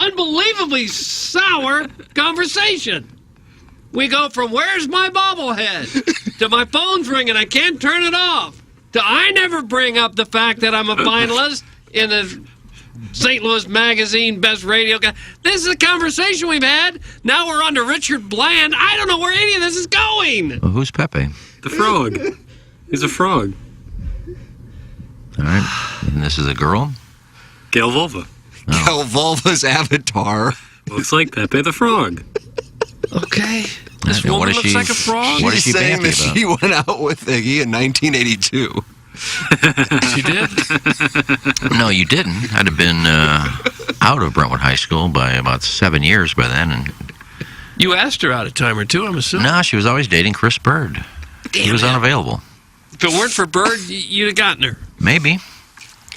unbelievably sour conversation. We go from where's my bobblehead to my phone's ringing, I can't turn it off, to I never bring up the fact that I'm a finalist in the St. Louis Magazine Best Radio Guy. This is a conversation we've had. Now we're on to Richard Bland. I don't know where any of this is going. Well, who's Pepe? The frog. He's a frog. All right. And this is a girl? Gail Volva. Oh. Gail Volva's avatar. Looks like Pepe the Frog. Okay. This What woman is looks she- like a frog. What is She's she saying that banty about? she went out with Iggy in 1982. She did? No, you didn't. I'd have been out of Brentwood High School by about 7 years by then. And You asked her out a time or two, I'm assuming. no, she was always dating Chris Bird. He was unavailable. If it weren't for Bird, you'd have gotten her. Maybe.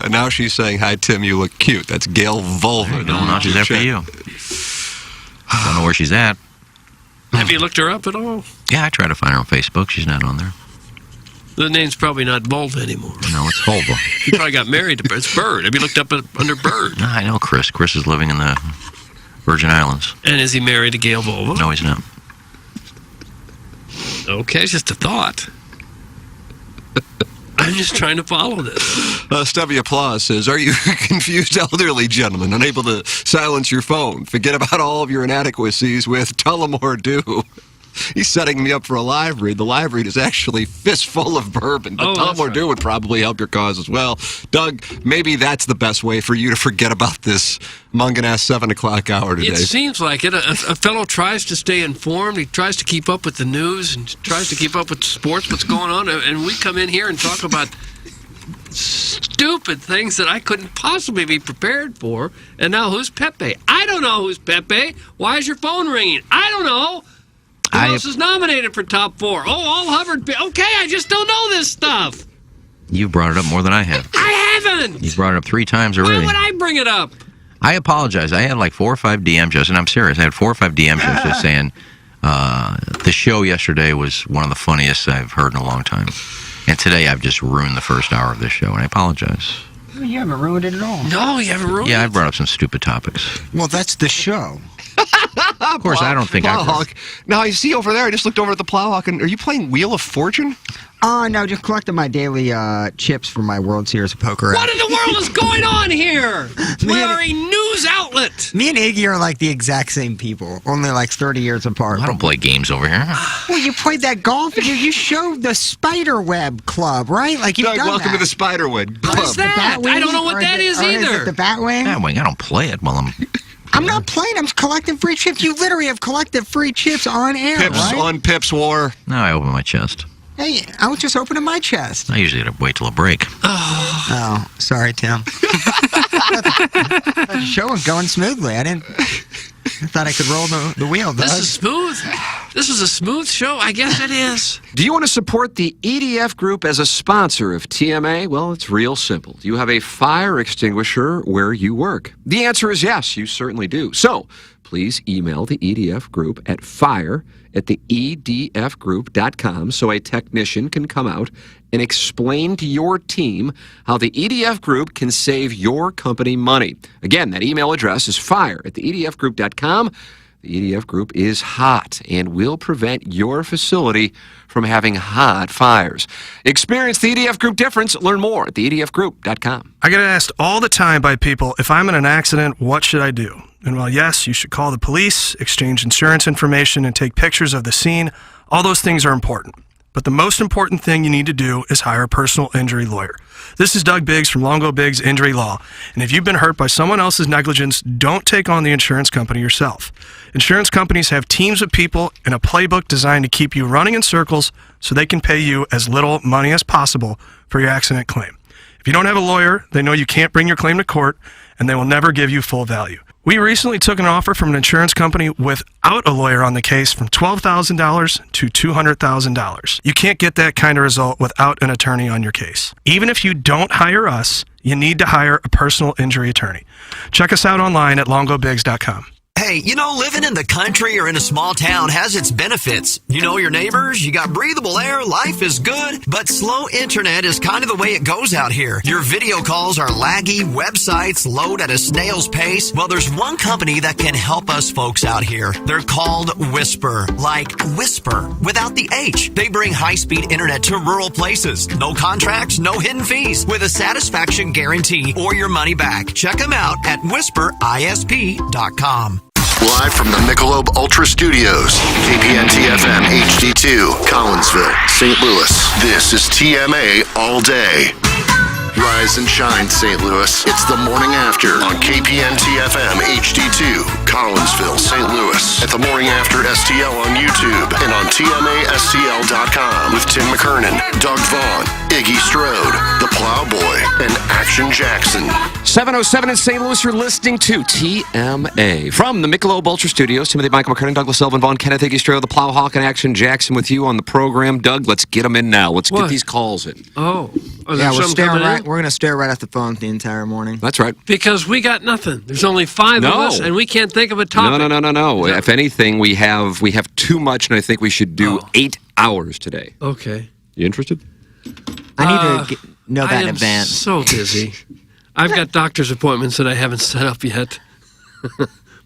And now she's saying, hi, Tim, you look cute. That's Gail Volva. No, now she's after you. Don't know where she's at. Have you looked her up at all? Yeah, I tried to find her on Facebook. She's not on there. The name's probably not Volva anymore. No, it's Volvo. He probably got married to It's Bird. Have you looked up under Bird? No, I know Chris. Chris is living in the Virgin Islands. And is he married to Gail Volva? No, he's not. Okay, it's just a thought. I'm just trying to follow this. Stubby Applause says, are you confused elderly gentleman, unable to silence your phone? Forget about all of your inadequacies with Tullamore Dew. He's setting me up for a live read. The live read is actually fistful of bourbon, but Tullamore Dew would probably help your cause as well. Doug, maybe that's the best way for you to forget about this Mungan-ass 7 o'clock hour today. It seems like it. A fellow tries to stay informed. He tries to keep up with the news and tries to keep up with sports, what's going on. And we come in here and talk about stupid things that I couldn't possibly be prepared for. And now who's Pepe? I don't know who's Pepe. Why is your phone ringing? I don't know. Who else is nominated for top 4? Oh, all Hubbard. Okay, I just don't know this stuff. You brought it up more than I have. I haven't. You brought it up 3 times already. Why would I bring it up? I apologize. I had like 4 or 5 DMs just, and I'm serious. I had 4 or 5 DMs just saying the show yesterday was one of the funniest I've heard in a long time. And today I've just ruined the first hour of this show, and I apologize. You haven't ruined it at all. No, you haven't ruined it. Yeah, I brought up some stupid topics. Well, that's the show. Of course, I don't think I Plowhawk. Now, you see over there, I just looked over at the Plowhawk, and are you playing Wheel of Fortune? No, just collecting my daily chips for my World Series of Poker. What in the world is going on here? We are a news outlet. Me and Iggy are like the exact same people, only like 30 years apart. I don't play games over here. Well, you played that golf. You showed the Spiderweb Club, right? Like you've Doug, done welcome that. to the Spiderweb Club. What is that? I don't know what that is either. Is it the Batwing? Batwing, I don't play it while I'm not playing. I'm collecting free chips. You literally have collected free chips on air, Pips right? on Pips War. No, I open my chest. Hey, I was just opening my chest. I usually wait till a break. Oh, sorry, Tim. The show was going smoothly. I thought I could roll the wheel. Doug. This is smooth. This is a smooth show. I guess it is. Do you want to support the EDF Group as a sponsor of TMA? Well, it's real simple. Do you have a fire extinguisher where you work? The answer is yes, you certainly do. So, please email the EDF Group at fire@theedfgroup.com so a technician can come out and explain to your team how the EDF Group can save your company money. Again, that email address is fire@theedfgroup.com. The EDF Group is hot and will prevent your facility from having hot fires. Experience the EDF Group difference. Learn more at theedfgroup.com. I get asked all the time by people, if I'm in an accident, what should I do? And while yes, you should call the police, exchange insurance information, and take pictures of the scene, all those things are important. But the most important thing you need to do is hire a personal injury lawyer. This is Doug Biggs from Longo Biggs Injury Law. And if you've been hurt by someone else's negligence, don't take on the insurance company yourself. Insurance companies have teams of people and a playbook designed to keep you running in circles so they can pay you as little money as possible for your accident claim. If you don't have a lawyer, they know you can't bring your claim to court, and they will never give you full value. We recently took an offer from an insurance company without a lawyer on the case from $12,000 to $200,000. You can't get that kind of result without an attorney on your case. Even if you don't hire us, you need to hire a personal injury attorney. Check us out online at longobiggs.com. Hey, Hey, living in the country or in a small town has its benefits. You know your neighbors, you got breathable air, life is good, but slow internet is kind of the way it goes out here. Your video calls are laggy, websites load at a snail's pace. Well, there's one company that can help us folks out here. They're called Whisper, like Whisper, without the H. They bring high-speed internet to rural places. No contracts, no hidden fees, with a satisfaction guarantee or your money back. Check them out at whisperisp.com. Live from the Michelob Ultra Studios, KPN-TFM HD2, Collinsville, St. Louis. This is TMA All Day. Rise and shine, St. Louis. It's the morning after on KPN-TFM HD2, Collinsville, St. Louis. At the morning after STL on YouTube and on TMASTL.com with Tim McKernan, Doug Vaughn, Iggy Strode, The Plowboy, and Action Jackson. 7:07 in St. Louis, you're listening to TMA. From the Michelob Ultra Studios, Timothy Michael McKernan, Douglas Elvin Vaughn, Kenneth Iggy Strode, The Plowhawk, and Action Jackson with you on the program. Doug, let's get them in now. Let's get these calls in. Oh, Yeah, we're going to stare right at the phone the entire morning. That's right. Because we got nothing. There's only 5 of us, and we can't think of a topic. No. If anything, we have too much, and I think we should do 8 hours today. Okay. You interested? I need to know that in I am advance. so busy. I've got doctor's appointments that I haven't set up yet.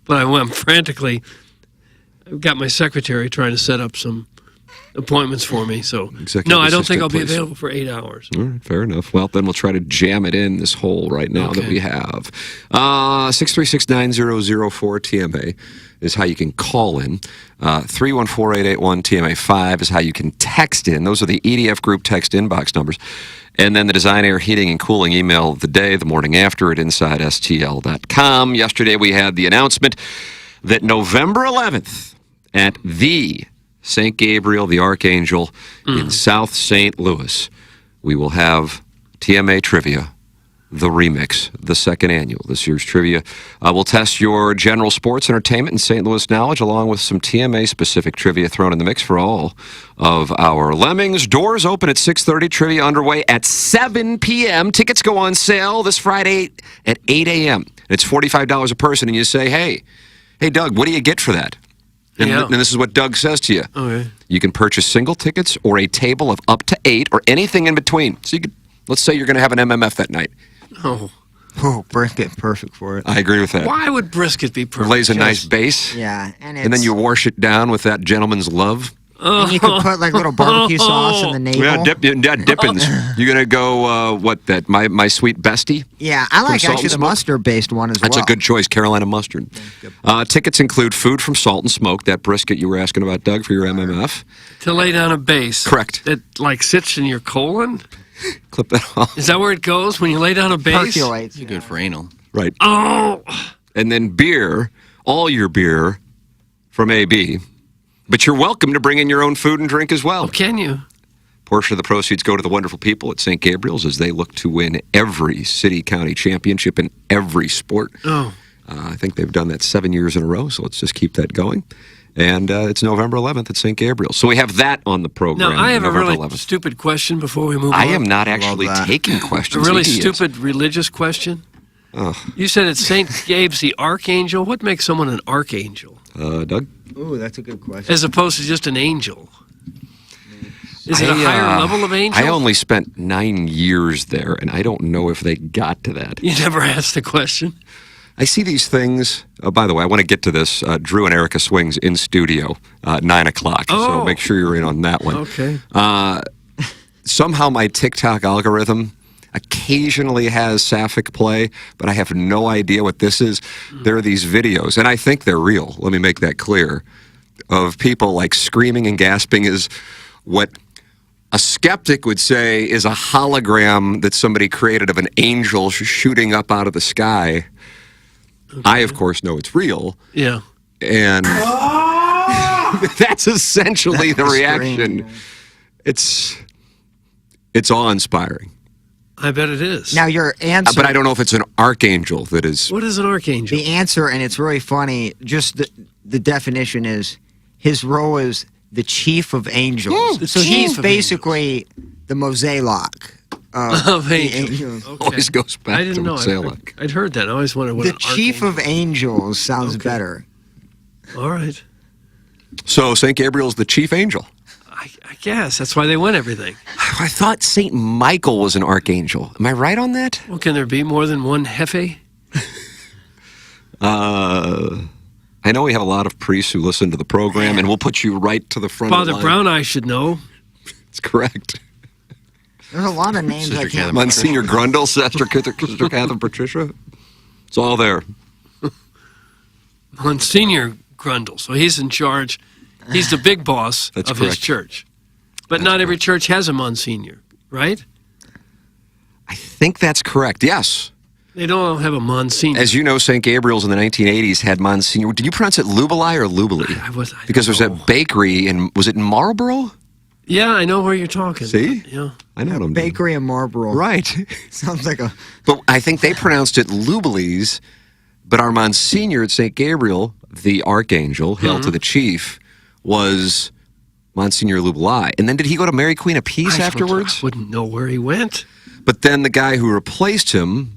But I'm frantically. I've got my secretary trying to set up some appointments for me. So Executive I don't think assistant, I'll be please. available for 8 hours. All right, fair enough. Well, then we'll try to jam it in this hole right now that we have. 636-9004-TMA is how you can call in. 314-881-TMA5 is how you can text in. Those are the EDF Group text inbox numbers. And then the Design, Air, Heating, and Cooling email of the day, the morning after at InsideSTL.com. Yesterday we had the announcement that November 11th at the St. Gabriel the Archangel in South St. Louis, we will have TMA Trivia, the remix, the second annual. This year's trivia will test your general sports, entertainment, and St. Louis knowledge, along with some TMA-specific trivia thrown in the mix for all of our lemmings. Doors open at 6:30, trivia underway at 7 p.m. Tickets go on sale this Friday at 8 a.m. It's $45 a person, and you say, hey, Doug, what do you get for that? And this is what Doug says to you. Okay. You can purchase single tickets or a table of up to 8 or anything in between. So you could, let's say you're going to have an MMF that night. Oh. Oh, brisket, perfect for it. I agree with that. Why would brisket be perfect? Lays a nice base. Yeah, And then you wash it down with that gentleman's love. And you can put like little barbecue sauce in the navel. Yeah, dippins. You're going to go, my sweet bestie? Yeah, I like Salt actually and the Smoke? mustard-based one as That's well. a good choice, Carolina mustard. Tickets include food from Salt and Smoke, that brisket you were asking about, Doug, for your MMF. To lay down a base. Correct. That like sits in your colon? Clip that off. Is that where it goes when you lay down a base? Percolates. It's good for anal. Right. Oh. And then beer, all your beer from AB. But you're welcome to bring in your own food and drink as well. Oh, can you? Portion of the proceeds go to the wonderful people at St. Gabriel's as they look to win every city-county championship in every sport. Oh. I think they've done that 7 years in a row, so let's just keep that going. And it's November 11th at St. Gabriel's. So we have that on the program. Now, I have November a really 11th. stupid question before we move on. I am not actually that. taking A questions. really He is. stupid religious question. You said it's St. Gabe's the Archangel. What makes someone an Archangel? Doug? Ooh, that's a good question. As opposed to just an angel? Is it a higher level of angel? I only spent 9 years there, and I don't know if they got to that. You never asked the question? I see these things. By the way, I want to get to this. Drew and Erica Swings in studio, 9 o'clock. So Oh. make sure you're in on that one. Okay. Somehow my TikTok algorithm occasionally has sapphic play, but I have no idea what this is. There are these videos, and I think they're real. Let me make that clear. Of people like screaming and gasping is what a skeptic would say is a hologram that somebody created of an angel shooting up out of the sky. Okay. I, of course, know it's real. Yeah. And that's essentially the reaction. It's awe-inspiring. I bet it is. Now, your answer... But I don't know if it's an archangel that is... What is an archangel? The answer, and it's really funny, just the definition is, his role is the chief of angels. So he's basically the Mosaic of angels. Okay. Always goes back I didn't to know. Mosaic. I'd heard that. I always wondered what The an chief archangel. of angels sounds better. All right. So St. Gabriel's the chief angel. I guess that's why they win everything. I thought St. Michael was an archangel. Am I right on that? Well, can there be more than one Hefe? I know we have a lot of priests who listen to the program, and we'll put you right to the front of Father the line. Brown, I should know. It's correct. There's a lot of names Sister I can't Catherine. Monsignor Grundle, Sister Catherine Patricia. It's all there. Monsignor Grundle, so he's in charge. He's the big boss That's of his correct. church. But not every church has a Monsignor, right? I think that's correct, yes. They don't have a Monsignor. As you know, St. Gabriel's in the 1980s had Monsignor. Did you pronounce it Lubeli or Lubeli? I Because there's don't know. that bakery in, was it in Marlboro? Yeah, I know where you're talking. See? Yeah. I know what I'm doing. Bakery in Marlboro. Right. Sounds like a. But I think they pronounced it Lubeli's, but our Monsignor at St. Gabriel, the archangel, hail to the chief, was Monsignor Lubeli. And then did he go to Mary Queen of Peace afterwards? I wouldn't know where he went. But then the guy who replaced him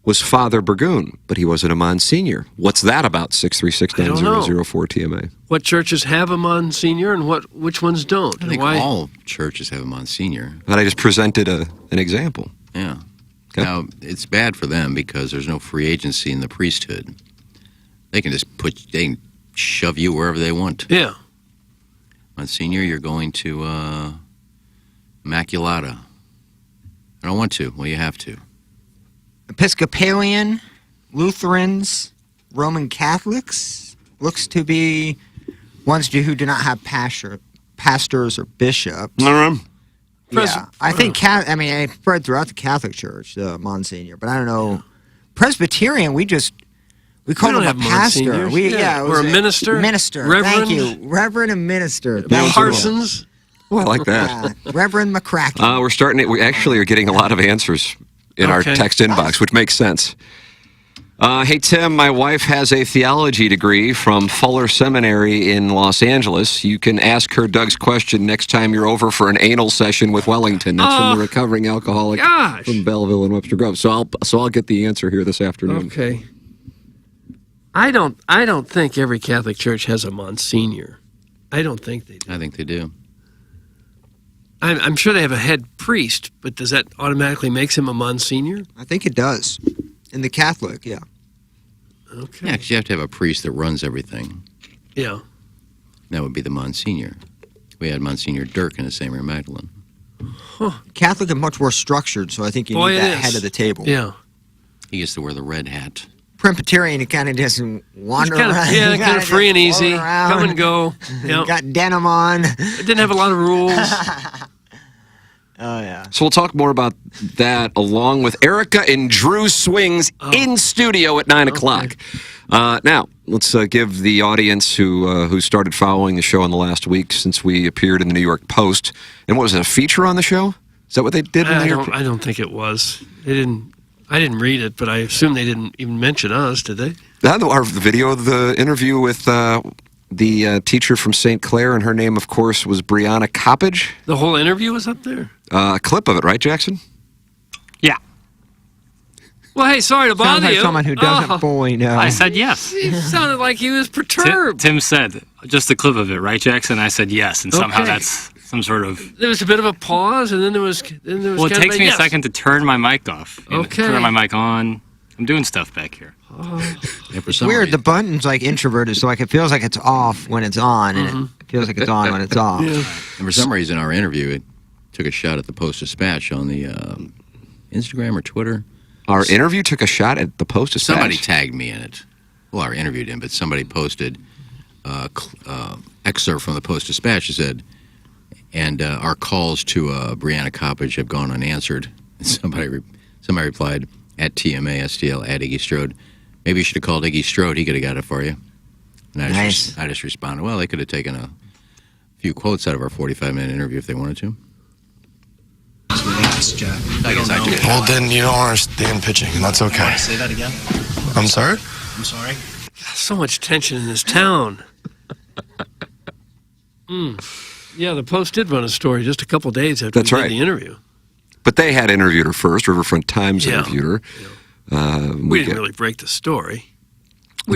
was Father Burgoon, but he wasn't a Monsignor. What's that about, 636-9004 TMA? What churches have a Monsignor and which ones don't? I think Why? all churches have a Monsignor. But I just presented an example. Yeah. Okay. Now, it's bad for them because there's no free agency in the priesthood. They can just they can shove you wherever they want. Yeah. Monsignor, you're going to Immaculata. I don't want to. Well, you have to. Episcopalian, Lutherans, Roman Catholics looks to be ones who do not have pastors or bishops. Yeah, I think it spread throughout the Catholic Church, the Monsignor, but I don't know. Presbyterian, we call don't him a have pastor. monsignors. Or a minister. Minister. Reverend. Thank you, Reverend and Minister. Thank you. Parsons. Oh, I like that. Reverend McCracken. We're starting it. We actually are getting a lot of answers in our Okay. text inbox, which makes sense. Hey, Tim, my wife has a theology degree from Fuller Seminary in Los Angeles. You can ask her Doug's question next time you're over for an anal session with Wellington. That's from the recovering alcoholic Gosh. from Belleville and Webster Grove. So I'll get the answer here this afternoon. Okay. I don't think every Catholic church has a Monsignor. I don't think they do. I think they do. I'm sure they have a head priest, but does that automatically makes him a Monsignor? I think it does. In the Catholic, yeah. Okay. Yeah, because you have to have a priest that runs everything. Yeah. That would be the Monsignor. We had Monsignor Dirk in the St. Mary Magdalene. Catholic is much more structured, so I think you Boy, need it that is. head of the table. Yeah. He used to wear the red hat. Presbyterian, it kind of doesn't wander Kinda- around. yeah, You kind gotta of free and just easy. float around. Come and go. Yeah. Got denim on. It didn't have a lot of rules. Oh, yeah. So we'll talk more about that along with Erica and Drew Swings in studio at 9 o'clock. Now, let's give the audience who started following the show in the last week since we appeared in the New York Post. And what was it, a feature on the show? Is that what they did in the New York I don't think it was. They didn't. I didn't read it, but I assume they didn't even mention us, did they? Our video of the interview with the teacher from St. Clair, and her name, of course, was Brianna Coppage. The whole interview was up there? A clip of it, right, Jackson? Yeah. Well, hey, sorry to Sounds bother like you. someone who doesn't Oh, fully know. I said yes. he sounded like he was perturbed. Tim said, just a clip of it, right, Jackson? I said yes, and somehow Okay. that's some sort of... There was a bit of a pause, and then there was Well, it kind takes of me yes. a second to turn my mic off. and Okay. Turn my mic on. I'm doing stuff back here. Yeah, for It's some weird. reason. The button's like introverted, so like it feels like it's off when it's on, and it feels like it's on when it's off. And for some reason, our interview, it took a shot at the Post-Dispatch on the Instagram or Twitter. Our interview took a shot at the Post-Dispatch. Somebody tagged me in it. Well, I interviewed him, but somebody posted excerpt from the Post-Dispatch. It said, and our calls to Brianna Coppage have gone unanswered. And somebody replied, at TMASTL, at Iggy Strode, maybe you should have called Iggy Strode. He could have got it for you. And I just responded, well, they could have taken a few quotes out of our 45-minute interview if they wanted to. Jack. I guess I did. Well, then you don't understand pitching, and that's okay. Say that again? I'm sorry? I'm sorry. So much tension in this town. Yeah, the Post did run a story just a couple days after That's we right. did the interview. But they had interviewed her first. Riverfront Times Yeah. interviewed her. We didn't really break the story.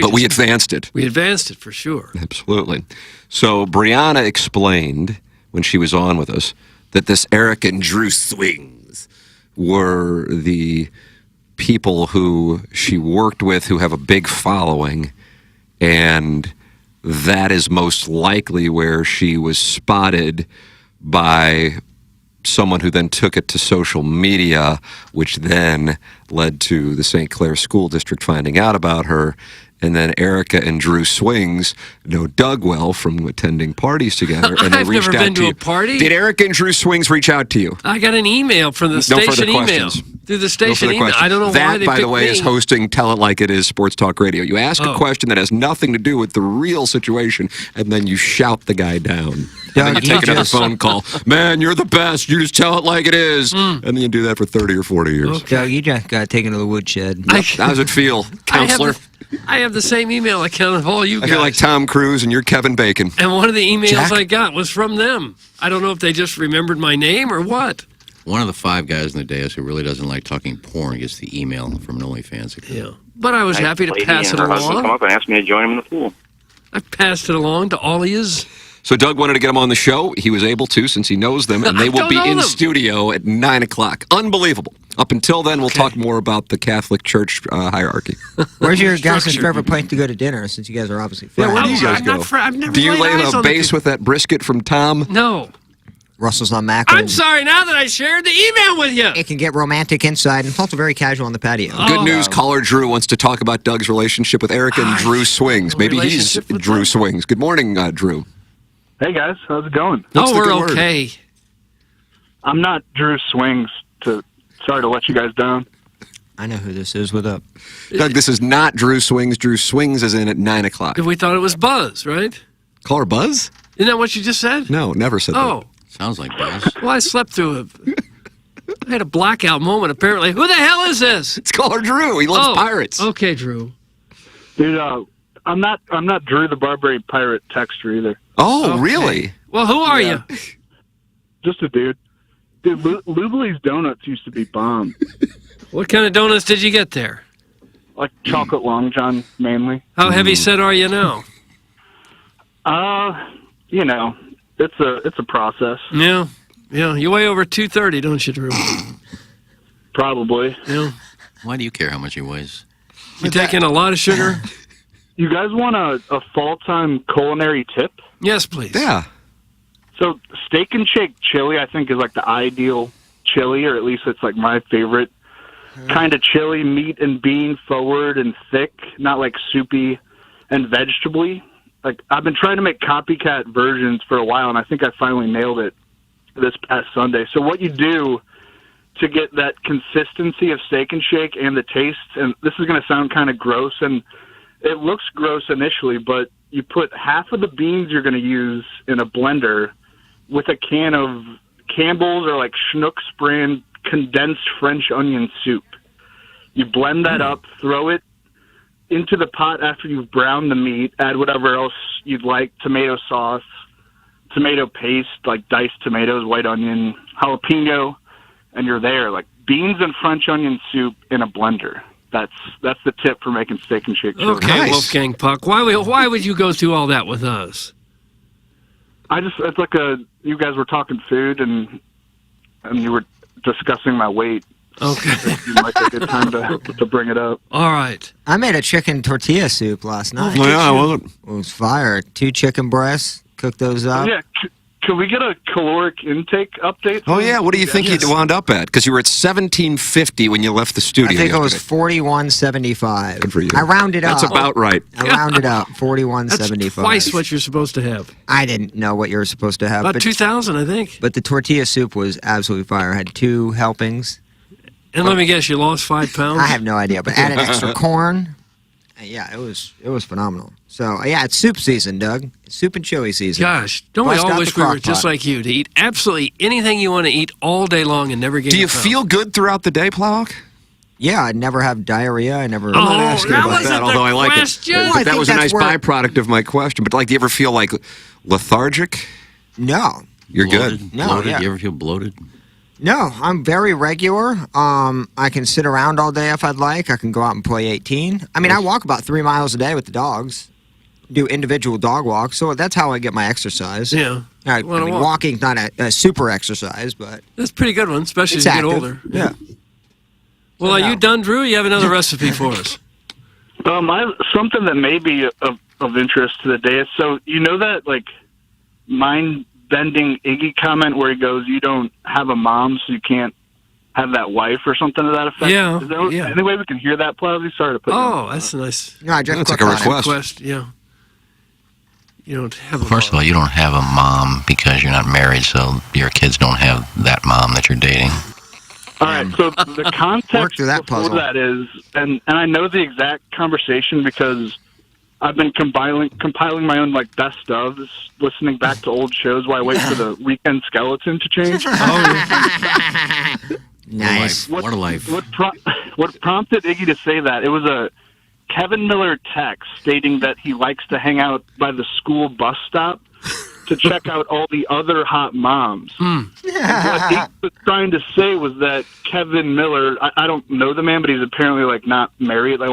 But we advanced it. We advanced it for sure. Absolutely. So Brianna explained when she was on with us that this Eric and Drew Swings were the people who she worked with who have a big following, and that is most likely where she was spotted by someone who then took it to social media, which then led to the St. Clair School District finding out about her. And then Erica and Drew Swings know Doug well from attending parties together, and they I've reached never out been to you. a party. Did Erica and Drew Swings reach out to you? I got an email from the No station further email. questions. Through the No station further email. questions. I don't know why that, they by the picked way, me. is hosting Tell It Like It Is Sports Talk Radio. You ask a Oh. question that has nothing to do with the real situation, and then you shout the guy down. And then you Doug, you take another just- phone call. Man, you're the best. You just tell it like it is. And then you do that for 30 or 40 years. Doug, you just got taken to the woodshed. How does it feel, counselor? I have the same email account of all you I guys. feel like Tom Cruise and you're Kevin Bacon. And one of the emails Jack? I got was from them. I don't know if they just remembered my name or what. One of the 5 guys in the dais who really doesn't like talking porn gets the email from an OnlyFans account. Yeah. But I was happy to lady pass and it her husband come along. up and asked me to join him in the pool. I passed it along to all of yous. So Doug wanted to get him on the show. He was able to since he knows them, and they I will don't be know in them. studio at 9 o'clock. Unbelievable. Up until then, we'll talk more about the Catholic Church hierarchy. Where's your guys' Structure. favorite place to go to dinner, since you guys are obviously Yeah, friends? where do you guys I'm go? not I've never Do you laid lay eyes a on the base people. with that brisket from Tom? No. Russell's on mackerel. I'm sorry now that I shared the email with you. It can get romantic inside, and it's also very casual on the patio. Good news, caller Drew wants to talk about Doug's relationship with Erica and Drew Swings. Maybe he's relationship with Drew them? Swings. Good morning, Drew. Hey guys, how's it going? What's the We're good word? okay. I'm not Drew Swings. Sorry to let you guys down. I know who this is. What up? Doug, this is not Drew Swings. Drew Swings is in at 9 o'clock. We thought it was Buzz, right? Call her Buzz? Isn't that what you just said? No, never said Oh. Sounds like Buzz. Well, I slept through it. I had a blackout moment, apparently. Who the hell is this? It's caller Drew. He loves pirates. Okay, Drew. Dude, I'm not Drew the Barbary Pirate texter either. Oh, Okay. really? Well, who are you? Just a dude. Dude, Lubley's Donuts used to be bomb. What kind of donuts did you get there? Like chocolate long john mainly. How heavy set are you now? You know, it's a process. Yeah. Yeah. You weigh over 230, don't you, Drew? Probably. Yeah. Why do you care how much he weighs? You taking a lot of sugar? You guys want a fall-time culinary tip? Yes, please. Yeah. So Steak and Shake chili, I think, is like the ideal chili, or at least it's like my favorite kind of chili, meat and bean forward and thick, not like soupy and vegetable-y. Like, I've been trying to make copycat versions for a while, and I think I finally nailed it this past Sunday. So what you do to get that consistency of Steak and Shake and the taste, and this is going to sound kind of gross, and it looks gross initially, but you put half of the beans you're going to use in a blender with a can of Campbell's or like Schnucks brand condensed French onion soup. You blend that up, throw it into the pot after you've browned the meat, add whatever else you'd like, tomato sauce, tomato paste, like diced tomatoes, white onion, jalapeno, and you're there. Like beans and French onion soup in a blender. That's the tip for making Steak and Shake chili. Okay, Wolfgang Puck. Why would you go through all that with us? It's like you guys were talking food and you were discussing my weight. Okay. It seemed like a good time to bring it up. All right. I made a chicken tortilla soup last night. Oh, yeah, well, it was fire. 2 chicken breasts, cooked those up. Yeah, can we get a caloric intake update? Oh, yeah. What do you think you wound up at? Because you were at 1750 when you left the studio. I think it was yesterday. 41.75. Good for you. I rounded up. That's about right. I rounded up 41.75. That's twice what you're supposed to have. I didn't know what you were supposed to have. About 2,000, I think. But the tortilla soup was absolutely fire. I had 2 helpings. And let me guess, you lost 5 pounds? I have no idea, but added extra corn. Yeah, it was phenomenal. So, yeah, it's soup season, Doug. It's soup and chili season. Gosh, don't we Bust all out wish the we were crock just pot. like you to eat absolutely anything you want to eat all day long and never get Do you feel good throughout the day, Plowhawk? Yeah, I never have diarrhea. I never. I'm not asking that about wasn't that, the although I like question. it. Well, I But that think was a nice that's where- byproduct of my question. But, like, do you ever feel, like, lethargic? No. You're Bloated? good. No, Bloated? yeah. You ever feel bloated? No, I'm very regular. I can sit around all day if I'd like. I can go out and play 18. I mean, I walk about 3 miles a day with the dogs. Do individual dog walks, so that's how I get my exercise. Yeah. I mean, walking's not a super exercise, but That's a pretty good one, especially as it's you get active. older. Yeah. Well, are you done, Drew? You have another recipe for us. Something that may be of interest to the day. So you know that like mind-bending Iggy comment where he goes, "You don't have a mom, so you can't have that wife," or something to that effect. Yeah, Is there yeah. any way we can hear that, Plowsy? Sorry to put. Oh, that's nice. No, I just That's like clicked a on it. request. Yeah. You don't have a First of all, you don't have a mom because you're not married, so your kids don't have that mom that you're dating. All right, so the Work context through that before puzzle. that is, and I know the exact conversation because I've been compiling my own like best ofs, listening back to old shows while I wait for the weekend skeleton to change. Nice. What a life. What prompted Iggy to say that? It was a Kevin Miller text stating that he likes to hang out by the school bus stop to check out all the other hot moms. And what Iggy was trying to say was that Kevin Miller, I don't know the man, but he's apparently like not married. Like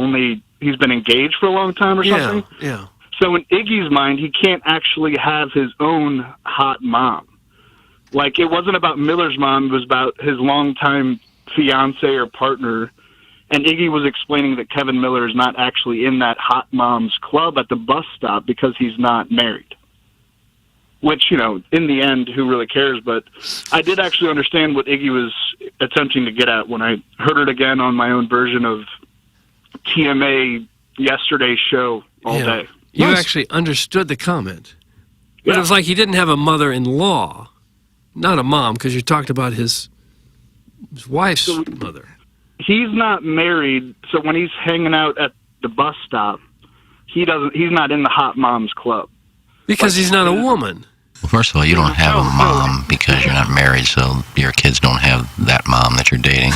he's been engaged for a long time or something. Yeah. So in Iggy's mind, he can't actually have his own hot mom. Like, it wasn't about Miller's mom, it was about his longtime fiance or partner. And Iggy was explaining that Kevin Miller is not actually in that hot mom's club at the bus stop because he's not married. Which, in the end, who really cares? But I did actually understand what Iggy was attempting to get at when I heard it again on my own version of TMA yesterday's show all day. You actually understood the comment. But it was like he didn't have a mother-in-law, not a mom, because you talked about his wife's mother. He's not married, so when he's hanging out at the bus stop, he's not in the hot mom's club. Because he's not a woman. Well, first of all, you don't have a mom because you're not married, so your kids don't have that mom that you're dating.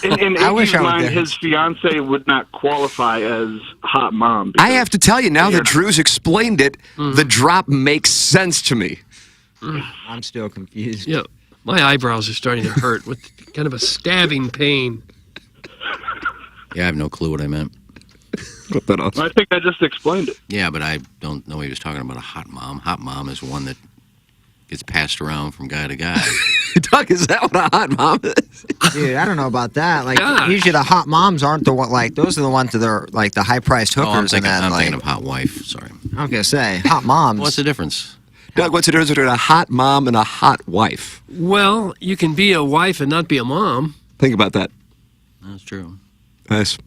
In Iggy's mind, his fiance would not qualify as hot mom. I have to tell you, now that Drew's explained it, the drop makes sense to me. I'm still confused. Yeah, my eyebrows are starting to hurt with kind of a stabbing pain. Yeah, I have no clue what I meant. I think I just explained it. Yeah, but I don't know he was talking about a hot mom. Hot mom is one that gets passed around from guy to guy. Doug, is that what a hot mom is? Dude, I don't know about that. Like, God. usually the hot moms aren't the one. Like, those are the ones that are like the high-priced hookers. I'm thinking and of hot wife. Sorry. I was gonna say hot moms. What's the difference? Doug, what's the difference between a hot mom and a hot wife? Well, you can be a wife and not be a mom. Think about that. That's true. Nice.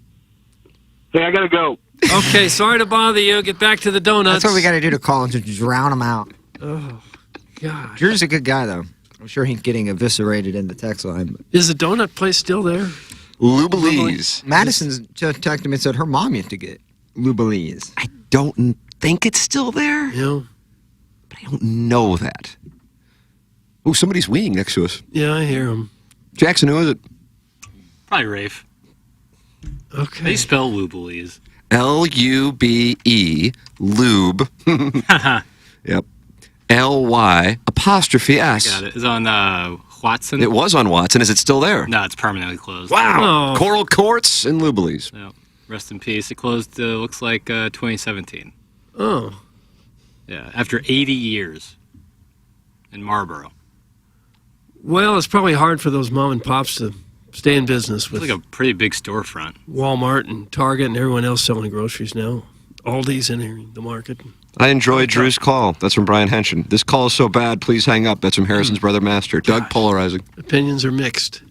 Hey, I gotta go. Okay, sorry to bother you. Get back to the donuts. That's what we got to do to call him to drown him out. Oh, God. Drew's a good guy, though. I'm sure he's getting eviscerated in the text line. Is the donut place still there? Lubalese. Madison's just texted me and said her mom used to get Lubalese. I don't think it's still there, Yeah. but I don't know that. Oh, somebody's weeing next to us. Yeah, I hear him. Jackson, who is it? Probably Rafe. Okay. They spell Lubalese. Lube, lube. Yep. Ly apostrophe S. Got it. It's on Watson. It was on Watson. Is it still there? No, it's permanently closed. Wow. Oh. Coral Courts and Lubalese. Yeah. Rest in peace. It closed, looks like 2017. Oh. Yeah, after 80 years in Marlboro. Well, it's probably hard for those mom and pops to stay in business It's with like a pretty big storefront. Walmart and Target and everyone else selling groceries now. Aldi's entering the market. I enjoyed Drew's call. That's from Brian Henshin. This call is so bad, please hang up. That's from Harrison's brother Master. Doug, polarizing. Opinions are mixed.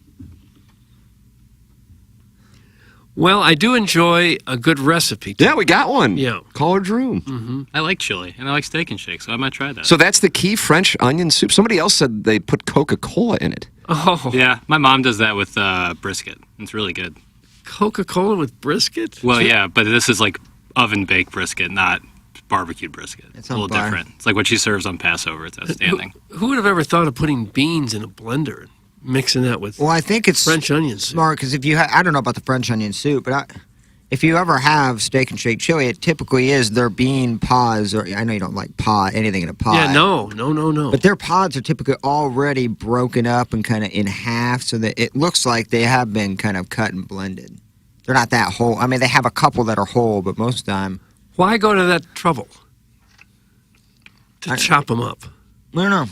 Well, I do enjoy a good recipe. Yeah, we got one. Yeah. Caller Drew. Mm-hmm. I like chili, and I like steak and shake, so I might try that. So that's the key French onion soup. Somebody else said they put Coca-Cola in it. Oh. Yeah, my mom does that with brisket. It's really good. Coca-Cola with brisket? Well, yeah, but this is like oven-baked brisket, not barbecued brisket. It's a on little fire. different. It's like what she serves on Passover. It's outstanding. Who would have ever thought of putting beans in a blender and mixing that with Well, I think it's French onion soup? smart because if you I don't know about the French onion soup, but if you ever have steak and shake chili, it typically is their bean pods, or I know you don't like anything in a pod. Yeah, no. But their pods are typically already broken up and kind of in half, so that it looks like they have been kind of cut and blended. They're not that whole. I mean, they have a couple that are whole, but most of the time. Why go to that trouble to chop them up? I don't know.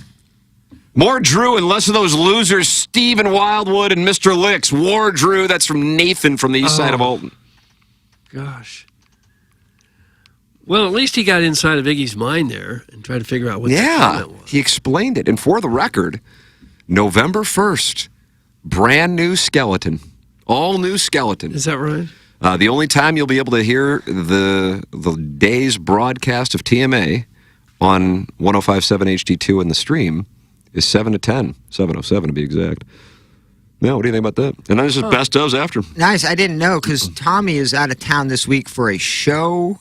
More Drew and less of those losers, Stephen Wildwood and Mr. Licks. War Drew, that's from Nathan from the east side of Alton. Gosh. Well, at least he got inside of Iggy's mind there and tried to figure out what the comment was. He explained it. And for the record, November 1st, brand new skeleton. All new skeleton. Is that right? The only time you'll be able to hear the day's broadcast of TMA on 105.7 HD2 in the stream is 7 to 10. 7:07 to be exact. Now, what do you think about that? And then this is best ofs after. Nice. I didn't know because Tommy is out of town this week for a show.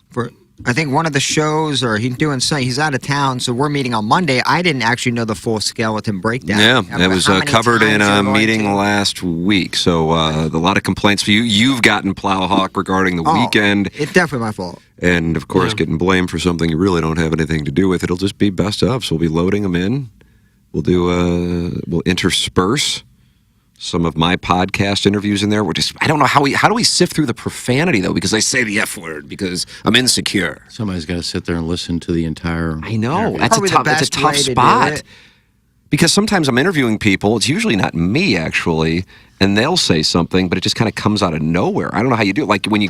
For I think one of the shows, or he's doing something. He's out of town, so we're meeting on Monday. I didn't actually know the full skeleton breakdown. Yeah, it was covered in a meeting last week. So a lot of complaints for you. You've gotten Plowhawk regarding the weekend. It's definitely my fault. And, of course, getting blamed for something you really don't have anything to do with. It'll just be best ofs. We'll be loading them in. We'll intersperse some of my podcast interviews in there. I don't know how do we sift through the profanity, though, because I say the F word because I'm insecure. Somebody's got to sit there and listen to the entire. I know. interview. That's a tough spot. Because sometimes I'm interviewing people. It's usually not me, actually, and they'll say something, but it just kind of comes out of nowhere. I don't know how you do it. Like when you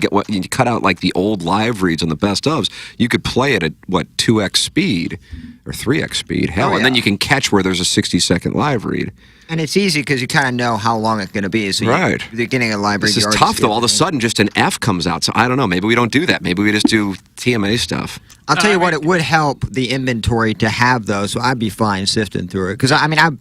cut out like the old live reads on the best ofs, you could play it at 2x speed or 3x speed. Hell, and then you can catch where there's a 60-second live read. And it's easy because you kind of know how long it's going to be. So right. You're getting a library. This is tough, though. All of a sudden, just an F comes out. So I don't know. Maybe we don't do that. Maybe we just do TMA stuff. I'll tell you what, it would help the inventory to have those, so I'd be fine sifting through it. Because, I mean, I've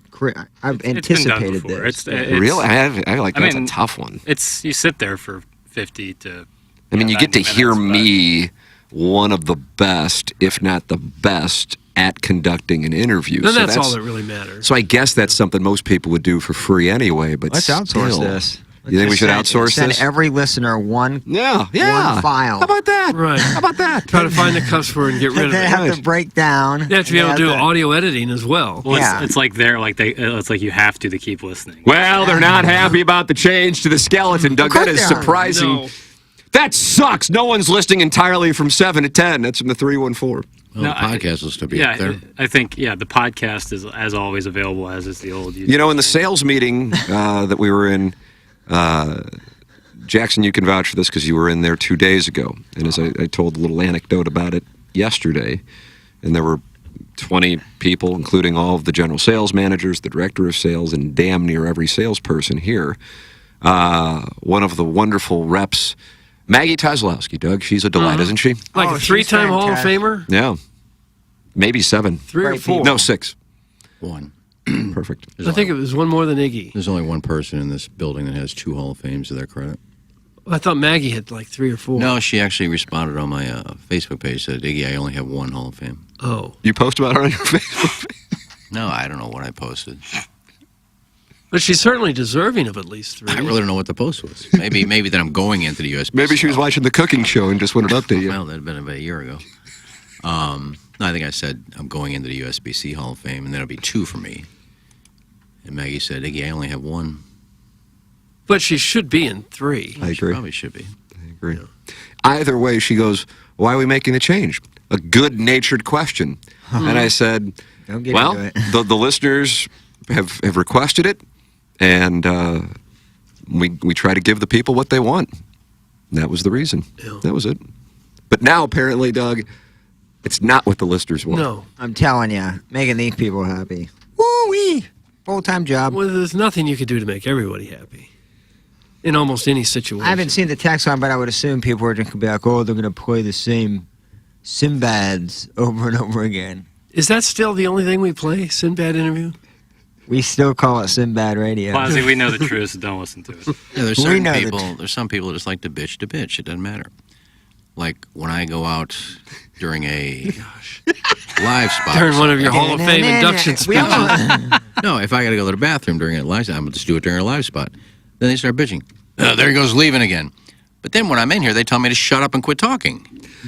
anticipated this. Really? I like that's a tough one. You sit there for 50 to... I mean, you get to hear me, one of the best, if not the best, at conducting an interview. Then that's all that really matters. So I guess that's something most people would do for free anyway. But let's outsource this. You think we should outsource this? Send every listener one file. How about that? Right. How about that? Try to find the cuss word and get rid of it. They have to break down. You have to be able to do audio editing as well. Well, it's like it's like you have to keep listening. Well, they're not happy about the change to the skeleton, Doug. That is surprising. No. That sucks. No one's listening entirely from 7 to 10. That's from the 314. Well, the podcast will still be up there. I think, the podcast is, as always, available as is the old YouTube. You know, in the sales meeting that we were in, Jackson, you can vouch for this because you were in there 2 days ago. And as I told a little anecdote about it yesterday, and there were 20 people, including all of the general sales managers, the director of sales, and damn near every salesperson here. One of the wonderful reps, Maggie Kozlowski, Doug. She's a delight, isn't she? Like a 3-time Hall of Famer? Yeah. Maybe 7. 3 or 4? No, 6. 1. Perfect. I think it was one more than Iggy. There's only one person in this building that has 2 Hall of Fames to their credit. I thought Maggie had like 3 or 4. No, she actually responded on my Facebook page, said, Iggy, I only have 1 Hall of Fame. Oh. You post about her on your Facebook page? No, I don't know what I posted. But she's certainly deserving of at least 3. I really don't know what the post was. Maybe that I'm going into the USB. Maybe she was watching the cooking show and just wanted to update you. Well, that had been about a year ago. No, I think I said I'm going into the USBC Hall of Fame, and that'll be 2 for me. And Maggie said, Iggy, I only have 1. But she should be in 3. I agree. She probably should be. I agree. Yeah. Either way, she goes, why are we making the change? A good-natured question. And I said, well, the listeners have requested it, and we try to give the people what they want. And that was the reason. Yeah. That was it. But now, apparently, Doug, it's not what the listeners want. No. I'm telling you, making these people happy. Woo-wee! Full-time job. Well, there's nothing you could do to make everybody happy. In almost any situation. I haven't seen the text on, but I would assume people are just going to be like, oh, they're going to play the same Sinbads over and over again. Is that still the only thing we play, Sinbad interview? We still call it Sinbad radio. Well, we know the truth, so don't listen to it. Yeah, there's certain people. There's some people that just like to bitch to bitch. It doesn't matter. Like when I go out during a live spot. During one of your Hall of Fame induction speeches. No, if I got to go to the bathroom during a live spot, I'm going to just do it during a live spot. Then they start bitching. There he goes leaving again. But then when I'm in here, they tell me to shut up and quit talking.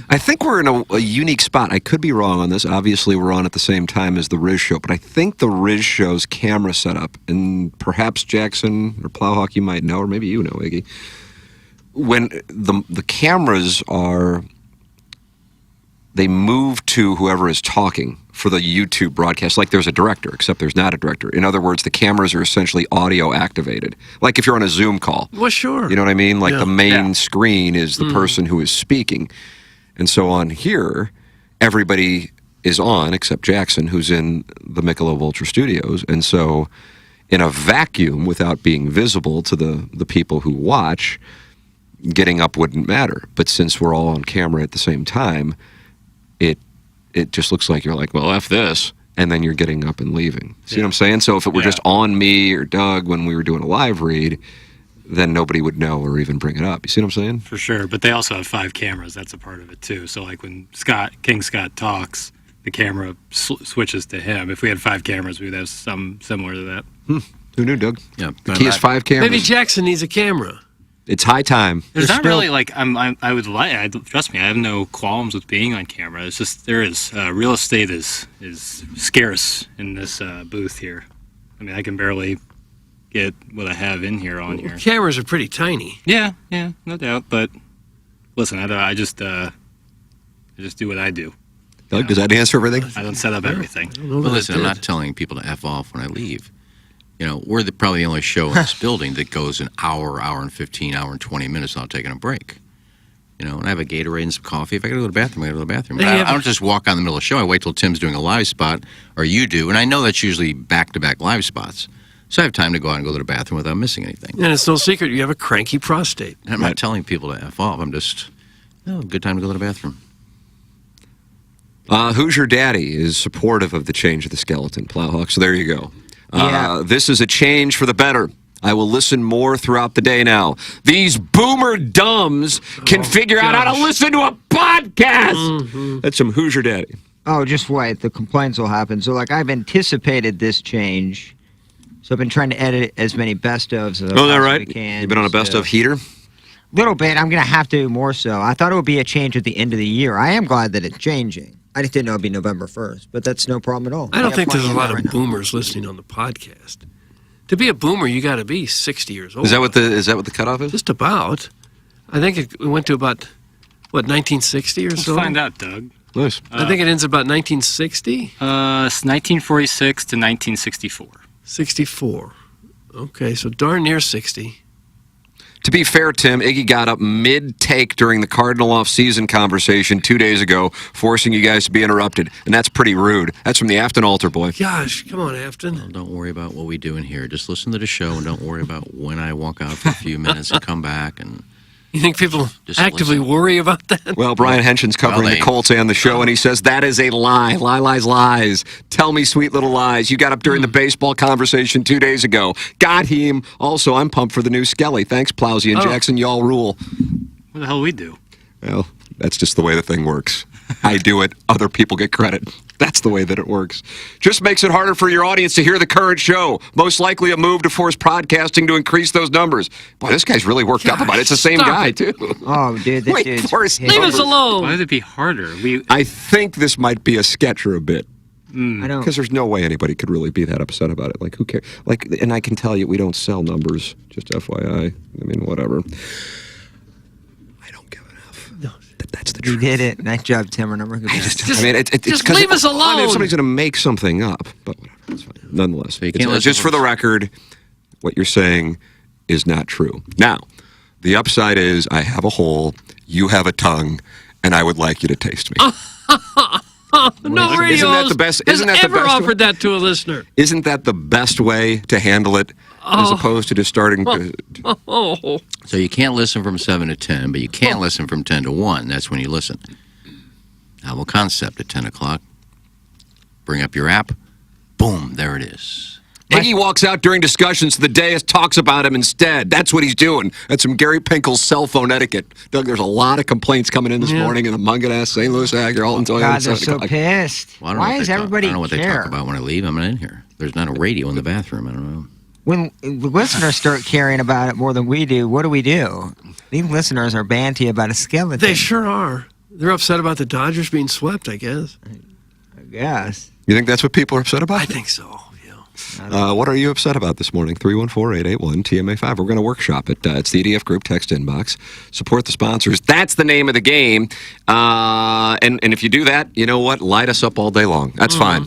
I think we're in a unique spot. I could be wrong on this. Obviously, we're on at the same time as the Riz Show, but I think the Riz Show's camera setup, and perhaps Jackson or Plowhawk, you might know, or maybe you know, Iggy, when the cameras are, they move to whoever is talking for the YouTube broadcast, like there's a director, except there's not a director. In other words, the cameras are essentially audio activated. Like if you're on a Zoom call. Well, sure. You know what I mean? Like the main screen is the person who is speaking. And so on here, everybody is on except Jackson, who's in the Michelob Ultra Studios. And so in a vacuum, without being visible to the people who watch, getting up wouldn't matter. But since we're all on camera at the same time, it just looks like you're like, well, F this, and then you're getting up and leaving. See what I'm saying? So if it were just on me or Doug when we were doing a live read, then nobody would know or even bring it up. You see what I'm saying? For sure, but they also have 5 cameras. That's a part of it, too. So, like, when King Scott talks, the camera switches to him. If we had 5 cameras, we would have some similar to that. Who knew, Doug? Yeah. He has 5 cameras. Maybe Jackson needs a camera. It's high time. There's not really, like, trust me, I have no qualms with being on camera. It's just, there is, real estate is scarce in this booth here. I mean, I can barely get what I have in here on here. Cameras are pretty tiny. Yeah, no doubt. But listen, I just do what I do. Doug, does that answer everything? I don't set up everything. Well, listen, I'm not telling people to F off when I leave. You know, we're probably the only show in this building that goes an hour and 15, hour and 20 minutes without taking a break. You know, and I have a Gatorade and some coffee. If I got to go to the bathroom, I got to go to the bathroom. But I don't just walk on the middle of the show. I wait till Tim's doing a live spot, or you do. And I know that's usually back-to-back live spots. So I have time to go out and go to the bathroom without missing anything. And it's no secret you have a cranky prostate. And I'm not telling people to F off. I'm just, good time to go to the bathroom. Who's Your Daddy is supportive of the change of the skeleton, Plowhawk. So there you go. Yeah. This is a change for the better. I will listen more throughout the day now. These boomer dumbs can figure out how to listen to a podcast. That's some Who's Your Daddy. Oh, just wait. The complaints will happen. So, like, I've anticipated this change. So I've been trying to edit as many best-ofs as I Oh, is that right? possibly can. You've been on a best-of heater? Little bit. I'm going to have to more so. I thought it would be a change at the end of the year. I am glad that it's changing. I just didn't know it'd be November 1st, but that's no problem at all. I don't think there's a lot of right now. boomers listening on the podcast. To be a boomer, you got to be 60 years old. Is that what the cutoff is? Just about. I think it went to about, 1960 or Let's so? find out, Doug. Nice. I think it ends about 1960. It's 1946 to 1964. 64. Okay, so darn near 60. To be fair, Tim, Iggy got up mid-take during the Cardinal off-season conversation 2 days ago, forcing you guys to be interrupted. And that's pretty rude. That's from the Afton Altar, boy. Gosh, come on, Afton. Well, don't worry about what we do in here. Just listen to the show and don't worry about when I walk out for a few minutes and come back. And You think people Just actively listen. worry about that? Well, Brian Henshin's covering the Colts and the show, and he says, that is a lie. Lie, lies, lies. Tell me sweet little lies. You got up during the baseball conversation 2 days ago. Got him. Also, I'm pumped for the new Skelly. Thanks, Plowsy and Jackson. Y'all rule. What the hell we do? Well, that's just the way the thing works. I do it. Other people get credit. That's the way that it works. Just makes it harder for your audience to hear the current show. Most likely a move to force podcasting to increase those numbers. Boy, this guy's really worked up about it. It's the same guy, too. Oh, dude, this Wait, dude's force Leave us alone. Why would it be harder? I think this might be a sketch or a bit. I don't. Because there's no way anybody could really be that upset about it. Like, who cares? Like, and I can tell you, we don't sell numbers. Just FYI. I mean, whatever. I don't give enough. No. That's the You truth. did it. Nice job, Tim. Remember? Just it's just 'cause leave us I mean, alone. if somebody's going to make something up, but whatever, it's fine. Nonetheless, you can't listen just for from- the record, what you're saying is not true. Now, the upside is I have a hole, you have a tongue, and I would like you to taste me. No radio Isn't that the host best- has isn't that the ever best offered that to a listener. Isn't that the best way to handle it, as opposed to just starting to... Oh, So you can't listen from 7 to 10, but you can't listen from 10 to 1. That's when you listen. Novel concept at 10 o'clock. Bring up your app. Boom, there it is. Iggy walks out during discussions. The dais talks about him instead. That's what he's doing. That's some Gary Pinkel's cell phone etiquette. Doug, there's a lot of complaints coming in this morning in the Munganess, St. Louis Actor, all until God, they're so pissed. Well, I don't know Why what does they talk- everybody I don't know what they care? talk about when I leave. I'm not in here. There's not a radio in the bathroom. I don't know. When the listeners start caring about it more than we do, what do? These listeners are banty about a skeleton. They sure are. They're upset about the Dodgers being swept, I guess. I guess. You think that's what people are upset about? I think so. What are you upset about this morning? 314-881-TMA5. We're going to workshop it. It's the EDF Group text inbox. Support the sponsors. That's the name of the game. And if you do that, you know what? Light us up all day long. That's fine.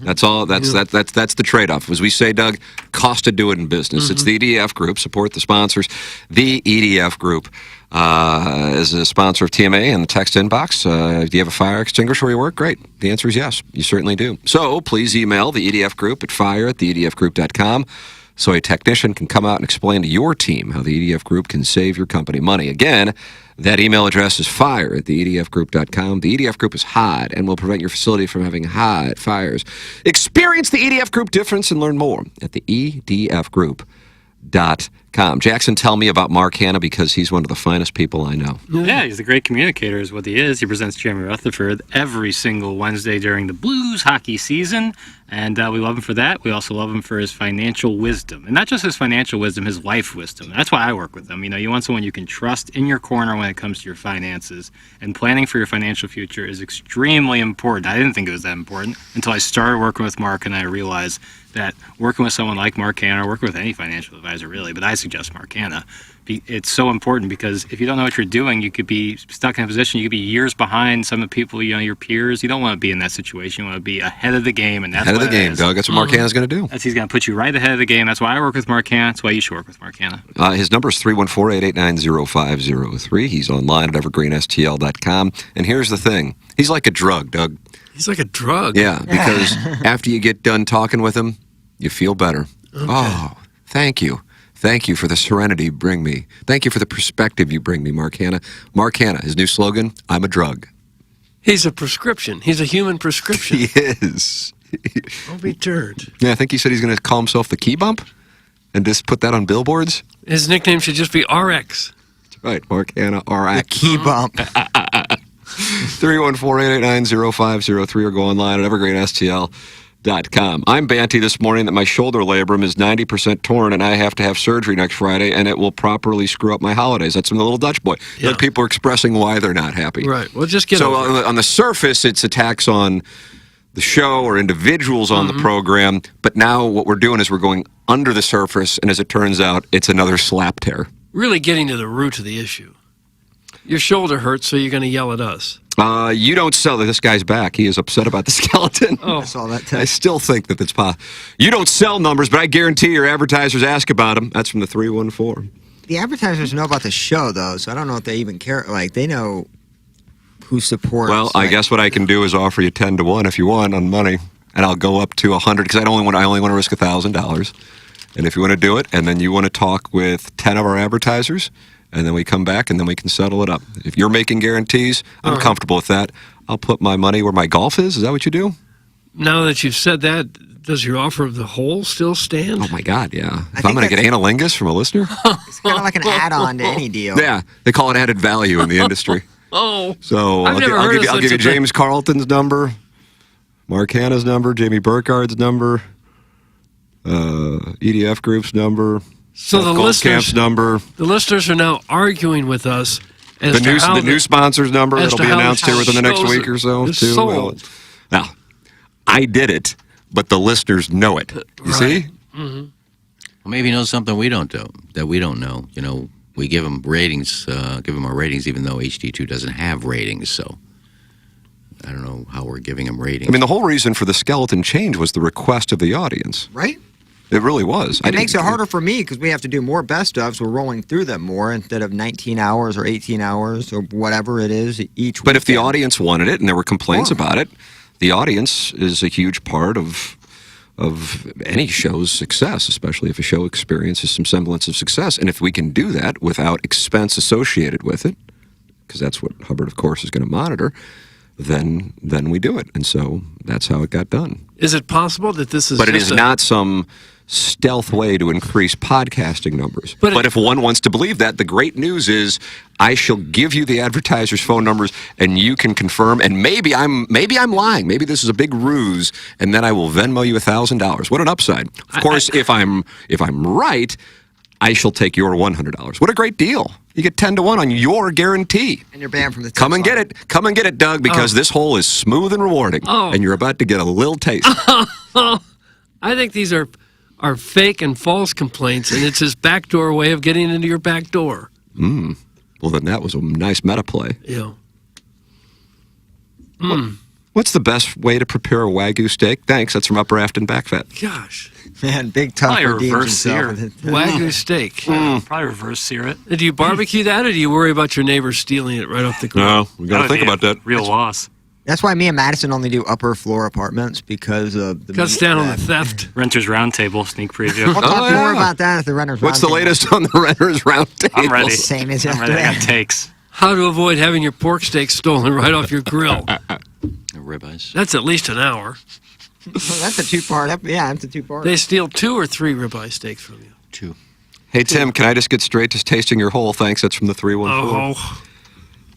That's all. That's the trade-off. As we say, Doug, cost to do it in business. It's the EDF Group. Support the sponsors. The EDF Group is a sponsor of TMA and the text inbox. Do you have a fire extinguisher where you work? Great. The answer is yes. You certainly do. So please email the EDF Group at fire@theedfgroup.com so a technician can come out and explain to your team how the EDF Group can save your company money. Again, that email address is fire@theedfgroup.com. The EDF Group is hot and will prevent your facility from having hot fires. Experience the EDF Group difference and learn more at the edfgroup.com. Jackson, tell me about Mark Hanna because he's one of the finest people I know. Yeah, he's a great communicator is what he is. He presents Jeremy Rutherford every single Wednesday during the Blues hockey season, and we love him for that. We also love him for his financial wisdom, and not just his financial wisdom, his life wisdom. That's why I work with him. You know, you want someone you can trust in your corner when it comes to your finances, and planning for your financial future is extremely important. I didn't think it was that important until I started working with Mark, and I realized that working with someone like Mark Hanna, or working with any financial advisor really, but I suggest Mark Hanna, it's so important because if you don't know what you're doing, you could be stuck in a position, you could be years behind some of the people, you know, your peers. You don't want to be in that situation. You want to be ahead of the game, and that's ahead of the game, Doug. That's what Mark Hanna's going to do. He's going to put you right ahead of the game. That's why I work with Mark Hanna. That's why you should work with Mark Hanna. His number is 314-889-0503. He's online at evergreenstl.com. And here's the thing. He's like a drug, Doug. He's like a drug. Yeah, because after you get done talking with him, you feel better. Okay. Oh, thank you. Thank you for the serenity you bring me. Thank you for the perspective you bring me, Mark Hanna. Mark Hanna, his new slogan, I'm a drug. He's a prescription. He's a human prescription. He is. Don't be turned. Yeah, I think he said he's going to call himself the Key Bump and just put that on billboards. His nickname should just be RX. That's right, Mark Hanna, RX. The Key Bump. 314-889-0503 or go online at evergreenstl.com. I'm Banty this morning that my shoulder labrum is 90% torn and I have to have surgery next Friday and it will properly screw up my holidays. That's from the little Dutch boy. Yeah. Like people are expressing why they're not happy. Right. Well, just get over it. On the surface, it's attacks on the show or individuals on the program. But now what we're doing is we're going under the surface, and as it turns out, it's another slap tear. Really getting to the root of the issue. Your shoulder hurts, so you're going to yell at us. You don't sell this guy's back. He is upset about the skeleton. Oh, I saw that text. I still think that that's possible. You don't sell numbers, but I guarantee your advertisers ask about them. That's from the 314. The advertisers know about the show, though, so I don't know if they even care. Like, they know who supports. Well, I guess what I can do is offer you 10 to 1 if you want on money, and I'll go up to 100 because I only want to risk $1,000. And if you want to do it, and then you want to talk with 10 of our advertisers, and then we come back, and then we can settle it up. If you're making guarantees, I'm comfortable with that. I'll put my money where my golf is. Is that what you do? Now that you've said that, does your offer of the whole still stand? Oh, my God, yeah. If I'm going to get analingus from a listener? It's kind of like an add-on to any deal. Yeah, they call it added value in the industry. Oh, So I've never I'll heard give of you such a James Carlton's number, Mark Hanna's number, Jamie Burkhart's number, EDF Group's number, So Seth the Goldcamp's number, the listeners are now arguing with us as the new sponsor's number as that'll to be how announced the here within the next shows week or so, is too. sold. Now, I did it, but the listeners know it. You see? Well, maybe he knows something we don't know. You know, we give him ratings, give him our ratings, even though HD2 doesn't have ratings. So I don't know how we're giving him ratings. I mean, the whole reason for the skeleton change was the request of the audience. Right? It really was. It makes it harder for me because we have to do more best ofs. We're rolling through them more instead of 19 hours or 18 hours or whatever it is each week. But if the audience wanted it and there were complaints about it, the audience is a huge part of any show's success, especially if a show experiences some semblance of success. And if we can do that without expense associated with it, because that's what Hubbard, of course, is going to monitor, then we do it. And so that's how it got done. Is it possible that this is But it is not some stealth way to increase podcasting numbers. But But if one wants to believe that, the great news is I shall give you the advertisers' phone numbers, and you can confirm. And maybe I'm lying. Maybe this is a big ruse, and then I will Venmo you $1,000. What an upside! Of course, if I'm right, I shall take your $100. What a great deal! You get 10-1 on your guarantee. And you're banned from the Come and get it. Come and get it, Doug, because this hole is smooth and rewarding. Oh. And you're about to get a little taste. I think these are fake and false complaints, and it's his backdoor way of getting into your back door. Well, then that was a nice meta play. Yeah. What's the best way to prepare a Wagyu steak? Thanks. That's from Upper Afton Back Fat. Gosh. Man, Big Tough Probably redeems reverse himself sear. with it. Wagyu steak. Probably reverse sear it. Do you barbecue that, or do you worry about your neighbors stealing it right off the grill? No, we got to That think would be about a that. Real loss. That's why me and Madison only do upper floor apartments because of the Cuts down on the theft. Renters Roundtable sneak preview. We'll talk more yeah. about that at the Renters What's the Roundtable. latest on the Renters Roundtable? I'm ready. Same as I'm ready. I got takes. How to avoid having your pork steak stolen right off your grill. Ribeyes. That's at least an hour. Well, that's a two-part. Yeah, that's a two-part. They steal 2 or 3 ribeye steaks from you. 2. Hey, Tim, can I just get straight to tasting your whole? Thanks. That's from the 314. Oh,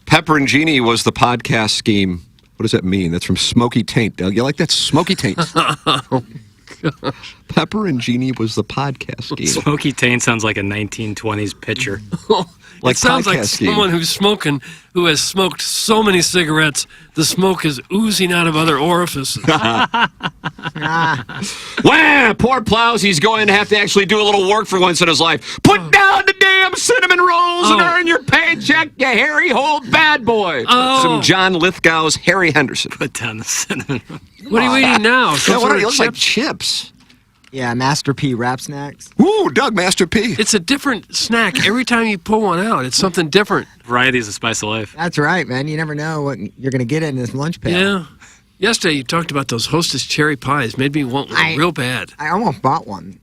Pepper and Genie was the podcast scheme. What does that mean? That's from Smoky Taint. Doug, you like that? Smoky Taint. Pepper and Genie was the podcast scheme. Smoky Taint sounds like a 1920s picture. Like it sounds like podcast scheme. someone who has smoked so many cigarettes, the smoke is oozing out of other orifices. Wow, poor Plowsy's going to have to actually do a little work for once in his life. Put down the damn cinnamon rolls and earn your paycheck, you hairy old bad boy. Oh. Some John Lithgow's Harry Henderson. Put down the cinnamon. What are you eating now? Some Yeah, sort of it looks like chips? chips. Yeah, Master P wrap snacks. Ooh, Doug, Master P. It's a different snack every time you pull one out. It's something different. Variety is the spice of life. That's right, man. You never know what you're going to get in this lunch pail. Yeah. Yesterday you talked about those Hostess cherry pies. Made me want one real bad. I almost bought one.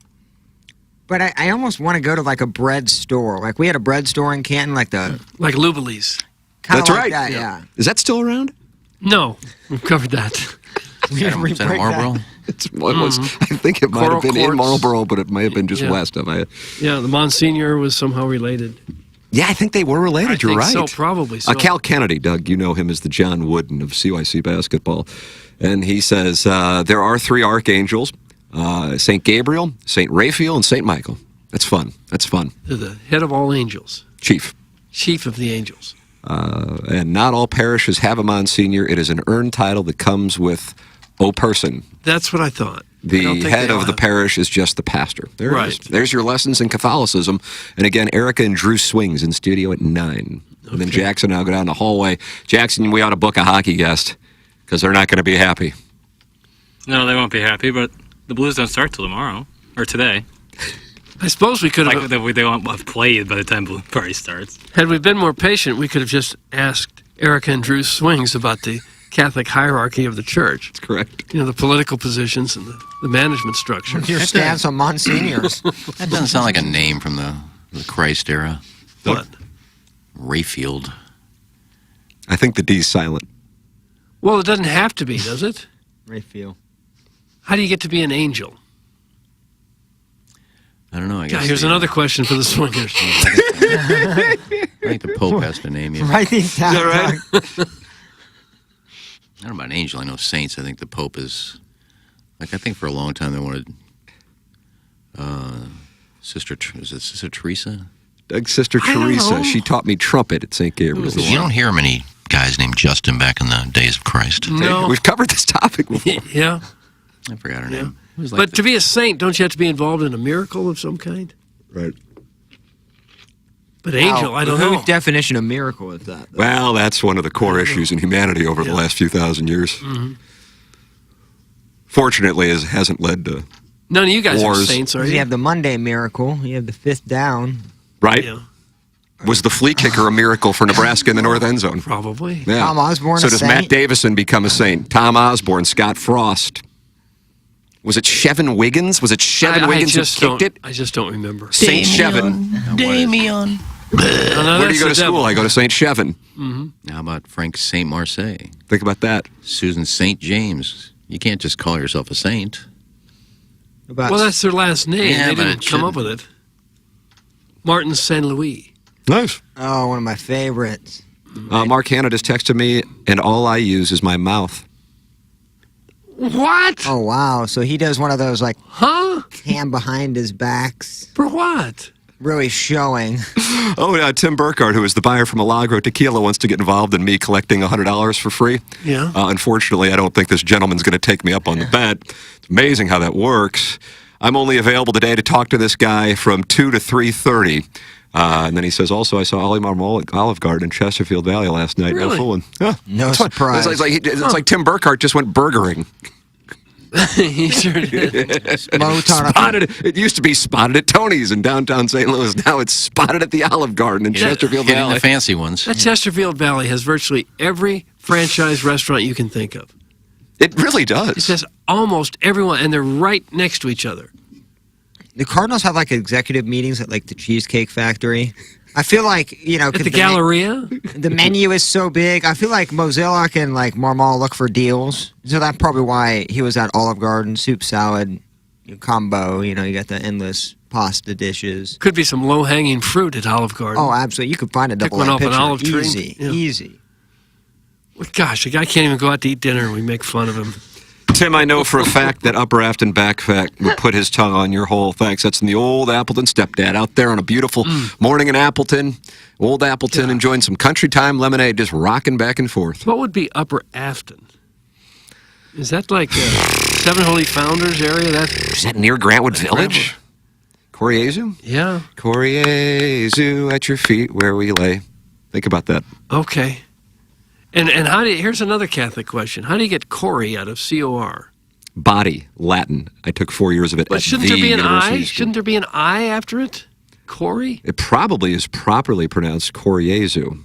But I almost want to go to like a bread store. Like we had a bread store in Canton, like Lubilee's. kind That's of like right. that, yeah. Is that still around? No, we've covered that. Is that a Marlboro? I think it might have Coral been in Quartz. Marlboro, but it may have been just Yeah. west of it. Yeah, the Monsignor was somehow related. Yeah, I think they were related. I You're think right. so, probably so. Cal Kennedy, Doug, you know him as the John Wooden of CYC basketball. And he says there are 3 archangels, St. Gabriel, St. Raphael, and St. Michael. That's fun. That's fun. They're the head of all angels. Chief. Chief of the angels. And not all parishes have a Monsignor. It is an earned title that comes with O person. That's what I thought. I The don't think head they of all the have- parish is just the pastor. There it is. Right. There's your lessons in Catholicism. And again, Erica and Drew Swings in studio at 9. And then Jackson and I'll go down the hallway. Jackson, we ought to book a hockey guest because they're not going to be happy. No, they won't be happy, but the Blues don't start till tomorrow. Or today. I suppose we could have, Like, they won't have played by the time Blue Party starts. had we been more patient, we could have just asked Erica and Drew Swings about the Catholic hierarchy of the church. That's correct. You know, the political positions and the management structure. Your stance on Monsignors. That doesn't sound like a name from the Christ era. What? Rayfield. I think the D's silent. Well, it doesn't have to be, does it? Raphael. How do you get to be an angel? I don't know. I guess. Here's another question for the swingers. I think the Pope has to name you. Write these down. Is that right? Doug. I don't know about an angel. I know saints. I think the Pope is. Like, I think for a long time they wanted. Is it Sister Teresa? Doug's sister I don't Teresa. know. She taught me trumpet at St. Gabriel's. You don't hear many guys named Justin back in the days of Christ. No. We've covered this topic before. Yeah. I forgot her name. It was like But to be a saint, don't you have to be involved in a miracle of some kind? Right. But angel, I don't know. Whose definition of miracle is that? though? Well, that's one of the core issues in humanity over the last few thousand years. Mm-hmm. Fortunately, it hasn't led to None of you guys are Wars. saints, are You you? have the Monday miracle. You have the 5th down. right. Yeah, Was the flea kicker a miracle for Nebraska in the north end zone? probably. Yeah. Tom Osborne So a does saint? Matt Davison become a saint? Tom Osborne, Scott Frost. Was it Shevin Wiggins? Was it Shevin Wiggins who kicked it? I just don't remember. Saint Shevin. Damien. Where do you go to school? I go to Saint Shevin. How about Frank Saint Marseille? Think about that. Susan St. James. You can't just call yourself a saint. About Well, that's their last name. Yeah, They but didn't it come up with it. Martin St. Louis. Nice. oh, one of my favorites. Mark Hanna just texted me, and all I use is my mouth. What? Oh wow! So he does one of those like Huh? hand behind his backs, For what? really showing. Oh, yeah, Tim Burkhardt, who is the buyer from Milagro Tequila, wants to get involved in me collecting $100 for free. Yeah. Unfortunately, I don't think this gentleman's going to take me up on the bet. It's amazing how that works. I'm only available today to talk to this guy from 2 to 3:30. And then he says, also, I saw Olive Garden in Chesterfield Valley last night. Really? No fooling. Yeah. No It's fun. surprise. It's like Tim Burkhardt just went burgering. He sure did. Spotted. It used to be spotted at Tony's in downtown St. Louis. Now it's spotted at the Olive Garden in Chesterfield Getting Valley. the fancy ones. That Chesterfield Valley has virtually every franchise restaurant you can think of. It really It does. says almost everyone, and they're right next to each other. The Cardinals have like executive meetings at like the Cheesecake Factory. I feel like, you know, At 'cause the Galleria? the menu is so big. I feel like Mozeliak and like Marmol look for deals. So that's probably why he was at Olive Garden, soup salad combo. You know, you got the endless pasta dishes. Could be some low-hanging fruit at Olive Garden. Oh, absolutely. You could find a Pick double one A off an picture. olive tree. Easy, Yeah. easy. Gosh, the guy can't even go out to eat dinner and we make fun of him. Tim, I know for a fact that Upper Afton Backpack would put his tongue on your hole. Thanks. That's in the old Appleton stepdad out there on a beautiful morning in Appleton. Old Appleton, enjoying some country time lemonade, just rocking back and forth. What would be Upper Afton? Is that like Seven Holy Founders area? Is that near Grantwood Village? Coriezu? Yeah. Coriezu at your feet where we lay. Think about that. Okay. And how do you, here's another Catholic question. How do you get Corey out of C-O-R? Body, Latin. I took 4 years of it But at shouldn't the there be an University I? School. Shouldn't there be an I after it? Corey? It probably is properly pronounced Coriezu.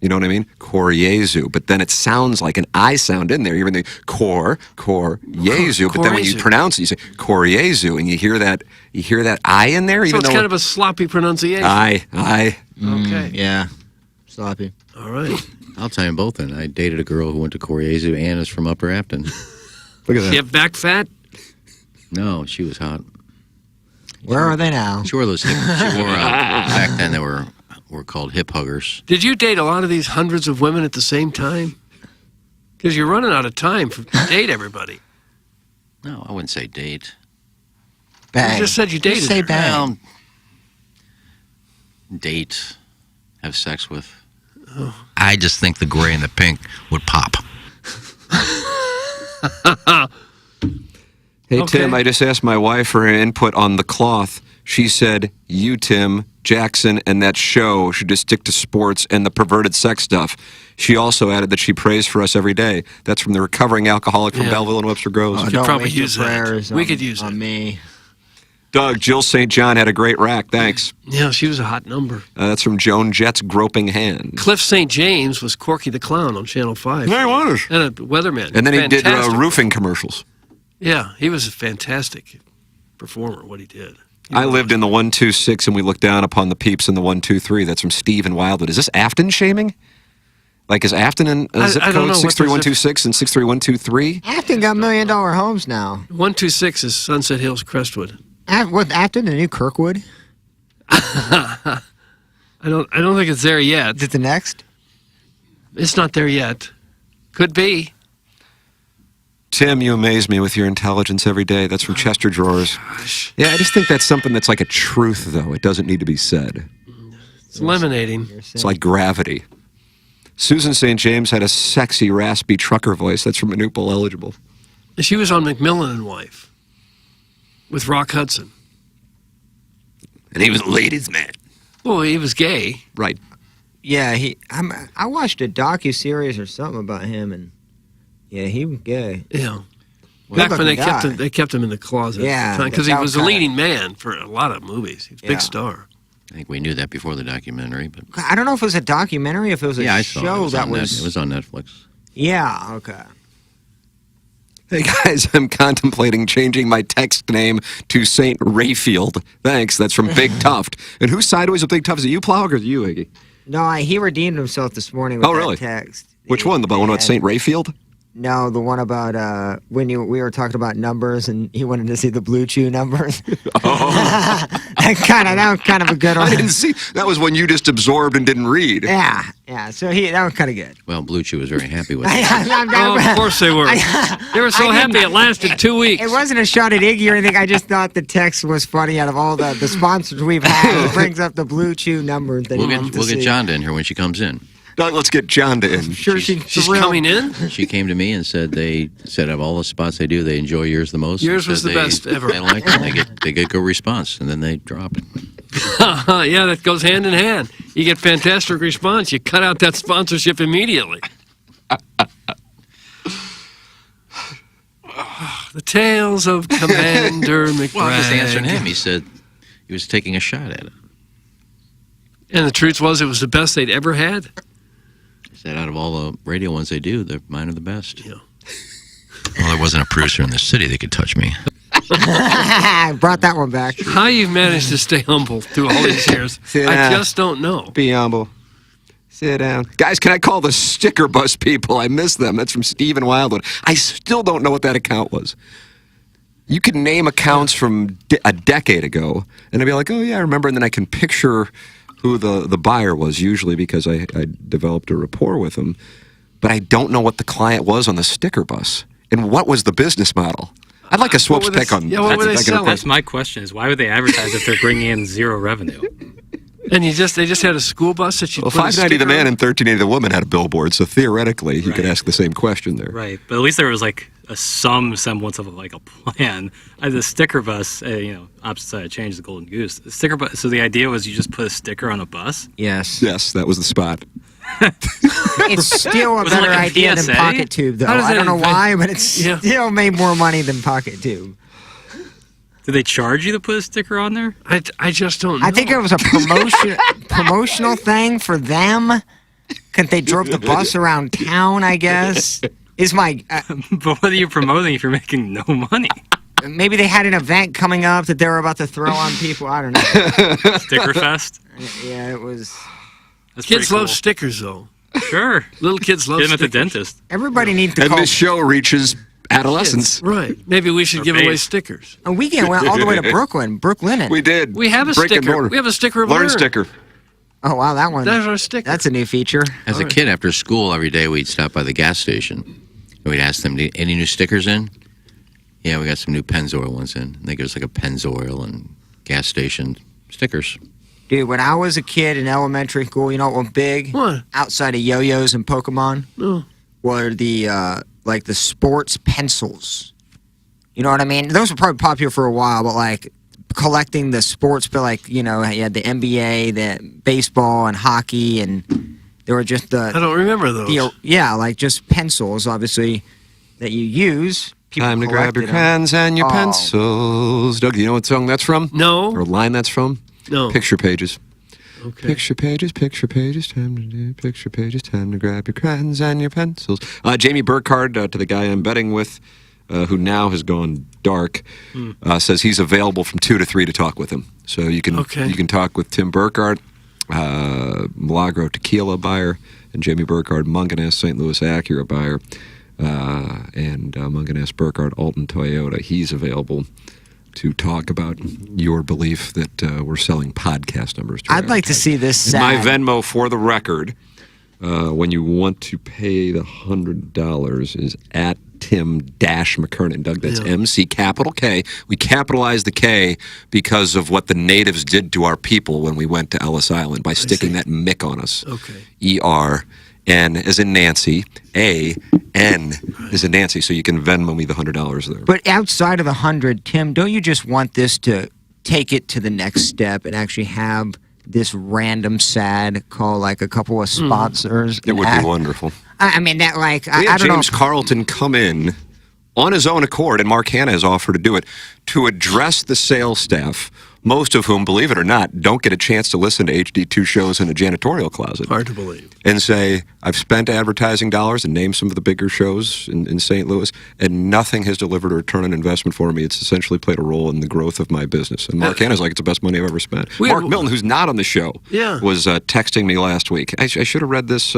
You know what I mean? Coriezu. But then it sounds like an I sound in there. Even the Coriezu. But then when you Coriezu. pronounce it, you say Coriezu, and you hear that I in there. So Even it's though kind of a sloppy pronunciation. I. Okay. Yeah. Sloppy. All right. I'll tell you both then. I dated a girl who went to Coriezu and is from Upper Afton. Look at that. You have back fat? No, she was hot. Where are they now? She wore those hip, she wore, back then they were called hip huggers. Did you date a lot of these hundreds of women at the same time? Because you're running out of time to date everybody. No, I wouldn't say date. Bang. You just said you dated Just say her. bang. Well, date, have sex with. I just think the gray and the pink would pop. Hey, Okay. Tim, I just asked my wife for her input on the cloth. She said, you, Tim, Jackson, and that show should just stick to sports and the perverted sex stuff. She also added that she prays for us every day. That's from the recovering alcoholic from Yeah. Belleville and Webster Groves. could Don't probably waste your use that. prayers We on- could use on it. me. Doug, Jill St. John had a great rack. Thanks. Yeah, she was a hot number. That's from Joan Jett's Groping Hand. Cliff St. James was Corky the Clown on Channel 5. There he was. And a weatherman. And then he did Fantastic. roofing commercials. Yeah, he was a fantastic performer, what he did. I lived in the 126, and we looked down upon the peeps in the 123. That's from Steve in Wildwood. Is this Afton shaming? Like, is Afton in zip I don't know code what 63126 and 63123? Afton got $1 million homes now. 126 is Sunset Hills Crestwood. What, Afton, the new Kirkwood? I don't think it's there yet. Is it the next? It's not there yet. Could be. Tim, you amaze me with your intelligence every day. That's from Chester Drawers. Yeah, I just think that's something that's like a truth, though. It doesn't need to be said. It's eliminating. It's like gravity. Susan St. James had a sexy, raspy trucker voice. That's from Manupal Eligible. She was on McMillan and Wife with Rock Hudson. And he was a ladies' man. Well, he was gay. Right. Yeah, I watched a docu-series or something about him, and yeah, he was gay. Yeah. Back when Good-looking they kept him in the closet. Yeah, Because he that was was a kinda- leading man for a lot of movies. He was a Yeah. big star. I think we knew that before the documentary, but I don't know if it was a documentary, if it was a yeah, I saw it. It show was that on was. It was on Netflix. Yeah, okay. Hey, guys, I'm contemplating changing my text name to St. Rayfield. Thanks. That's from Big Tuft. And who's sideways with Big Tuft? Is it you, Plowhawk, or is it you, Iggy? No, he redeemed himself this morning with Oh, that really? text. Which one? The one about St. Rayfield? No, the one about when we were talking about numbers and he wanted to see the Blue Chew numbers. Oh. that was kind of a good one. I didn't see. That was when you just absorbed and didn't read. Yeah. So that was kind of good. Well, Blue Chew was very happy with it. Oh, of course they were. They were so happy it lasted 2 weeks. It wasn't a shot at Iggy or anything. I just thought the text was funny. Out of all the sponsors we've had, it brings up the Blue Chew numbers. That We'll get Jonda in here when she comes in. Doug, let's get Jonda in. Sure, She's coming in? She came to me and said of all the spots they do, they enjoy yours the most. Yours was the best ever. They like it. They get good response, and then they drop it. Yeah, that goes hand in hand. You get fantastic response. You cut out that sponsorship immediately. The tales of Commander McBride. Well, I was answering him. He said he was taking a shot at it. And the truth was, it was the best they'd ever had. He said out of all the radio ones they do, mine are the best. Yeah. Well, there wasn't a producer in the city that could touch me. I brought that one back. How you've managed to stay humble through all these years, I just don't know. Be humble. Sit down. Guys, can I call the sticker bus people? I miss them. That's from Stephen Wildwood. I still don't know what that account was. You can name accounts from a decade ago, and I'd be like, oh, yeah, I remember, and then I can picture who the buyer was, usually because I developed a rapport with them. But I don't know what the client was on the sticker bus, and what was the business model. I'd like a Swoops pick on what were they selling? That's my question, is why would they advertise if they're bringing in zero revenue? And they just had a school bus that you Well, put a 590 the sticker man on? and 1380 the woman had a billboard, so theoretically you could ask the same question there. Right, but at least there was like some semblance of like a plan. The sticker bus, opposite side of change, the Golden Goose. The sticker bus. So the idea was you just put a sticker on a bus. Yes. Yes, that was the spot. It's still a Was it better like a idea than PSA? Pocket Tube, though. How does I that don't know invent- why, but it's still made more money than Pocket Tube. Did they charge you to put a sticker on there? I just don't know. I think it was a promotional thing for them. Because they drove the bus around town, I guess. Is my But what are you promoting if you're making no money? maybe they had an event coming up that they were about to throw on people. I don't know. Sticker fest? Yeah, it was. That's Kids pretty cool. love stickers, though. Sure. Little kids love Get them at the stickers. dentist. Everybody needs to And call. this show reaches adolescence. Right. Maybe we should Or give away base. stickers. A weekend went all the way to Brooklyn. We did. We have a Brick and sticker. mortar. We have a sticker of Learn Learn. sticker. Oh wow, that one. That's our sticker. That's a new feature. As a kid, after school, every day we'd stop by the gas station. And we'd ask them, any new stickers in? Yeah, we got some new Pennzoil ones in. And they give us like a Pennzoil and gas station stickers. Dude, when I was a kid in elementary school, you know what went big? What? Outside of yo-yos and Pokemon? No. Were the, like the sports pencils. You know what I mean? Those were probably popular for a while, but like collecting the sports, but like, you had the NBA, the baseball and hockey, and there were just I don't remember those. like just pencils, obviously, that you use. People Time to grab your collected 'em. pens and your Oh. pencils. Doug, do you know what song that's from? No. Or line that's from? No. Picture pages. Okay. Picture pages, time to do picture pages, time to grab your crayons and your pencils. Jamie Burkhardt, to the guy I'm betting with, who now has gone dark, says he's available from 2 to 3 to talk with him. So you can talk with Tim Burkhardt, Milagro Tequila buyer, and Jamie Burkhardt, Munganess St. Louis Acura buyer, and Munganess Burkhardt Alton Toyota. He's available to talk about your belief that we're selling podcast numbers. I'd like to see this My sad. Venmo, for the record, when you want to pay the $100, is at Tim-McKernan. Doug, that's MC capital K. We capitalize the K because of what the natives did to our people when we went to Ellis Island by sticking that Mick on us. Okay. E-R-N as in Nancy, A-N as in Nancy, so you can Venmo me the $100 there. But outside of the 100, Tim, don't you just want this to take it to the next step and actually have this random sad call like a couple of sponsors? It would be wonderful. I mean, that like, We I had don't James know. Carlton come in on his own accord, and Mark Hanna has offered to do it, to address the sales staff, most of whom, believe it or not, don't get a chance to listen to HD2 shows in a janitorial closet. Hard to believe. And say, I've spent advertising dollars and named some of the bigger shows in St. Louis, and nothing has delivered a return on investment for me. It's essentially played a role in the growth of my business. And Mark Hanna's like, it's the best money I've ever spent. Mark Milton, who's not on the show, was texting me last week. I should have read this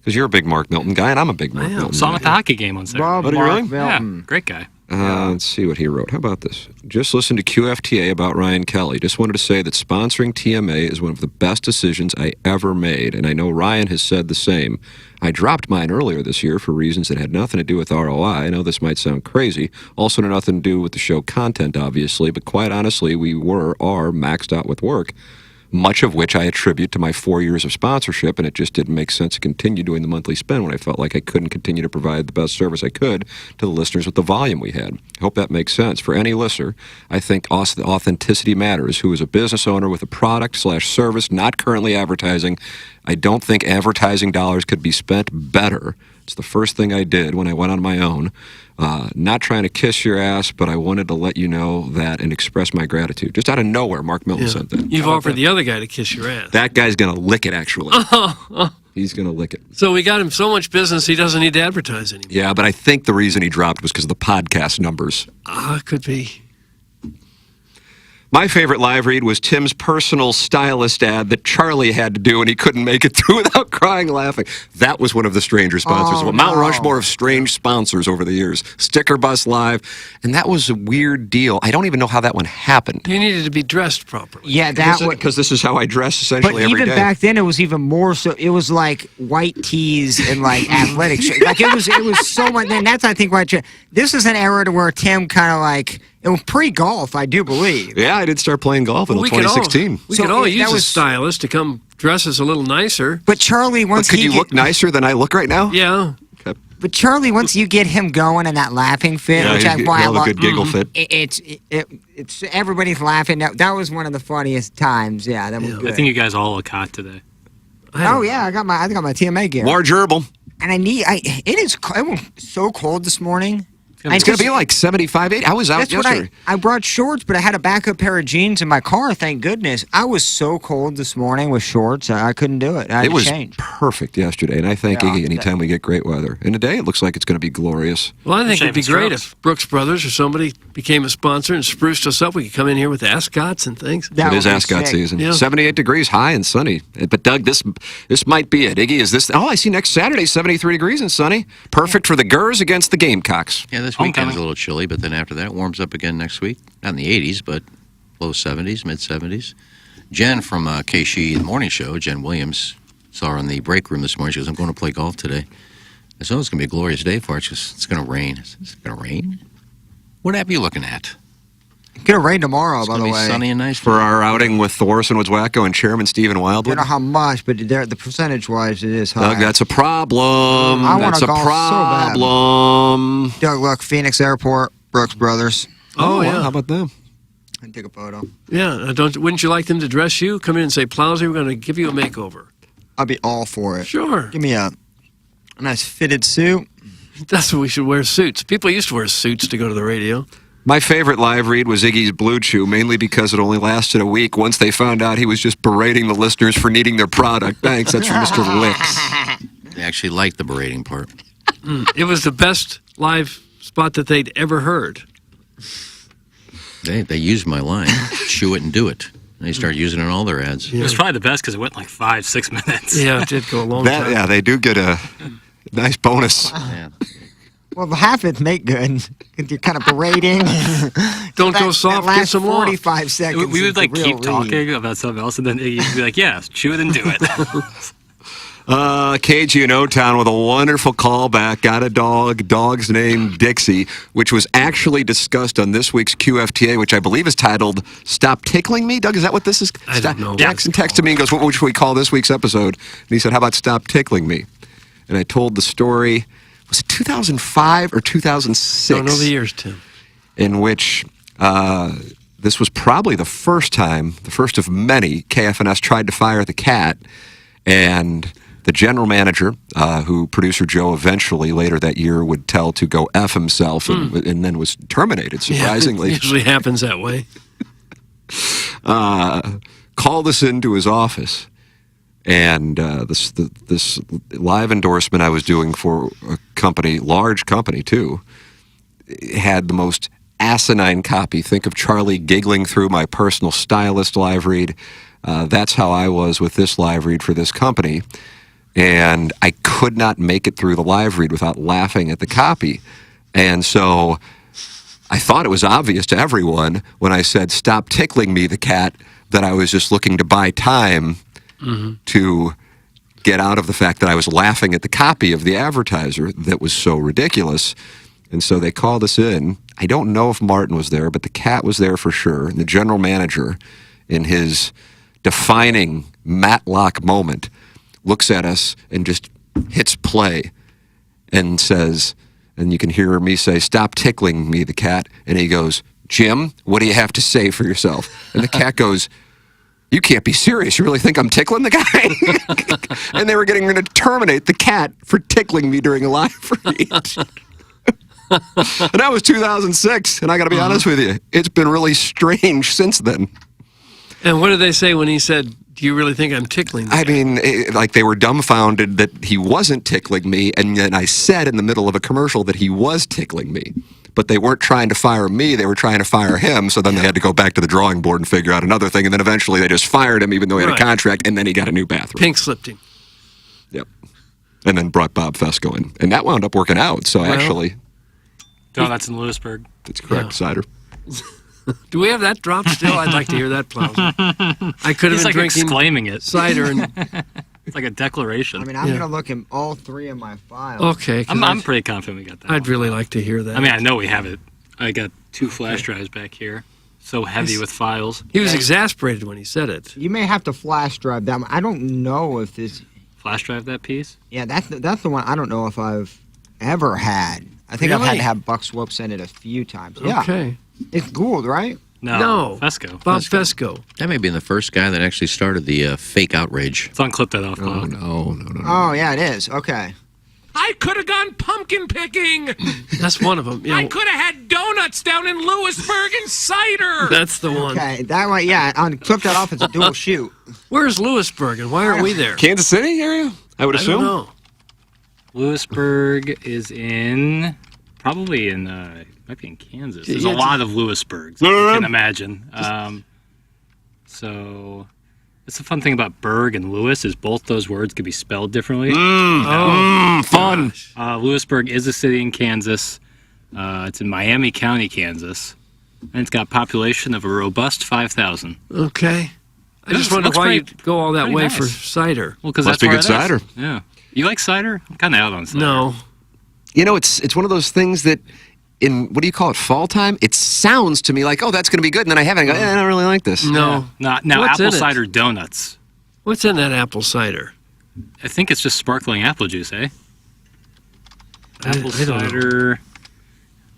Because you're a big Mark Milton guy, and I'm a big Mark Milton Saw him guy. at the hockey game on Saturday. Bob Oh, do you really? Mark Yeah, Milton. great guy. Let's see what he wrote. How about this? Just listened to QFTA about Ryan Kelly. Just wanted to say that sponsoring TMA is one of the best decisions I ever made, and I know Ryan has said the same. I dropped mine earlier this year for reasons that had nothing to do with ROI. I know this might sound crazy. Also had nothing to do with the show content, obviously, but quite honestly, we are maxed out with work, much of which I attribute to my 4 years of sponsorship, and it just didn't make sense to continue doing the monthly spend when I felt like I couldn't continue to provide the best service I could to the listeners with the volume we had. I hope that makes sense. For any listener, I think also the authenticity matters. Who is a business owner with a product/service not currently advertising, I don't think advertising dollars could be spent better. It's the first thing I did when I went on my own. Not trying to kiss your ass, but I wanted to let you know that and express my gratitude. Just out of nowhere, Mark Milton sent that. You've offered the other guy to kiss your ass. That guy's going to lick it, actually. He's going to lick it. So we got him so much business he doesn't need to advertise anymore. Yeah, but I think the reason he dropped was because of the podcast numbers. Could be. My favorite live read was Tim's personal stylist ad that Charlie had to do, and he couldn't make it through without crying laughing. That was one of the stranger sponsors. Oh, Mount no. Rushmore of strange sponsors over the years. Sticker Bus Live, and that was a weird deal. I don't even know how that one happened. You needed to be dressed properly. Yeah, that was. Because this is how I dress But essentially every even day. back then, it was even more so. It was like white tees and like athletic shirts. Like it was so much. And that's I think why. This is an era to where Tim kind of like it was pre-golf, I do believe. Yeah, I didn't start playing golf until We 2016. We So could all that use a was- stylist to come dress us a little nicer. But Charlie, once Could he you get- look nicer than I look right now? Yeah. But Charlie, once you get him going in that laughing fit, Yeah, which I he's why I got a love, good giggle fit. It's everybody's laughing. That was one of the funniest times. Yeah, that was good. I think you guys all look hot today. Oh yeah, I got my TMA gear. More gerbil. And it was so cold this morning. It's going to be like 75, 80. I was out That's what yesterday. I brought shorts, but I had a backup pair of jeans in my car. Thank goodness. I was so cold this morning with shorts. I couldn't do it. I had It to was change. perfect yesterday, and I thank Yeah, Iggy anytime we get great weather. And today it looks like it's going to be glorious. Well, I think Shave it'd be and great strokes. if Brooks Brothers or somebody became a sponsor and spruced us up. We could come in here with ascots and things. That It is would be ascot sick. season. Yeah. 78 degrees, high and sunny. But Doug, this might be it. Iggy, is this? Oh, I see next Saturday, 73 degrees and sunny. Perfect for the Gers against the Gamecocks. Yeah, this weekend is Homecoming. a little chilly, but then after that, it warms up again next week. Not in the 80s, but low 70s, mid 70s. Jen from KSHE, the morning show, Jen Williams, saw her in the break room this morning. She goes, I'm going to play golf today. I said, oh, it's going to be a glorious day for it. She goes, it's going to rain. I said, it's going to rain? What app are you looking at? Gonna rain tomorrow, It's by going the to be way. sunny and nice. For our outing with Thorson Woods Wacko and Chairman Stephen I Wildwood. don't know how much, but the percentage-wise, it is high. Doug, that's a problem. I wanna That's a golf so bad. problem. Doug, look, Phoenix Airport, Brooks Brothers. Oh, wow, yeah. How about them? I take a photo. Yeah, wouldn't you like them to dress you? Come in and say, Plowsy, we're going to give you a makeover. I'll be all for it. Sure. Give me a nice fitted suit. That's what we should wear suits. People used to wear suits to go to the radio. My favorite live read was Iggy's Blue Chew, mainly because it only lasted a week once they found out he was just berating the listeners for needing their product. Thanks, that's from Mr. Licks. They actually liked the berating part. It was the best live spot that they'd ever heard. They used my line, chew it and do it. And they started using it in all their ads. It was probably the best because it went like 5-6 minutes. Yeah, it did go a long time. Yeah, they do get a nice bonus. Yeah. Well, half it's make good. You're kind of berating. Don't go soft, That get last some off. 45 seconds. We is would the like real keep read. talking about something else, and then you'd be like, "Yeah, chew it and do it." KG in O-Town with a wonderful callback. Got a dog. Dog's name Dixie, which was actually discussed on this week's QFTA, which I believe is titled "Stop Tickling Me." Doug, is that what this is? I don't know. Jackson texted me and goes, "What should we call this week's episode?" And he said, "How about Stop Tickling Me?" And I told the story. Was it 2005 or 2006? Don't know the years, Tim. In which this was probably the first time, the first of many, KFNS tried to fire the cat, and the general manager, who producer Joe eventually later that year would tell to go F himself and then was terminated, surprisingly. Yeah, it usually happens that way. Called us into his office, and this live endorsement I was doing for a company, large company too, had the most asinine copy. Think of Charlie giggling through my personal stylist live read. That's how I was with this live read for this company. and I could not make it through the live read without laughing at the copy. And so I thought it was obvious to everyone when I said, "Stop tickling me, the cat," that I was just looking to buy time to get out of the fact that I was laughing at the copy of the advertiser that was so ridiculous. And so they called us in. I don't know if Martin was there, but the cat was there for sure. And the general manager, in his defining Matlock moment, looks at us and just hits play and says, and you can hear me say, "Stop tickling me, the cat." And he goes, "Jim, what do you have to say for yourself?" And the cat goes, "You can't be serious. You really think I'm tickling the guy?" And they were getting ready to terminate the cat for tickling me during a live read. And that was 2006. And I got to be honest with you, it's been really strange since then. And what did they say when he said, "Do you really think I'm tickling you?" I mean, like they were dumbfounded that he wasn't tickling me. And then I said in the middle of a commercial that he was tickling me. But they weren't trying to fire me, they were trying to fire him, so then they had to go back to the drawing board and figure out another thing, and then eventually they just fired him even though he had a contract, and then he got a new bathroom. Pink slipped him. Yep. And then brought Bob Fesco in. And that wound up working out, so actually... Donuts in Lewisburg. That's correct, cider. Do we have that drop still? I'd like to hear that, Plowser. I could have been He's like drinking exclaiming it. cider and... It's like a declaration. I mean, I'm going to look in all three of my files. Okay. I'm pretty confident we got that. I'd really like to hear that. I mean, I know we have it. I got 2 flash drives back here. So heavy with files. He was exasperated when he said it. You may have to flash drive that one. I don't know if this... Flash drive that piece? Yeah, that's the one I don't know if I've ever had. I think I've had Really? to have Buck Swope send it a few times. Yeah. Okay. It's Gould, right? No. Fesco. Bob Fesco. That may be the first guy that actually started the fake outrage. Someone clip that off. Oh, no. Oh, yeah, it is. Okay. I could have gone pumpkin picking. That's one of them. You know, I could have had donuts down in Lewisburg and cider. that's the one. Okay, that one, yeah, on clip that off, it's a dual shoot. Where's Lewisburg and why aren't we there? Kansas City area? I would I assume. don't know. Lewisburg is in... Probably in... might be in Kansas. There's a lot of Lewisburgs, you can imagine. So... It's the fun thing about Berg and Lewis is both those words could be spelled differently. Fun. Lewisburg is a city in Kansas. It's in Miami County, Kansas. And it's got a population of a robust 5,000. Okay. I just wonder looks why pretty- you'd go all that pretty way nice. for cider. Well, because Must that's be where good it is. cider. Yeah. You like cider? I'm kind of out on cider. No. You know, it's one of those things that in, what do you call it, fall time? It sounds to me like, oh, that's going to be good. And then I have it and I go, I don't really like this. No. Now What's in apple it? cider donuts. What's in that apple cider? I think it's just sparkling apple juice, eh? Apple I don't know. cider.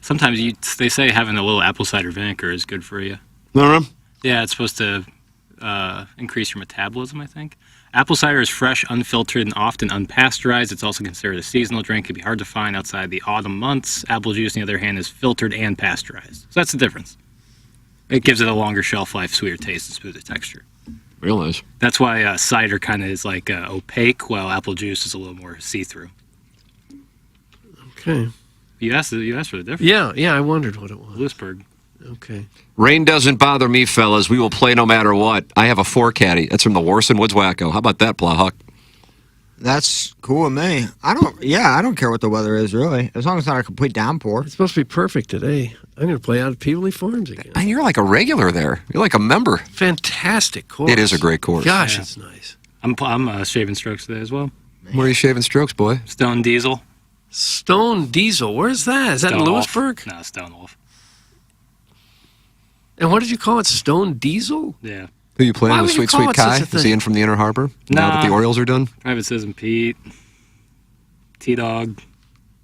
Sometimes they say having a little apple cider vinegar is good for you. Yeah, it's supposed to increase your metabolism, I think. Apple cider is fresh, unfiltered, and often unpasteurized. It's also considered a seasonal drink. It can be hard to find outside the autumn months. Apple juice, on the other hand, is filtered and pasteurized. So that's the difference. It gives it a longer shelf life, sweeter taste, and smoother texture. Real nice. That's why cider kind of is like opaque, while apple juice is a little more see-through. Okay. You asked for the difference. Yeah, I wondered what it was. Lewisburg. Okay. Rain doesn't bother me, fellas. We will play no matter what. I have a 4 caddy. That's from the Warson Woods Wacko. How about that, Plowhawk? That's cool with me. I don't care what the weather is, really. As long as it's not a complete downpour. It's supposed to be perfect today. I'm going to play out at Peabody Farms again. And you're like a regular there. You're like a member. Fantastic course. It is a great course. Gosh, it's nice. I'm shaving strokes today as well. Where are you shaving strokes, boy? Stone Diesel. Stone Diesel. Where's that? Is that in Stone Lewisburg? Wolf. No, Stone Wolf. And what did you call it? Stone Diesel? Yeah. Who you playing Why with, would you Sweet call Sweet it such Kai? a Is he thing? in from the Inner Harbor? Now that the Nah. Orioles are done? Private Citizen Pete. T-Dog.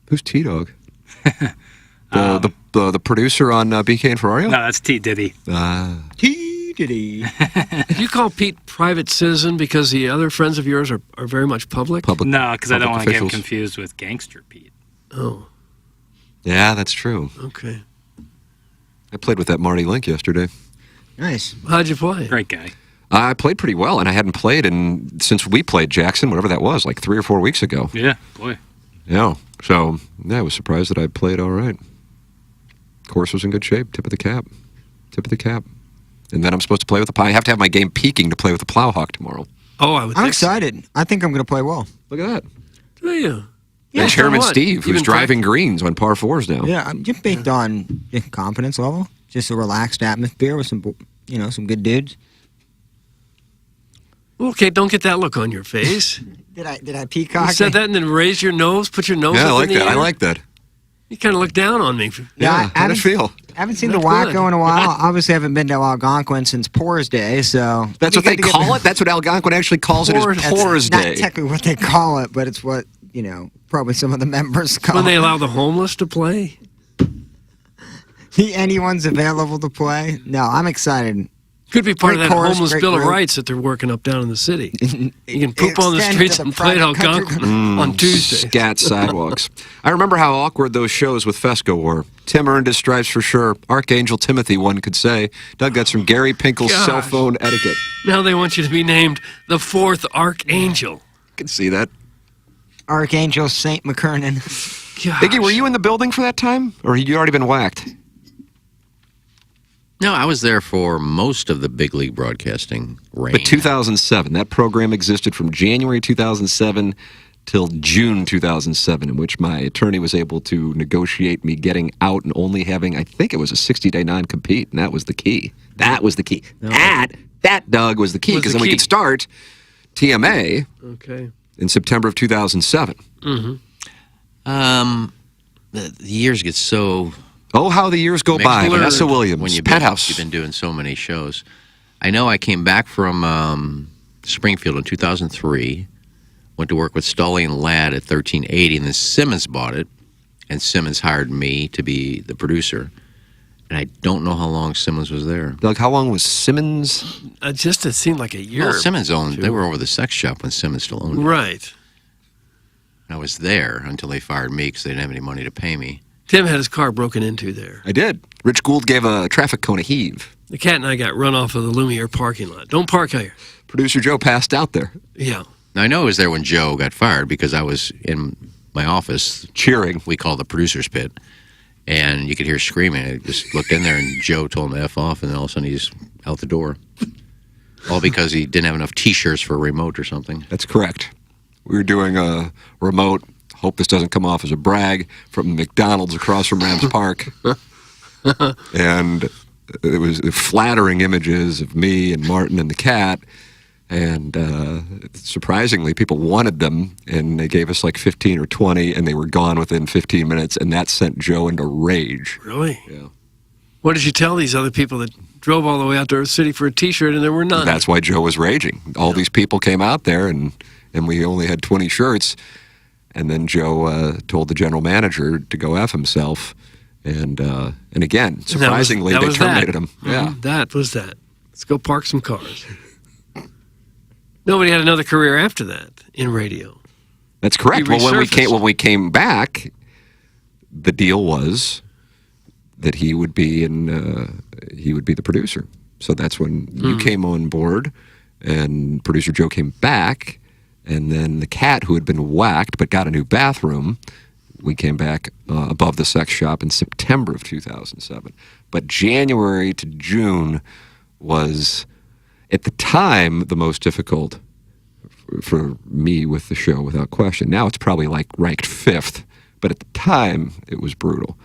Who's T-Dog? the producer on BK and Ferrario? No, that's T. Diddy. T-diddy. Did you call Pete private citizen because the other friends of yours are very much public? No, because I don't public want to get him officials. confused with Gangster Pete. Oh, Yeah, that's true. okay. I played with that Marty Link yesterday. Nice. How'd you play? Great guy. I played pretty well, and I hadn't played since we played Jackson, whatever that was, like 3 or 4 weeks ago. Yeah, boy. Yeah. So, yeah, I was surprised that I played all right. Course was in good shape. Tip of the cap. Tip of the cap. And then I'm supposed to play with the I have to have my game peaking to play with the Plowhawk tomorrow. Oh, I would I'm think so. excited. I think I'm going to play well. Look at that. Do you? Yeah, so Chairman what? Steve, You've who's been driving greens on par fours now. Yeah, I'm just based on confidence level. Just a relaxed atmosphere with some, some good dudes. Okay, don't get that look on your face. Did I peacock? You said that and then raise your nose, put your nose Yeah, I up like in the that. air. I like that. You kind of look down on me. Yeah, How'd it feel? I haven't seen the Not Wacko good. in a while. Obviously, I haven't been to Algonquin since Pores Day, so... That's what they call it? That's what Algonquin actually calls it, is That's Pores not Day. technically what they call it, but it's what, probably some of the members call When they it. allow the homeless to play? Anyone's available to play? No, I'm excied. Could be part Great of that chorus, homeless great Bill of group. Rights that they're working up down in the city. You can poop on the Extend streets to the and play at private country Algonquin on Tuesday. Scat sidewalks. I remember how awkward those shows with Fesco were. Tim earned his stripes for sure. Archangel Timothy, one could say. Doug, that's from Gary Pinkel's Gosh. cell phone etiquette. Now they want you to be named the fourth Archangel. I can see that. Archangel St. McKernan. Gosh. Iggy, were you in the building for that time? Or had you already been whacked? No, I was there for most of the big league broadcasting reign. But 2007, that program existed from January 2007 till June 2007, in which my attorney was able to negotiate me getting out and only having, I think it was a 60-day non-compete, and that was the key. That was the key. That, Doug, was the key, Was because the then we key. could start TMA Okay. in September of 2007. The years get so Oh, how the years go by. blurred Vanessa Williams, when you've Penthouse. been doing so many shows. I know I came back from Springfield in 2003, went to work with Stolly and Ladd at 1380, and then Simmons bought it, and Simmons hired me to be the producer. And I don't know how long Simmons was there. Doug, how long was Simmons? It seemed like a year. Well, Simmons owned, they were over the sex shop when Simmons still owned it. Right. I was there until they fired me because they didn't have any money to pay me. Tim had his car broken into there. I did. Rich Gould gave a traffic cone a heave. The cat and I got run off of the Lumiere parking lot. Don't park here. Producer Joe passed out there. Yeah. Now, I know I was there when Joe got fired because I was in my office cheering. We call the producer's pit. And you could hear screaming. I just looked in there and Joe told him to F off, and then all of a sudden he's out the door. All because he didn't have enough T-shirts for a remote or something. That's correct. We were doing a remote, hope this doesn't come off as a brag, from McDonald's across from Rams Park. And it was flattering images of me and Martin and the cat. And surprisingly, people wanted them, and they gave us like 15 or 20, and they were gone within 15 minutes, and that sent Joe into rage. Really? Yeah. What did you tell these other people that drove all the way out to our city for a T-shirt and there were none? That's why Joe was raging. All these people came out there, and we only had 20 shirts. And then Joe told the general manager to go F himself. And again, surprisingly, they terminated him. Yeah. That was that. Let's go park some cars. Nobody had another career after that in radio. That's correct. He Well, resurfaced. when we came back, the deal was that he would be the producer. So that's when you came on board, and producer Joe came back, and then the cat, who had been whacked but got a new bathroom, we came back above the sex shop in September of 2007. But January to June was, at the time, the most difficult for me with the show, without question. Now it's probably like ranked 5th, but at the time it was brutal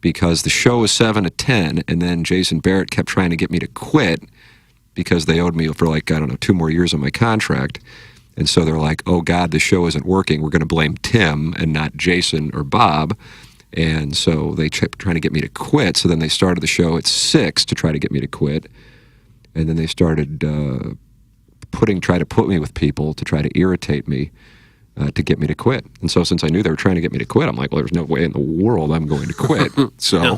because the show was 7 to 10, and then Jason Barrett kept trying to get me to quit because they owed me for 2 more years on my contract. And so they're like, oh God, the show isn't working. We're going to blame Tim and not Jason or Bob. And so they kept trying to get me to quit. So then they started the show at 6 to try to get me to quit. And then they started try to put me with people to try to irritate me to get me to quit. And so since I knew they were trying to get me to quit, I'm like, well, there's no way in the world I'm going to quit. So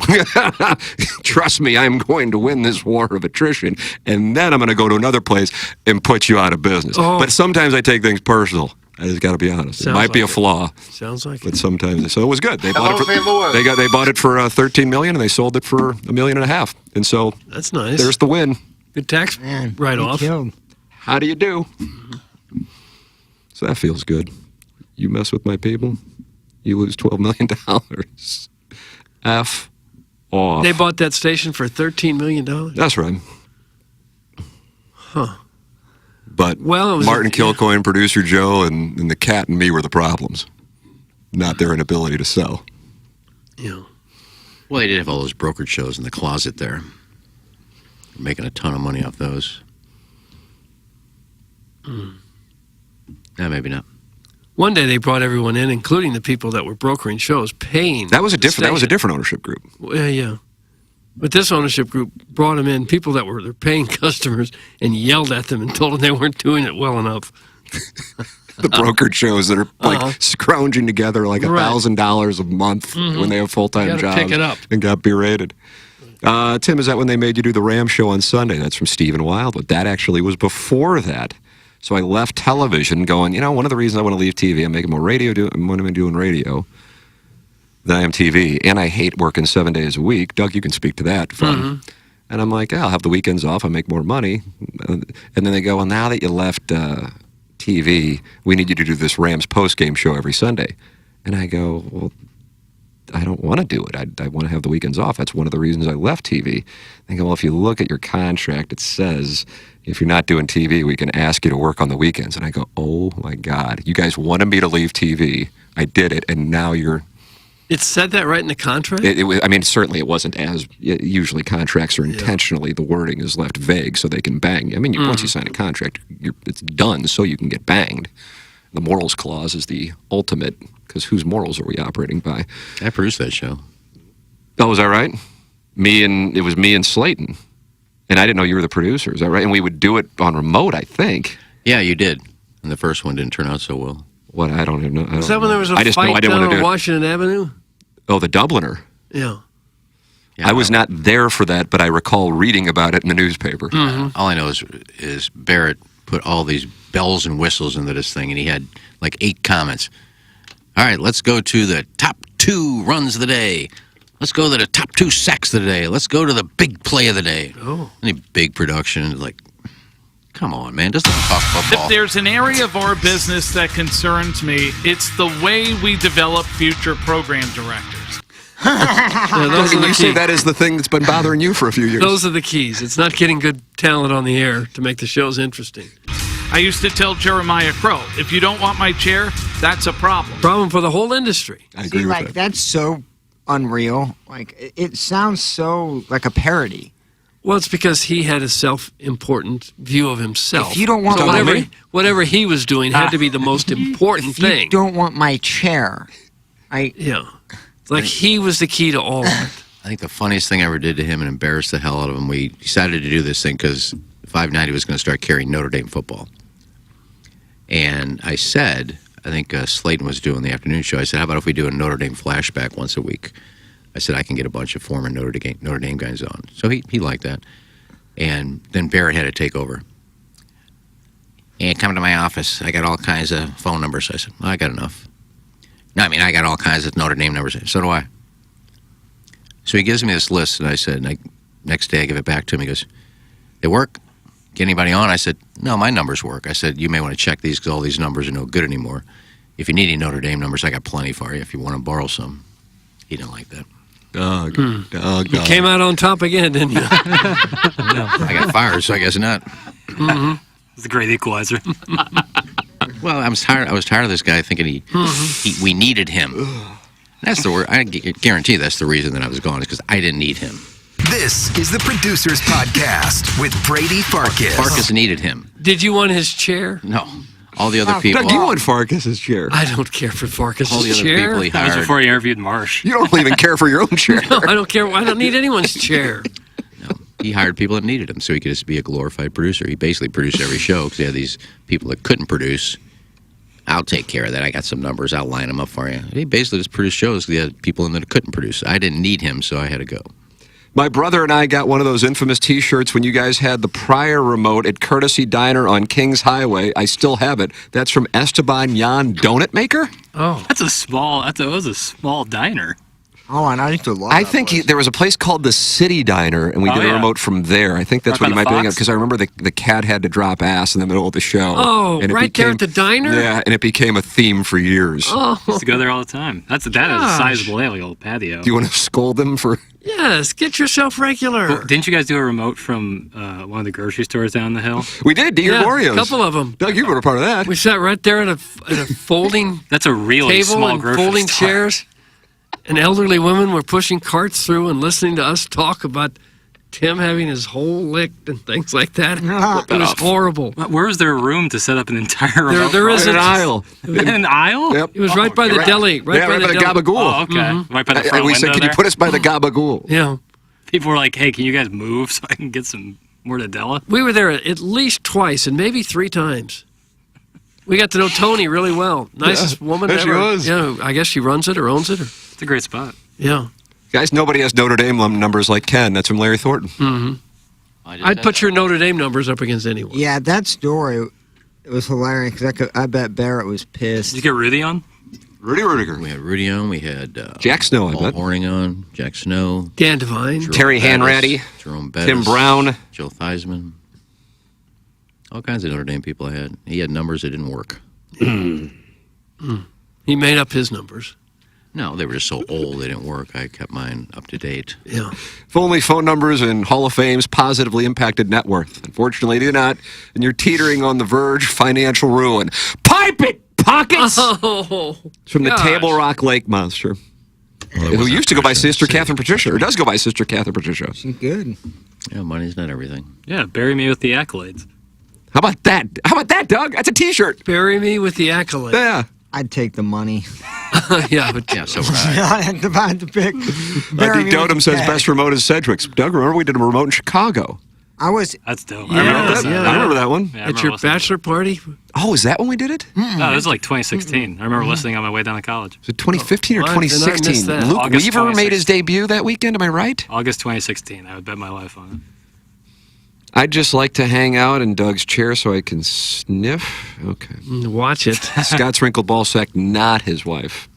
trust me, I'm going to win this war of attrition. And then I'm going to go to another place and put you out of business. Oh. But sometimes I take things personal. I just got to be honest. Sounds it might be like a flaw. Sounds like But sometimes, so it was good. They bought Hello, it for St. Louis. they bought it for $13 million, and they sold it for $1.5 million. And so That's nice. there's the win. Good tax write-off. How do you do? So that feels good. You mess with my people, you lose $12 million. F off. They bought that station for $13 million. That's right. Huh. But Well, it was Martin Kilcoyne, producer Joe, and the cat and me were the problems, not their inability to sell. Yeah. Well, they did have all those brokerage shows in the closet there. Making a ton of money off those. Yeah, maybe not. One day they brought everyone in, including the people that were brokering shows, paying. That was a the different ownership group. Well, yeah. But this ownership group brought them in, people that were their paying customers, and yelled at them and told them they weren't doing it well enough. The brokerage shows that are like scrounging together like $1,000 a month when they have full-time jobs pick it up. and got berated. Tim, is that when they made you do the Ram show on Sunday? That's from Stephen Wildwood. That actually was before that. So I left television going, one of the reasons I want to leave TV, I'm making more radio, I'm going to be doing radio than I am TV, and I hate working 7 days a week. Doug, you can speak to that. Fun. And I'm like, I'll have the weekends off, I'll make more money. And then they go, well, now that you left TV, we need you to do this Rams post-game show every Sunday. And I go, well, I don't want to do it. I want to have the weekends off. That's one of the reasons I left TV. They go, well, if you look at your contract, it says if you're not doing TV, we can ask you to work on the weekends. And I go, oh, my God. You guys wanted me to leave TV. I did it, and now you're... It said that right in the contract? Certainly it wasn't as... Usually contracts are intentionally, the wording is left vague so they can bang you. Once you sign a contract, it's done so you can get banged. The morals clause is the ultimate, because whose morals are we operating by? I produced that show. Oh, is that right? It was me and Slayton. And I didn't know you were the producer, is that right? And we would do it on remote, I think. Yeah, you did. And the first one didn't turn out so well. What? I don't even know. Was that when there was a fight down on Washington Avenue? Oh, the Dubliner. Yeah. Yeah, I was not there for that, but I recall reading about it in the newspaper. All I know is Barrett put all these bells and whistles into this thing, and he had like 8 comments. All right, let's go to the top 2 runs of the day. Let's go to the top 2 sacks of the day. Let's go to the big play of the day. Oh. Any big production, like, come on, man, just let me talk football. If there's an area of our business that concerns me, it's the way we develop future program directors. You say that is the thing that's been bothering you for a few years. Those are the keys. It's not getting good talent on the air to make the shows interesting. I used to tell Jeremiah Crow, if you don't want my chair, that's a problem. Problem for the whole industry. I agree with that. That's so unreal. Like, it sounds so like a parody. Well, it's because he had a self-important view of himself. If you don't want whatever he was doing had to be the most important thing. You don't want my chair. Yeah. It's like he was the key to all of it. I think the funniest thing I ever did to him and embarrassed the hell out of him, we decided to do this thing because 590 was going to start carrying Notre Dame football. And I said, I think Slayton was doing the afternoon show, I said, how about if we do a Notre Dame flashback once a week? I said, I can get a bunch of former Notre Dame guys on. So he liked that. And then Barrett had to take over. And come to my office. I got all kinds of phone numbers. I said, well, I got enough. No, I got all kinds of Notre Dame numbers. So do I. So he gives me this list, and I said, next day I give it back to him. He goes, they work? Get anybody on? I said, no, my numbers work. I said, you may want to check these because all these numbers are no good anymore. If you need any Notre Dame numbers, I got plenty for you if you want to borrow some. He didn't like that. Dog. You came out on top again, didn't you? No, I got fired, so I guess not. It's a great equalizer. Well, I was tired of this guy thinking we needed him. That's the word. I guarantee that's the reason that I was gone, is because I didn't need him. This is the Producers Podcast with Brady Farkas. Farkas needed him. Did you want his chair? No. All the other people. Doug, you want Farkas's chair. I don't care for Farkas's chair. All the other people he That was hired. before he interviewed Marsh. You don't even care for your own chair. No, I don't care. I don't need anyone's chair. No, he hired people that needed him, so he could just be a glorified producer. He basically produced every show because he had these people that couldn't produce. I'll take care of that. I got some numbers. I'll line them up for you. He basically just produced shows because he had people in there that couldn't produce. I didn't need him, so I had to go. My brother and I got one of those infamous T-shirts when you guys had the prior remote at Courtesy Diner on Kings Highway. I still have it. That's from Esteban Yan Donut Maker. Oh, That was a small diner. Oh, and I used to love I that think place. there was a place called the City Diner, and we did a remote from there. I think that's Right what by you the might be doing Fox? because I remember the cat had to drop ass in the middle of the show. Oh, and it right there at the diner? Yeah, and it became a theme for years. Oh, Used to go there all the time. That is a Gosh. sizable area, old patio. Do you want to scold them for? yes. Get yourself regular. Well, didn't you guys do a remote from one of the grocery stores down the hill? We did, Yeah, Glorios. a couple of them. Doug, you were a part of that. We sat right there at a folding That's a really table small and grocery folding store. chairs. And elderly women were pushing carts through and listening to us talk about Tim having his hole licked and things like that. It was horrible. Where was there room to set up an entire remote? There from? isn't. An aisle. An aisle? Yep. It was right by the deli. Right by the deli. gabagool. Oh, okay. Right by the front And we said, window "Can you there?" put us by the gabagool?" Yeah. People were like, "Hey, can you guys move so I can get some mortadella?" We were there at least twice and maybe 3 times. We got to know Tony really well. Nicest woman there ever. she was. Yeah, I guess she runs it or owns it. Or, It's a great spot. yeah. Guys, nobody has Notre Dame numbers like Ken. That's from Larry Thornton. I'd put your Notre Dame numbers up against anyone. Yeah, that story, it was hilarious because I bet Barrett was pissed. Did you get Rudy on? Rudy Rudiger. We had Rudy on. We had Jack Snow, I Paul bet. Horning on. Jack Snow. Dan Devine. Jerome Terry Bettis, Hanratty. Jerome Bettis, Tim Brown. Joe Theismann. All kinds of Notre Dame people I had. He had numbers that didn't work. He made up his numbers. No, they were just so old they didn't work. I kept mine up to date. Yeah. If only phone numbers and Hall of Fames positively impacted net worth. Unfortunately, they do not, and you're teetering on the verge of financial ruin. Pipe it, pockets! Oh. It's from the gosh. Table Rock Lake Monster, who used to go by Sister Catherine Patricia, or does go by Sister Catherine Patricia. She's good. Yeah, money's not everything. Yeah, bury me with the accolades. How about that? How about that, Doug? That's a T-shirt. Bury me with the accolade. Yeah. I'd take the money. Yeah, but Yeah, so would I. I had to find the pick. Bury D. me with Dotem the says cash. best remote is Cedric's. Doug, remember we did a remote in Chicago? I was. That's dope. Yeah, I remember That- listening to yeah. that. I remember that one. Yeah, I at remember your listening to bachelor party? Oh, is that when we did it? that. No, it was like 2016. I remember listening on my way down to college. Was it 2015 or Well, then I missed 2016? that. Luke August Weaver made his 2016. debut that weekend, am I right? August 2016. I would bet my life on it. I'd just like to hang out in Doug's chair so I can sniff. Okay. Watch it. Scott's wrinkled ballsack, not his wife.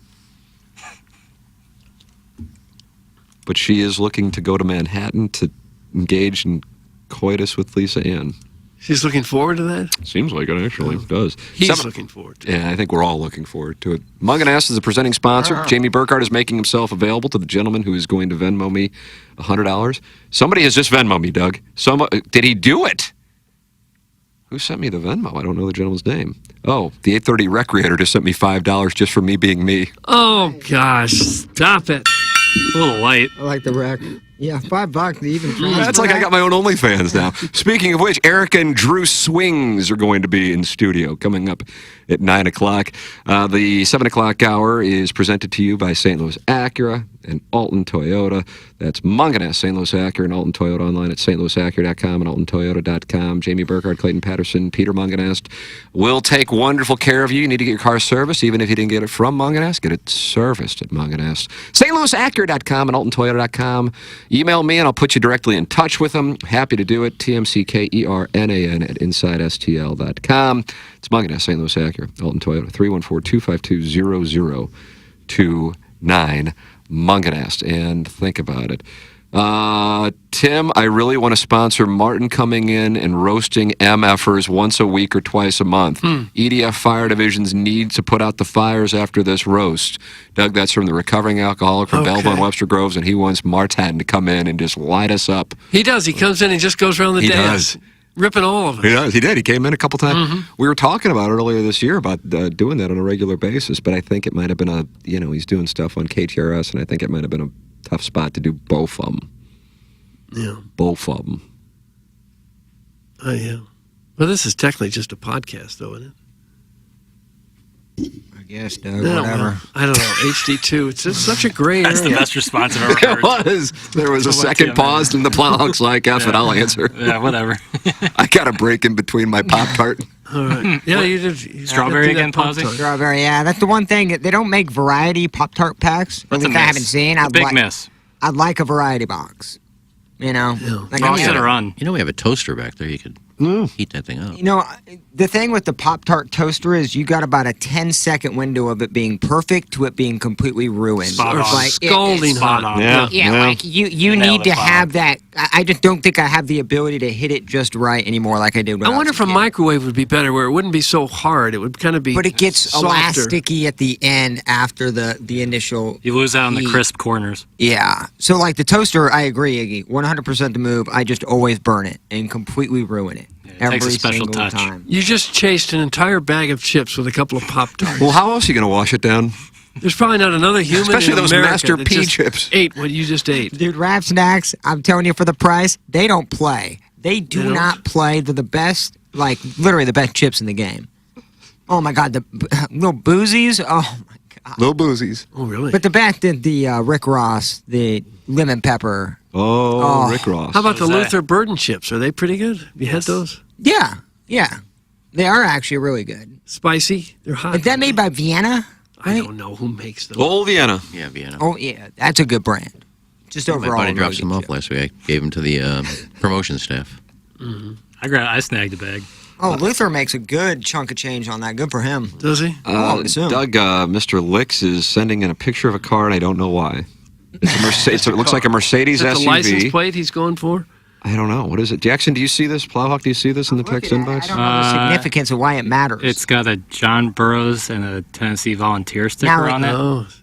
But she is looking to go to Manhattan to engage in coitus with Lisa Ann. She's looking forward to that? Seems like it actually does. He's looking forward to it. Yeah, I think we're all looking forward to it. Mug and Ass is the presenting sponsor. Jamie Burkhardt is making himself available to the gentleman who is going to Venmo me $100. Somebody has just Venmo me, Doug. Did he do it? Who sent me the Venmo? I don't know the gentleman's name. Oh, the 830 Recreator just sent me $5 just for me being me. Oh, gosh. Stop it. A little light. I like the rack. Yeah, $5 even. That's like I got my own OnlyFans now. Speaking of which, Eric and Drew Swings are going to be in studio coming up at 9 o'clock. The 7 o'clock hour is presented to you by St. Louis Acura and Alton Toyota. That's Munganess, St. Louis Acura and Alton Toyota online at stlouisacura.com and altontoyota.com. Jamie Burkhardt, Clayton Patterson, Peter Munganest will take wonderful care of you. You need to get your car serviced, even if you didn't get it from Munganest. Get it serviced at Munganest. stlouisacura.com and altontoyota.com. Email me and I'll put you directly in touch with them. Happy to do it. TMCKERNAN at InsideSTL.com. It's Munganess, St. Louis Acura, Alton Toyota, 314-252-0029. Munganest. And think about it. Tim, I really want to sponsor Martin coming in and roasting MFers once a week or twice a month. EDF Fire Divisions need to put out the fires after this roast. Doug, that's from the recovering alcoholic from Belleville and Webster Groves, and he wants Martin to come in and just light us up. He does. He comes in and just goes around the He dance. does. Ripping all of it. He does. He did. He came in a couple times. We were talking about earlier this year about doing that on a regular basis, but I think it might have been he's doing stuff on KTRS, and I think it might have been a tough spot to do both of them. Yeah. Both of them. Oh, yeah. Well, this is technically just a podcast, though, isn't it? I guess, Doug, No, whatever. well, I don't know. HD2. It's just such a gray That's the area. best response I've ever It heard. was. There was a second pause, and the Plowhawk's like, F it, I'll answer. Yeah, whatever. I got a break in between my Pop-Tart. All right. Yeah, you did. You Strawberry did that again, Posey? Pop-Tart. Strawberry, yeah. That's the one thing. They don't make variety Pop-Tart packs. At That's a least I haven't miss. seen. A big miss. I'd like a variety box. You know? Yeah. Like I'll I set a run. You know, we have a toaster back there. You could heat that thing up. You know, the thing with the Pop-Tart toaster is you got about a 10-second window of it being perfect to it being completely ruined. Spot on. Like, Scalding Spot hot. on. Yeah, like you nailed need it, to Bob. have that. I just don't think I have the ability to hit it just right anymore like I did when I wonder was if a kid. microwave would be better, where it wouldn't be so hard. It would kind of be. But it gets softer. elasticy at the end after the initial. You lose out on the heat. crisp corners. Yeah. So like the toaster, I agree, Iggy. 100% the move. I just always burn it and completely ruin it. it every takes a special single touch. time. You just chased an entire bag of chips with a couple of Pop-Tarts. Well, how else are you going to wash it down? There's probably not another human Especially in those America Master that P just chips. ate what you just ate. Dude, Rap Snacks, I'm telling you for the price, they don't play. They do They don't? not play. They're the best, like literally the best chips in the game. Oh my God, the little boozies. Oh my God. Little boozies. Oh, really? But the best, the Rick Ross, the lemon pepper. Oh, Rick Ross. How about the How's that? Luther Burden chips? Are they pretty good? Have you had those? Yeah, yeah. They are actually really good. Spicy? They're hot. Is that made by Vienna? I don't know who makes them. Old Vienna. Yeah, Vienna. Oh, yeah. That's a good brand. Just My overall. buddy a dropped really some good off chip. last week. I gave them to the promotion staff. I snagged a bag. Oh, Luther makes a good chunk of change on that. Good for him. Does he? Oh, I assume. Doug, Mr. Licks is sending in a picture of a car, and I don't know why. It's a Mercedes, it looks like a Mercedes Is that the license SUV. plate he's going for? I don't know. What is it? Jackson, do you see this? Plowhawk, do you see this in the text I inbox? don't know the significance of why it matters. It's got a John Burroughs and a Tennessee Volunteer sticker Now, on it.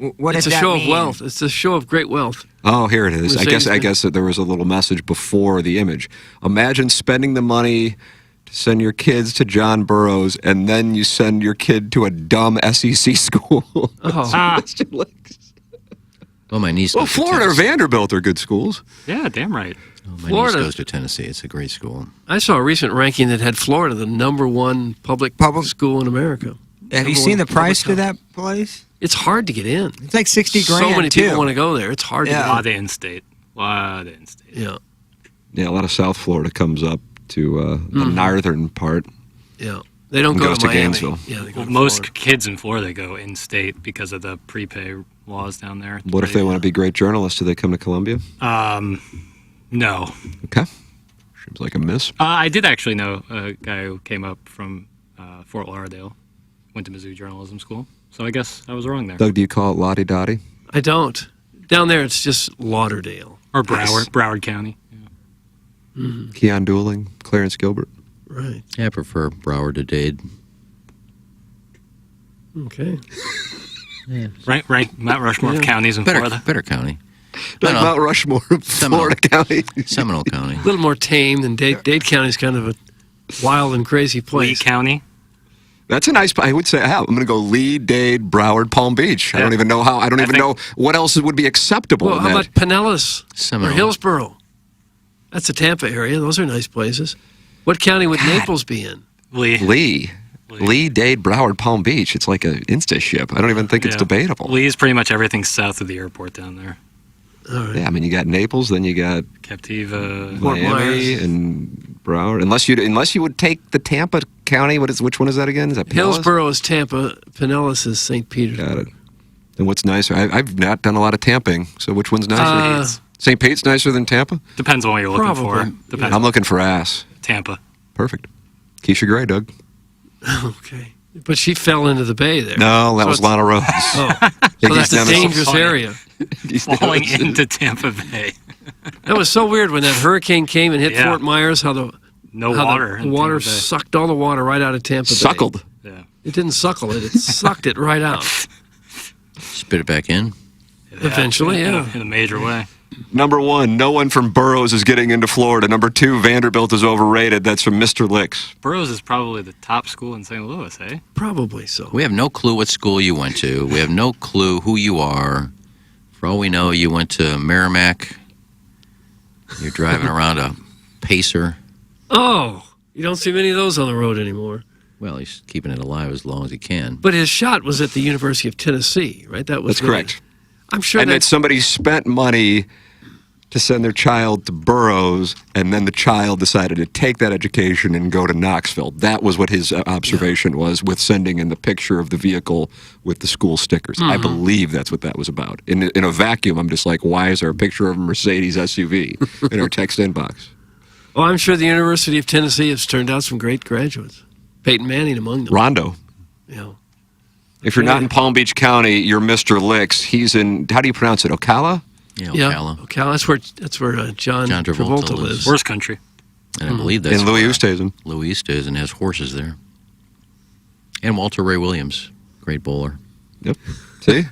Oh, what it's does a that show mean? of wealth. It's a show of great wealth. Oh, here it is. Mercedes I guess that there was a little message before the image. Imagine spending the money to send your kids to John Burroughs, and then you send your kid to a dumb SEC school. Oh. Mr. Licks. Well, my niece Well, goes to Florida or Tennessee. Vanderbilt are good schools. Yeah, damn right. Oh, my Florida- niece goes to Tennessee. It's a great school. I saw a recent ranking that had Florida the #1 public school in America. Have you Number seen one the price to public that place? It's hard to get in. It's like 60 grand. So many too. people want to go there. It's hard A Yeah. to lot of in-state. Yeah, Yeah, a lot of South Florida comes up to the northern part. yeah. They don't And go goes to to Miami. Gainesville. Yeah, they go Well, to most Florida. kids in Florida go in-state because of the prepay laws down there. What if they want to be great journalists? Do they come to Columbia? No. Okay. Seems like a miss. I did actually know a guy who came up from Fort Lauderdale, went to Mizzou Journalism School. So I guess I was wrong there. Doug, do you call it Lottie Dottie? I don't. Down there, it's just Lauderdale. Or Broward County. Keon Dooling, Clarence Gilbert. Right. Yeah, I prefer Broward to Dade. Okay. Rank Mount Rushmore of counties in Florida. Better county. Like no. Mount Rushmore of Florida County. Seminole County. A little more tame than Dade. Dade County's kind of a wild and crazy Lee place. County. That's a nice. I would say, I'm going to go Lee, Dade, Broward, Palm Beach. I don't even know how. I don't even know what else would be acceptable. Well, in how that. about Pinellas or Seminole. Hillsborough? That's the Tampa area. Those are nice places. What county would Naples be in? Lee. Lee, Dade, Broward, Palm Beach. It's like an Insta ship. I don't even think it's Yeah. debatable. Lee is pretty much everything south of the airport down there. All right. Yeah, I mean, you got Naples, then you got Captiva. Fort Miami Myers. and Broward. Unless you would take the Tampa County. Which one is that again? Is that Pinellas? Hillsborough is Tampa. Pinellas is St. Petersburg. Got it. And what's nicer? I've not done a lot of tamping, so which one's nicer? St. Pete's nicer than Tampa? Depends on what you're looking Probably. for. Depends. I'm looking for ass. Tampa. Perfect. Keisha Gray, Doug. Okay. But she fell into the bay there. No, that So was it's- Lana Rhodes. Oh, so that's a dangerous area. Falling into Tampa Bay. That was so weird when that hurricane came and hit Yeah. Fort Myers. How the water. the in water Tampa Bay. sucked all the water right out of Tampa Bay. Suckled. Yeah. It didn't suckle it. It sucked it right out. Spit it back in. Eventually, yeah. In a major way. Number one, no one from Burroughs is getting into Florida. Number two, Vanderbilt is overrated. That's from Mr. Licks. Burroughs is probably the top school in St. Louis, eh? Probably so. We have no clue what school you went to. We have no clue who you are. For all we know, you went to Merrimack. You're driving around a Pacer. Oh, you don't see many of those on the road anymore. Well, he's keeping it alive as long as he can. But his shot was at the University of Tennessee, right? That was That's correct. I'm sure And that somebody spent money to send their child to Burroughs, and then the child decided to take that education and go to Knoxville. That was what his observation was with sending in the picture of the vehicle with the school stickers. I believe that's what that was about. In a vacuum, I'm just like, why is there a picture of a Mercedes SUV in our text inbox? Oh, I'm sure the University of Tennessee has turned out some great graduates. Peyton Manning among them. Rondo. Yeah. If you're not in Palm Beach County, you're Mr. Licks. He's in, how do you pronounce it, Ocala? Yeah, Yeah, Ocala. Ocala. That's where John Travolta lives. Worst country. And I believe that's And Louis where Oosthuizen. Louis Oosthuizen has horses there. And Walter Ray Williams, great bowler. Yep. See?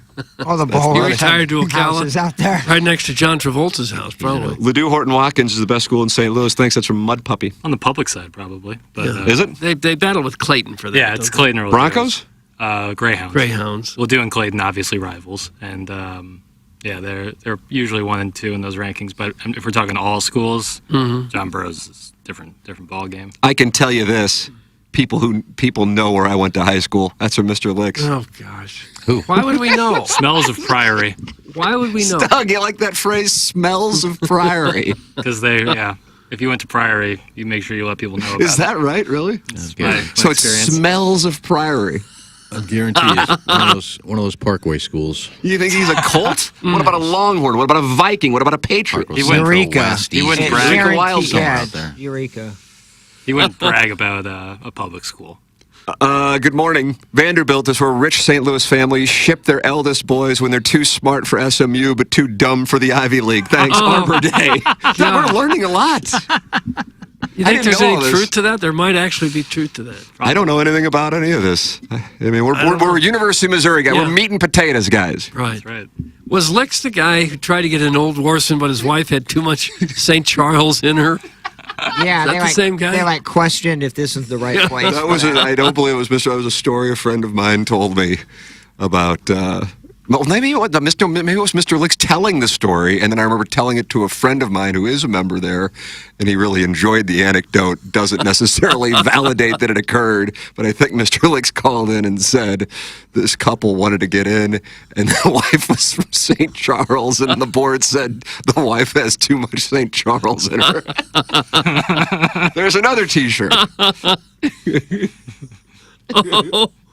All the He bowlers retired to houses Ocala, out there. right next to John Travolta's house, probably. Ladue Horton Watkins is the best school in St. Louis. Thanks. That's from Mud Puppy. On the public side, probably. But, Yeah. Is it? They battle with Clayton for that. Yeah, it's don't Clayton or Broncos? Greyhounds. Greyhounds. Well, Dew and Clayton obviously rivals, and yeah, they're usually 1 and 2 in those rankings. But if we're talking all schools, John Burroughs is different ball game. I can tell you this. People know where I went to high school. That's from Mr. Licks. Oh, gosh. Who? Why would we know? Smells of Priory, Why would we know? Doug, you like that phrase, smells of Priory. because if you went to Priory, you make sure you let people know about Is that right, really? That's my good. So it experience. smells of Priory. I guarantee it's one of those Parkway schools. You think he's a Colt? What about a Longhorn? What about a Viking? What about a Patriot? Parkway went Central, Eureka. West, He East, wouldn't West. brag. Eureka Wild somewhere yeah, out there. Eureka. He wouldn't brag about a public school. Good morning. Vanderbilt is where rich St. Louis families ship their eldest boys when they're too smart for SMU but too dumb for the Ivy League. Thanks, Arbor Day. We're learning a lot. You I think didn't there's know any all this. truth to that? There might actually be truth to that. I don't know anything about any of this. I mean, we're University of Missouri guys. Yeah. We're meat and potatoes guys. Right. That's right. Was Licks the guy who tried to get an old Warson, but his wife had too much St. Charles in her? Yeah, that they the like, same guy? They like questioned if this was the right place. That was I don't believe it was Mr. That was a story a friend of mine told me about. Well, maybe it was Mr. Licks telling the story, and then I remember telling it to a friend of mine who is a member there, and he really enjoyed the anecdote. Doesn't necessarily validate that it occurred, but I think Mr. Licks called in and said this couple wanted to get in, and the wife was from St. Charles, and the board said the wife has too much St. Charles in her. There's another T-shirt.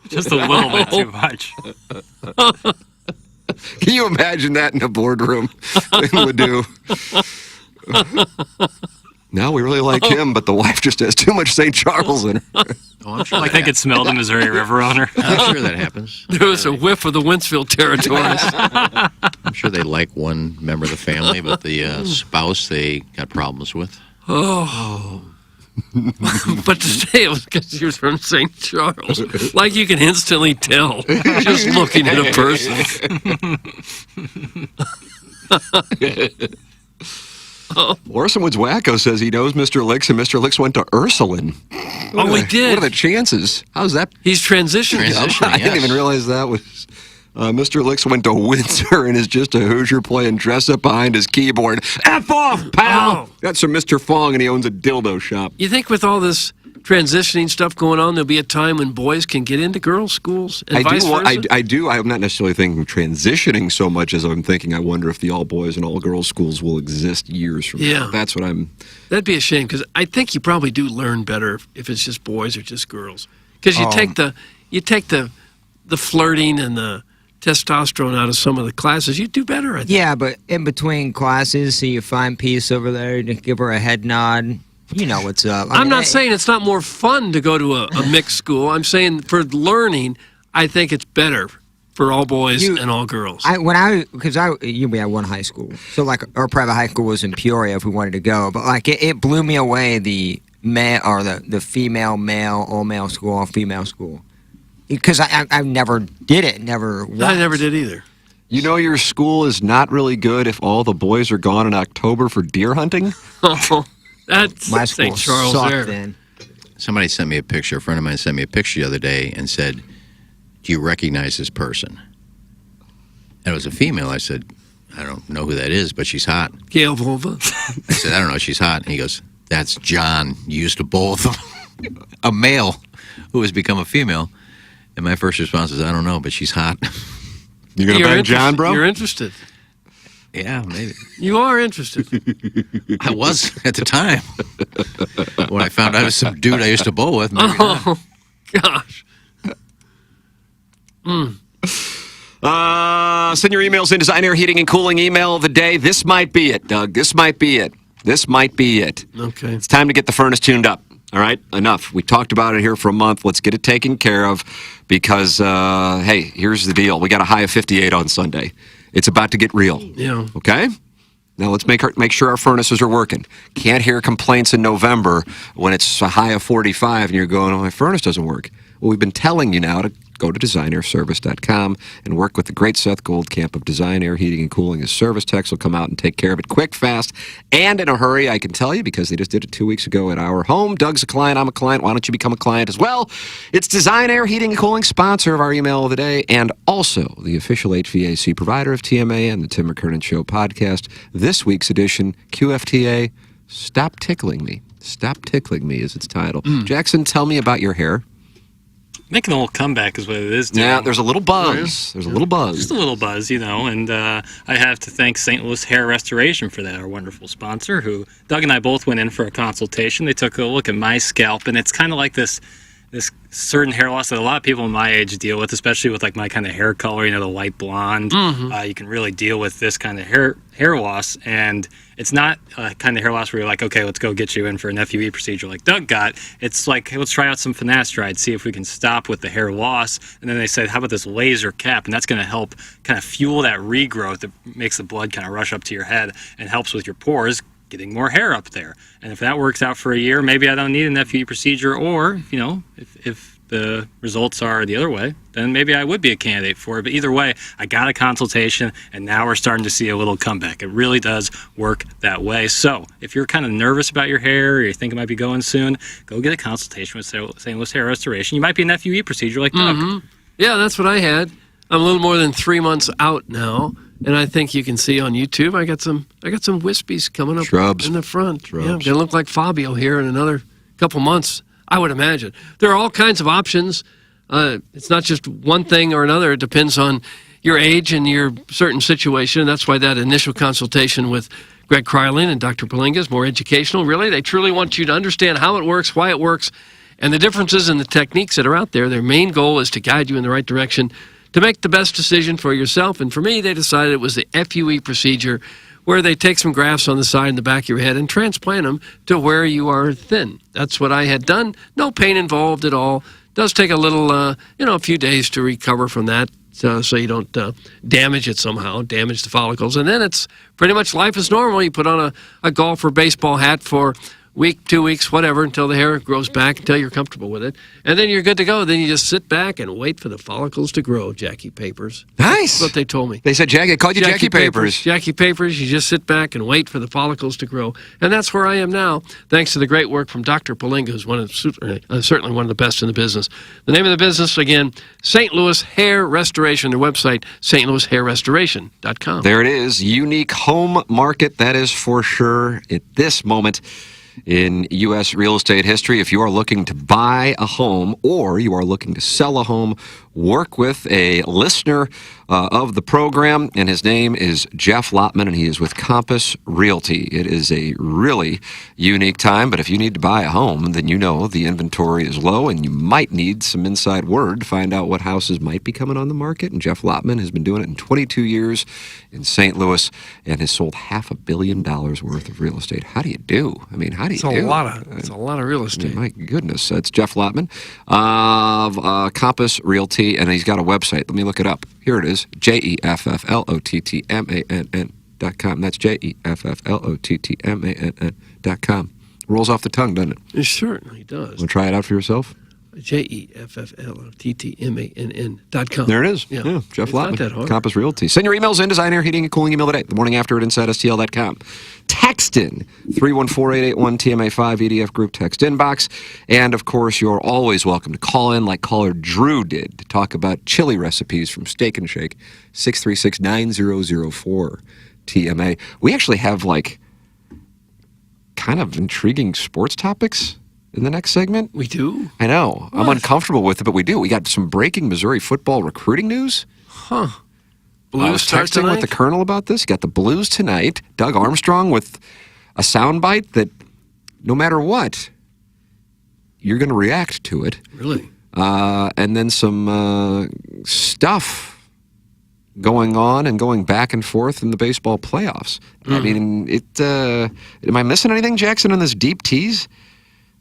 Just a little bit too much. Can you imagine that in a boardroom? Would do. No, we really like him, but the wife just has too much St. Charles in her. Oh, I'm sure I think it smelled the Missouri River on her. I'm sure that happens. There was a whiff of the Wentzville territories. I'm sure they like one member of the family, but the spouse they got problems with. Oh. But today it was because he was from St. Charles. Like you can instantly tell just looking at a person. Orson Woods Wacko says he knows Mr. Licks, and Mr. Licks went to Ursuline. Oh, he did. What are the chances? How's that? He's transitioning. I didn't even realize that was. Mr. Licks went to Windsor and is just a Hoosier playing dress up behind his keyboard. F off, pal! Oh. That's from Mr. Fong, and he owns a dildo shop. You think with all this transitioning stuff going on, there'll be a time when boys can get into girls' schools and vice versa? I do. I'm not necessarily thinking transitioning so much as I'm thinking I wonder if the all boys and all girls schools will exist years from now. That's what I'm. That'd be a shame because I think you probably do learn better if it's just boys or just girls. Because you take the flirting and the testosterone out of some of the classes, you do better. I think. Yeah, but in between classes, see you find peace over there, you give her a head nod. You know what's up. I'm not saying it's not more fun to go to a mixed school. I'm saying for learning, I think it's better for all boys and all girls. We had one high school, so like our private high school was in Peoria if we wanted to go, but like it blew me away the male or the female male all male school all female school because I never did it, never. Once. I never did either. You know your school is not really good if all the boys are gone in October for deer hunting? Oh, that's My school St. Charles sucked there. then. Somebody sent me a picture. A friend of mine sent me a picture the other day and said, "Do you recognize this person?" And it was a female. I said, "I don't know who that is, but she's hot." Gail Volva. I said, "I don't know. She's hot." And he goes, "That's John. You used to bowl with him." A male who has become a female. And my first response is, "I don't know, but she's hot." You gonna bang John, bro? You're interested. Yeah, maybe. You are interested. I was at the time. When I found out it was some dude I used to bowl with. Maybe not. Oh, gosh. Send your emails in. Design Air Heating and Cooling email of the day. This might be it, Doug. This might be it. This might be it. Okay. It's time to get the furnace tuned up. All right, enough. We talked about it here for a month. Let's get it taken care of because, hey, here's the deal. We got a high of 58 on Sunday. It's about to get real. Yeah. Okay? Now let's make sure our furnaces are working. Can't hear complaints in November when it's a high of 45 and you're going, oh, my furnace doesn't work. Well, we've been telling you now to go to designairservice.com and work with the great Seth Goldcamp of Design Air Heating and Cooling. His service techs will come out and take care of it quick, fast, and in a hurry, I can tell you, because they just did it 2 weeks ago at our home. Doug's a client. I'm a client. Why don't you become a client as well? It's Design Air Heating and Cooling, sponsor of our email of the day, and also the official HVAC provider of TMA and the Tim McKernan Show podcast. This week's edition, QFTA, Stop Tickling Me. Stop Tickling Me is its title. Jackson, tell me about your hair. Making a little comeback is what it is doing. Yeah, there's a little buzz. There's a little buzz. Just a little buzz, and I have to thank St. Louis Hair Restoration for that, our wonderful sponsor, who Doug and I both went in for a consultation. They took a look at my scalp, and it's kind of like this certain hair loss that a lot of people my age deal with, especially with like my kind of hair color, the light blonde. You can really deal with this kind of hair loss, and it's not a kind of hair loss where you're like, okay, let's go get you in for an FUE procedure like Doug got. It's like, hey, let's try out some finasteride, see if we can stop with the hair loss. And then they said, how about this laser cap? And that's going to help kind of fuel that regrowth that makes the blood kind of rush up to your head and helps with your pores, getting more hair up there. And if that works out for a year, maybe I don't need an FUE procedure, or, if the results are the other way, then maybe I would be a candidate for it. But either way, I got a consultation, and now we're starting to see a little comeback. It really does work that way. So if you're kind of nervous about your hair, or you think it might be going soon, go get a consultation with St. Louis Hair Restoration. You might be an FUE procedure like Doug. Yeah, that's what I had. I'm a little more than 3 months out now, and I think you can see on YouTube I got some wispies coming up in the front. Yeah, I'm gonna look like Fabio here in another couple months, I would imagine. There are all kinds of options. It's not just one thing or another. It depends on your age and your certain situation. That's why that initial consultation with Greg Kryling and Dr. Palinga is more educational. Really, they truly want you to understand how it works, why it works, and the differences in the techniques that are out there. Their main goal is to guide you in the right direction to make the best decision for yourself. And for me, they decided it was the FUE procedure, where they take some grafts on the side and the back of your head and transplant them to where you are thin. That's what I had done. No pain involved at all. Does take a little, a few days to recover from that, so you don't damage it somehow, damage the follicles. And then it's pretty much life as normal. You put on a golf or baseball hat for week, 2 weeks, whatever, until the hair grows back, until you're comfortable with it. And then you're good to go. Then you just sit back and wait for the follicles to grow, Jackie Papers. Nice. That's what they told me. They said, called you Jackie Papers. Jackie Papers, you just sit back and wait for the follicles to grow. And that's where I am now, thanks to the great work from Dr. Palinga, who's certainly one of the best in the business. The name of the business, again, St. Louis Hair Restoration. Their website, stlouishairrestoration.com. There it is. Unique home market, that is for sure, at this moment in U.S. real estate history. If you are looking to buy a home or you are looking to sell a home, work with a listener of the program, and his name is Jeff Lotman, and he is with Compass Realty. It is a really unique time, but if you need to buy a home, then you know the inventory is low, and you might need some inside word to find out what houses might be coming on the market, and Jeff Lotman has been doing it in 22 years in St. Louis and has sold $500 million worth of real estate. How do you do? I mean, how do you do? It's a lot of real estate. My goodness. That's Jeff Lotman of Compass Realty, and he's got a website. Let me look it up. Here it is, JEFFLOTTMANN.com. That's JEFFLOTTMANN.com. Rolls off the tongue, doesn't it? It certainly does. Want to try it out for yourself? JEFFLOTTMANN.com. There it is. Yeah, Jeff it's not Lotman, that hard. Compass Realty. Send your emails in, Design Air Heating and Cooling email today. The morning after at InsideSTL.com. Text in 314-881-TMA5 EDF Group text inbox. And, of course, you're always welcome to call in like caller Drew did to talk about chili recipes from Steak and Shake, 636-9004 TMA. We actually have, kind of intriguing sports topics in the next segment. We do? I know. What? I'm uncomfortable with it, but we do. We got some breaking Missouri football recruiting news. Huh. Blues I was texting with the Colonel about this. Got the Blues tonight. Doug Armstrong with a soundbite that no matter what, you're going to react to it. Really? And then some stuff going on and going back and forth in the baseball playoffs. I mean, am I missing anything, Jackson, on this deep tease?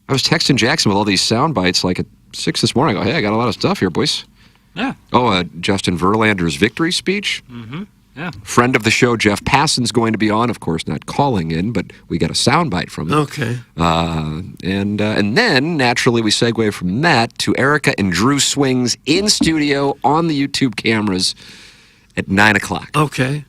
I was texting Jackson with all these sound bites like at 6 this morning. I go, hey, I got a lot of stuff here, boys. Yeah. Oh, Justin Verlander's victory speech. Mm-hmm. Yeah. Friend of the show, Jeff Passan's going to be on. Of course, not calling in, but we got a soundbite from him. Okay. And then, naturally, we segue from that to Erica and Drew Swings in studio on the YouTube cameras at 9 o'clock. Okay.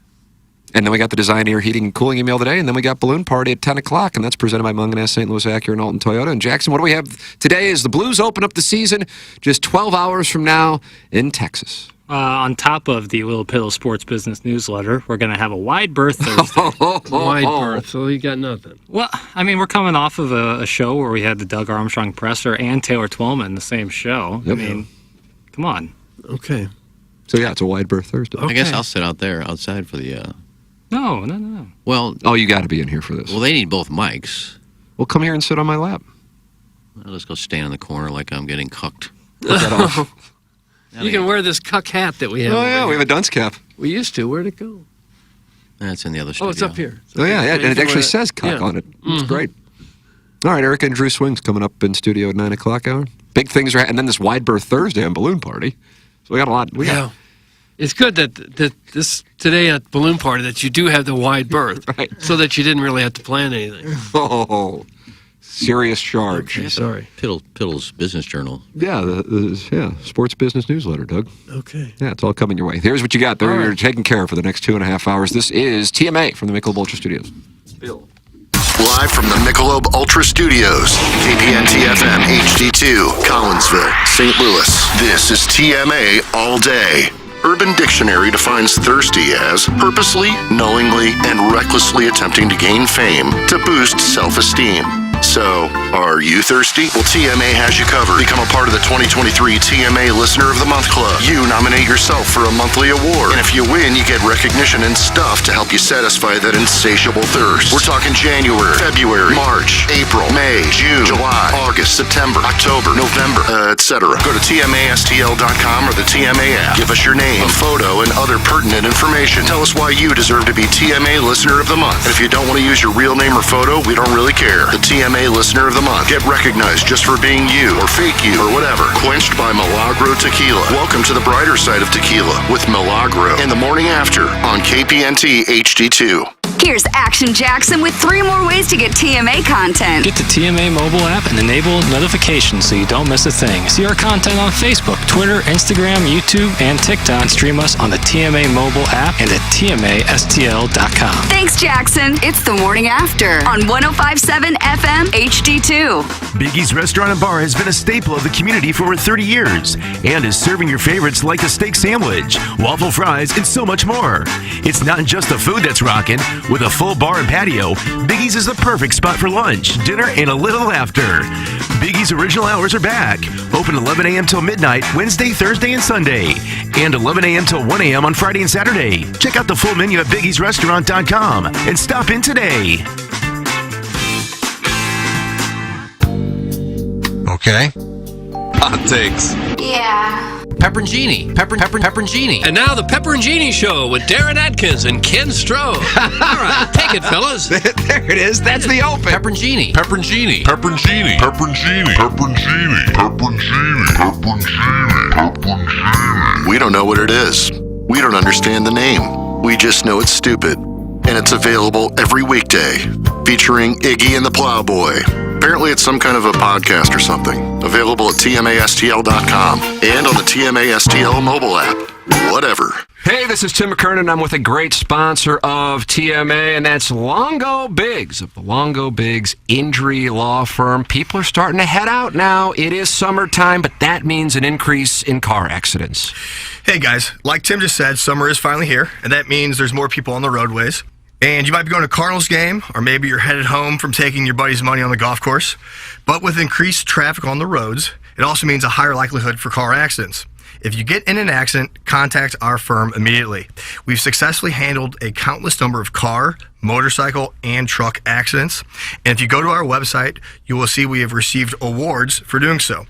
And then we got the Design, Air, Heating, and Cooling email today, and then we got Balloon Party at 10 o'clock, and that's presented by Munganess, St. Louis Acura, and Alton Toyota. And Jackson, what do we have today is the Blues open up the season just 12 hours from now in Texas. On top of the Little Piddle Sports Business newsletter, we're going to have a wide berth Thursday. Wide berth, so you got nothing. Well, I mean, we're coming off of a show where we had the Doug Armstrong presser and Taylor Twellman in the same show. Yep. I mean, come on. Okay. So, yeah, it's a wide berth Thursday. I guess I'll sit out there outside for the... No. Well... Oh, you got to be in here for this. Well, they need both mics. Well, come here and sit on my lap. I'll just go stand in the corner like I'm getting cucked. Put that off. You can wear this cuck hat that we have. Oh, yeah, we have a dunce cap. We used to. Where'd it go? That's in the other studio. Oh, it's up here. Oh, yeah, and it actually says cuck on it. It's great. All right, Erica and Drew Swings coming up in studio at 9 o'clock hour. Big things are, and then this wide berth Thursday on Balloon Party. So we got a lot. It's good that this today at Balloon Party that you do have the wide berth, right? So that you didn't really have to plan anything. Oh, serious charge. Okay, sorry. Piddle's Business Journal. Yeah, the sports business newsletter, Doug. Okay. Yeah, it's all coming your way. Here's what you got. There, you're taken care of for the next 2.5 hours. This is TMA from the Michelob Ultra Studios. Bill. Live from the Michelob Ultra Studios, KPNT-FM HD2, Collinsville, St. Louis. This is TMA All Day. Urban Dictionary defines thirsty as purposely, knowingly, and recklessly attempting to gain fame to boost self-esteem. So, are you thirsty? Well, TMA has you covered. Become a part of the 2023 TMA Listener of the Month Club. You nominate yourself for a monthly award. And if you win, you get recognition and stuff to help you satisfy that insatiable thirst. We're talking January, February, March, April, May, June, July, August, September, October, November, etc. Go to TMASTL.com or the TMA app. Give us your name, a photo, and other pertinent information. Tell us why you deserve to be TMA Listener of the Month. And if you don't want to use your real name or photo, we don't really care. The TMA Listener of the Month. Get recognized just for being you, or fake you, or whatever. Quenched by Milagro Tequila. Welcome to the brighter side of tequila with Milagro in the morning after on KPNT HD2. Here's Action Jackson with 3 more ways to get TMA content. Get the TMA mobile app and enable notifications so you don't miss a thing. See our content on Facebook, Twitter, Instagram, YouTube, and TikTok. And stream us on the TMA mobile app and at TMASTL.com. Thanks, Jackson. It's the morning after on 105.7 FM HD2. Biggie's Restaurant and Bar has been a staple of the community for over 30 years and is serving your favorites like the steak sandwich, waffle fries, and so much more. It's not just the food that's rocking. With a full bar and patio, Biggie's is the perfect spot for lunch, dinner, and a little laughter. Biggie's original hours are back. Open 11 a.m. till midnight, Wednesday, Thursday, and Sunday. And 11 a.m. till 1 a.m. on Friday and Saturday. Check out the full menu at biggiesrestaurant.com and stop in today. Okay. Hot takes. Yeah. Pepperoncini. Pepperoncini. And now the Pepperoncini Show with Darren Atkins and Ken Stroh. All right, take it, fellas. There it is. That's the open. Pepperoncini. Pepperoncini. Pepperoncini. Pepperoncini. Pepperoncini. Pepperoncini. Pepperoncini. Pepperoncini. We don't know what it is. We don't understand the name. We just know it's stupid. And it's available every weekday, featuring Iggy and the Plowboy. Apparently it's some kind of a podcast or something. Available at TMASTL.com and on the TMASTL mobile app. Whatever. Hey, this is Tim McKernan. I'm with a great sponsor of TMA, and that's Longo Biggs of the Longo Biggs Injury Law Firm. People are starting to head out now. It is summertime, but that means an increase in car accidents. Hey guys, like Tim just said, summer is finally here, and that means there's more people on the roadways. And you might be going to a Cardinals game, or maybe you're headed home from taking your buddy's money on the golf course. But with increased traffic on the roads, it also means a higher likelihood for car accidents. If you get in an accident, contact our firm immediately. We've successfully handled a countless number of car, motorcycle, and truck accidents. And if you go to our website, you will see we have received awards for doing so.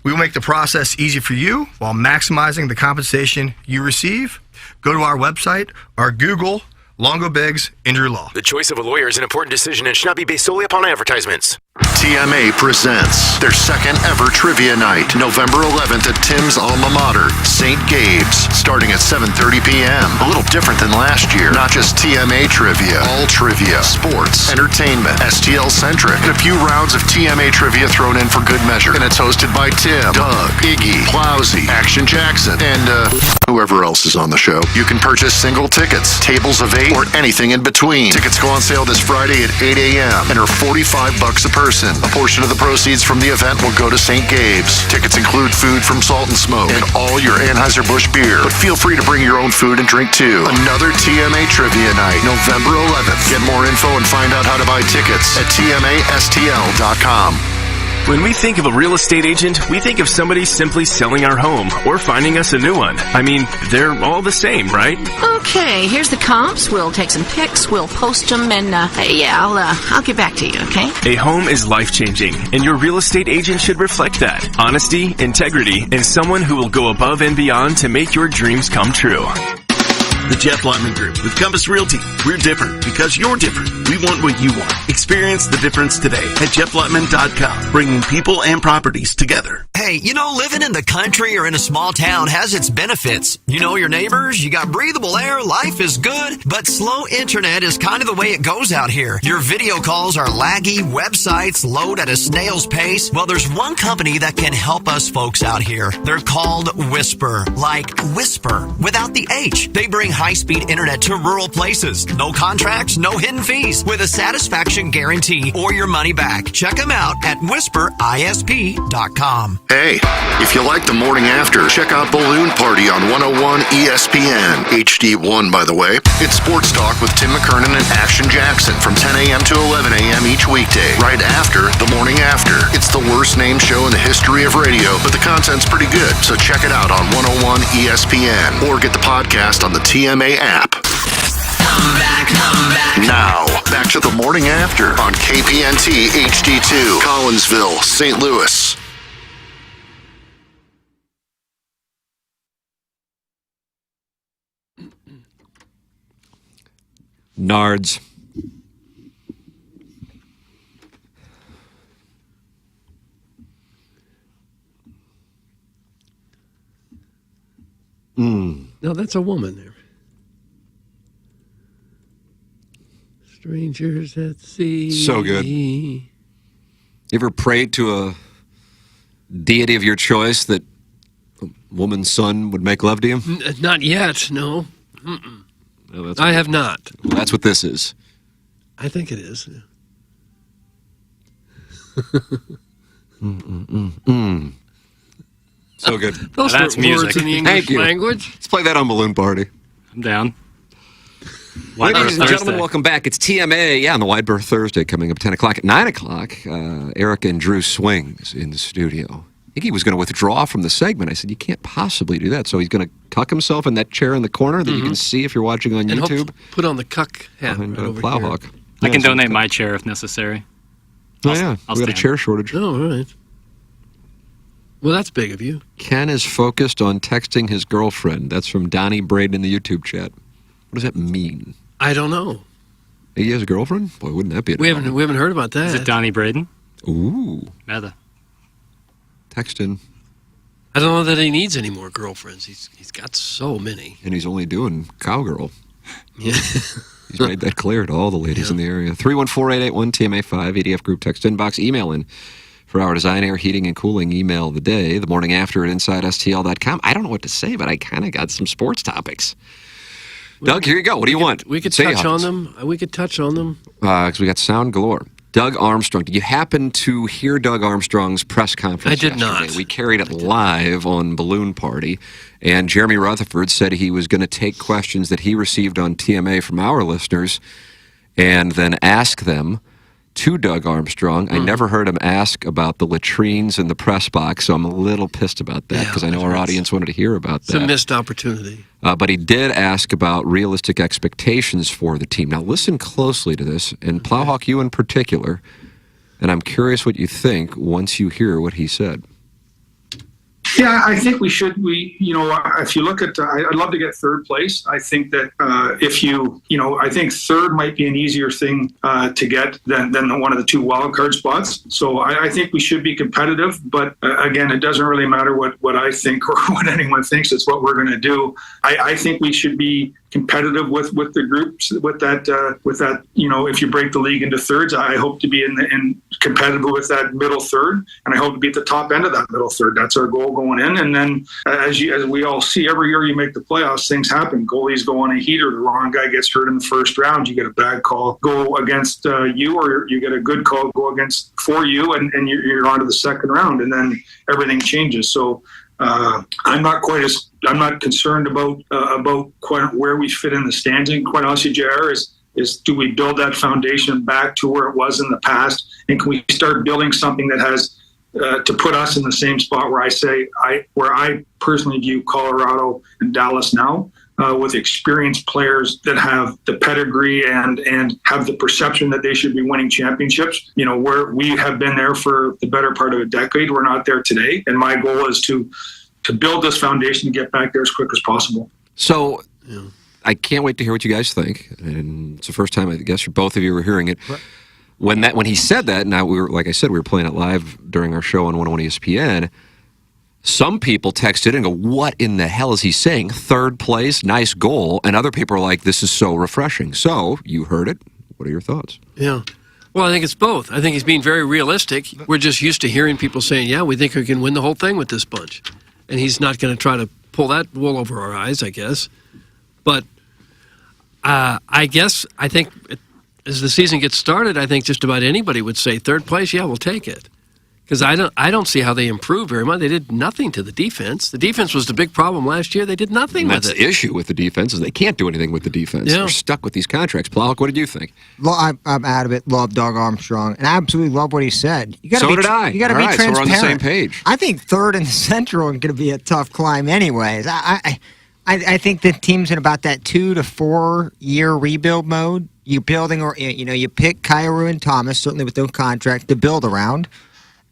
We will make the process easy for you while maximizing the compensation you receive. go to our website or Google Longo Biggs Injury Law. The choice of a lawyer is an important decision and should not be based solely upon advertisements. TMA presents their second ever trivia night, November 11th at Tim's alma mater, St. Gabe's, starting at 7:30 p.m. A little different than last year. Not just TMA trivia, all trivia, sports, entertainment, STL-centric, and a few rounds of TMA trivia thrown in for good measure. And it's hosted by Tim, Doug, Iggy, Plowsy, Action Jackson, and whoever else is on the show. You can purchase single tickets, tables of 8, or anything in between. Tickets go on sale this Friday at 8 a.m. and are $45 a person. A portion of the proceeds from the event will go to St. Gabe's. Tickets include food from Salt and Smoke and all your Anheuser-Busch beer. But feel free to bring your own food and drink too. Another TMA Trivia Night, November 11th. Get more info and find out how to buy tickets at tmastl.com. When we think of a real estate agent, we think of somebody simply selling our home or finding us a new one. I mean, they're all the same, right? Okay, here's the comps. We'll take some pics, we'll post them, and I'll get back to you, okay? A home is life-changing, and your real estate agent should reflect that. Honesty, integrity, and someone who will go above and beyond to make your dreams come true. The Jeff Lotman Group with Compass Realty. We're different because you're different. We want what you want. Experience the difference today at jefflotman.com, bringing people and properties together. Hey, you know, living in the country or in a small town has its benefits. You know your neighbors, you got breathable air, life is good, but slow internet is kind of the way it goes out here. Your video calls are laggy, websites load at a snail's pace. Well, there's one company that can help us folks out here. They're called Whisper, like whisper without the H. They bring high-speed internet to rural places. No contracts, no hidden fees, with a satisfaction guarantee or your money back. Check them out at whisperisp.com. Hey, if you like the morning after, check out Balloon Party on 101 ESPN. HD1, by the way. It's sports talk with Tim McKernan and Action Jackson from 10 a.m. to 11 a.m. each weekday, right after the morning after. It's the worst named show in the history of radio, but the content's pretty good, so check it out on 101 ESPN or get the podcast on the TMA app. Come back. Now, back to the morning after on KPNT HD2, Collinsville, St. Louis. Nards. No, that's a woman there. Strangers at sea. So good. You ever prayed to a deity of your choice that a woman's son would make love to you? Not yet, no. No, I have not. Well, that's what this is. I think it is. So good. Those That's are music. words in the Thank English you. language. Let's play that on Balloon Party. I'm down. Ladies and Thursday. gentlemen, welcome back. It's TMA, on the Wide Berth Thursday coming up 10 o'clock. At 9 o'clock, Eric and Drew Swings in the studio. I think he was going to withdraw from the segment. I said, you can't possibly do that. So he's going to cuck himself in that chair in the corner that you can see if you're watching on And YouTube. put on the cuck hat Behind right over Plowhawk. here. I can donate my chair if necessary. Oh, yeah. I'll We got a stand. chair shortage. Oh, all right. Well, that's big of you. Ken is focused on texting his girlfriend. That's from Donnie Braden in the YouTube chat. What does that mean? I don't know. He has a girlfriend? Boy, wouldn't that be a We haven't heard about that. Is it Donnie Braden? Ooh. Meta. Text in. I don't know that he needs any more girlfriends. He's got so many. And he's only doing cowgirl. Yeah. He's made that clear to all the ladies in the area. 314-881-TMA5, EDF group text inbox, email in for our design, air, heating, and cooling email of the day, the morning after at InsideSTL.com. I don't know what to say, but I kind of got some sports topics. Doug, here you go. What do you want? We could Say touch it. on them. We could touch on them. Because we got sound galore. Doug Armstrong. Did you happen to hear Doug Armstrong's press conference I did yesterday? not. We carried it live on Balloon Party, and Jeremy Rutherford said he was going to take questions that he received on TMA from our listeners and then ask them to Doug Armstrong. I never heard him ask about the latrines in the press box, so I'm a little pissed about that because I know our audience wanted to hear about It's a that. missed opportunity. But he did ask about realistic expectations for the team. Now, listen closely to this, and Plowhawk, you in particular, and I'm curious what you think once you hear what he said. Yeah, I think we should. If you look at, I'd love to get third place. I think that I think third might be an easier thing to get than one of the 2 wild card spots. So I think we should be competitive. But again, it doesn't really matter what I think or what anyone thinks. It's what we're going to do. I think we should be competitive with the groups with that. If you break the league into thirds, I hope to be in competitive with that middle third, and I hope to be at the top end of that middle third. That's our goal going in. And then as we all see, every year you make the playoffs, things happen. Goalies go on a heater. The wrong guy gets hurt in the first round. You get a bad call go against you, or you get a good call go against for you, and you're on to the second round, and then everything changes. So I'm not concerned about quite where we fit in the standing. Quite honestly, JR, is do we build that foundation back to where it was in the past, and can we start building something that has to put us in the same spot where I personally view Colorado and Dallas now, with experienced players that have the pedigree and have the perception that they should be winning championships. Where we have been there for the better part of a decade, we're not there today. And my goal is to build this foundation and get back there as quick as possible. So I can't wait to hear what you guys think. And it's the first time, I guess, both of you were hearing it. Right. When he said that, now we were playing it live during our show on 101 ESPN. Some people texted and go, what in the hell is he saying? Third place, nice goal. And other people are like, this is so refreshing. So you heard it. What are your thoughts? Yeah. Well, I think it's both. I think he's being very realistic. We're just used to hearing people saying, yeah, we think we can win the whole thing with this bunch. And he's not going to try to pull that wool over our eyes, I guess. But I think as the season gets started, I think just about anybody would say third place, yeah, we'll take it. Because I don't see how they improved very much. They did nothing to the defense. The defense was the big problem last year. They did nothing with it. That's the issue with the defense, is they can't do anything with the defense. Yeah. They're stuck with these contracts. Plowhawk, what did you think? I'm out of it. Love Doug Armstrong. And I absolutely love what he said. So did I. You got to be transparent. So we're on the same page. I think third in the Central is going to be a tough climb anyways. I think the team's in about that 2 to 4 year rebuild mode. You're building, or you pick Kyrou and Thomas, certainly with no contract, to build around.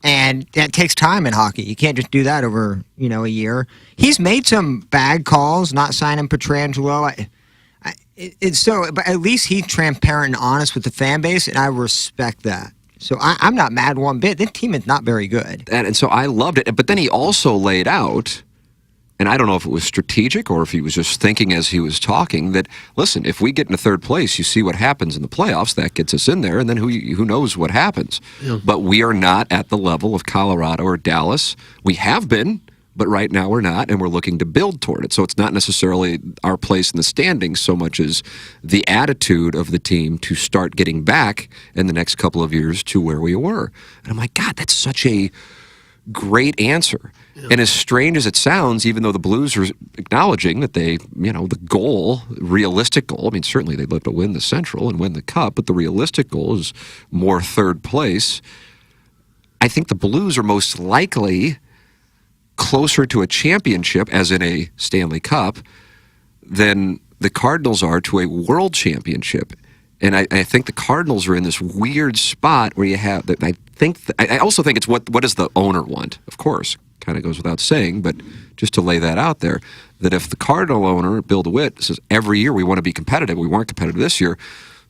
And that takes time in hockey. You can't just do that over, a year. He's made some bad calls, not signing Pietrangelo. But at least he's transparent and honest with the fan base, and I respect that. So I'm not mad one bit. This team is not very good. And so I loved it. But then he also laid out, and I don't know if it was strategic or if he was just thinking as he was talking, that, listen, if we get into third place, you see what happens in the playoffs. That gets us in there, and then who knows what happens. Yeah. But we are not at the level of Colorado or Dallas. We have been, but right now we're not, and we're looking to build toward it. So it's not necessarily our place in the standings so much as the attitude of the team to start getting back in the next couple of years to where we were. And I'm like, God, that's such a great answer. Yeah. And as strange as it sounds, even though the Blues are acknowledging that they, the goal, realistic goal, I mean, certainly they'd love to win the Central and win the Cup, but the realistic goal is more third place. I think the Blues are most likely closer to a championship, as in a Stanley Cup, than the Cardinals are to a world championship. And I think the Cardinals are in this weird spot where you have, I also think it's what does the owner want, of course, kind of goes without saying, but just to lay that out there, that if the Cardinal owner, Bill DeWitt, says every year we want to be competitive, we weren't competitive this year,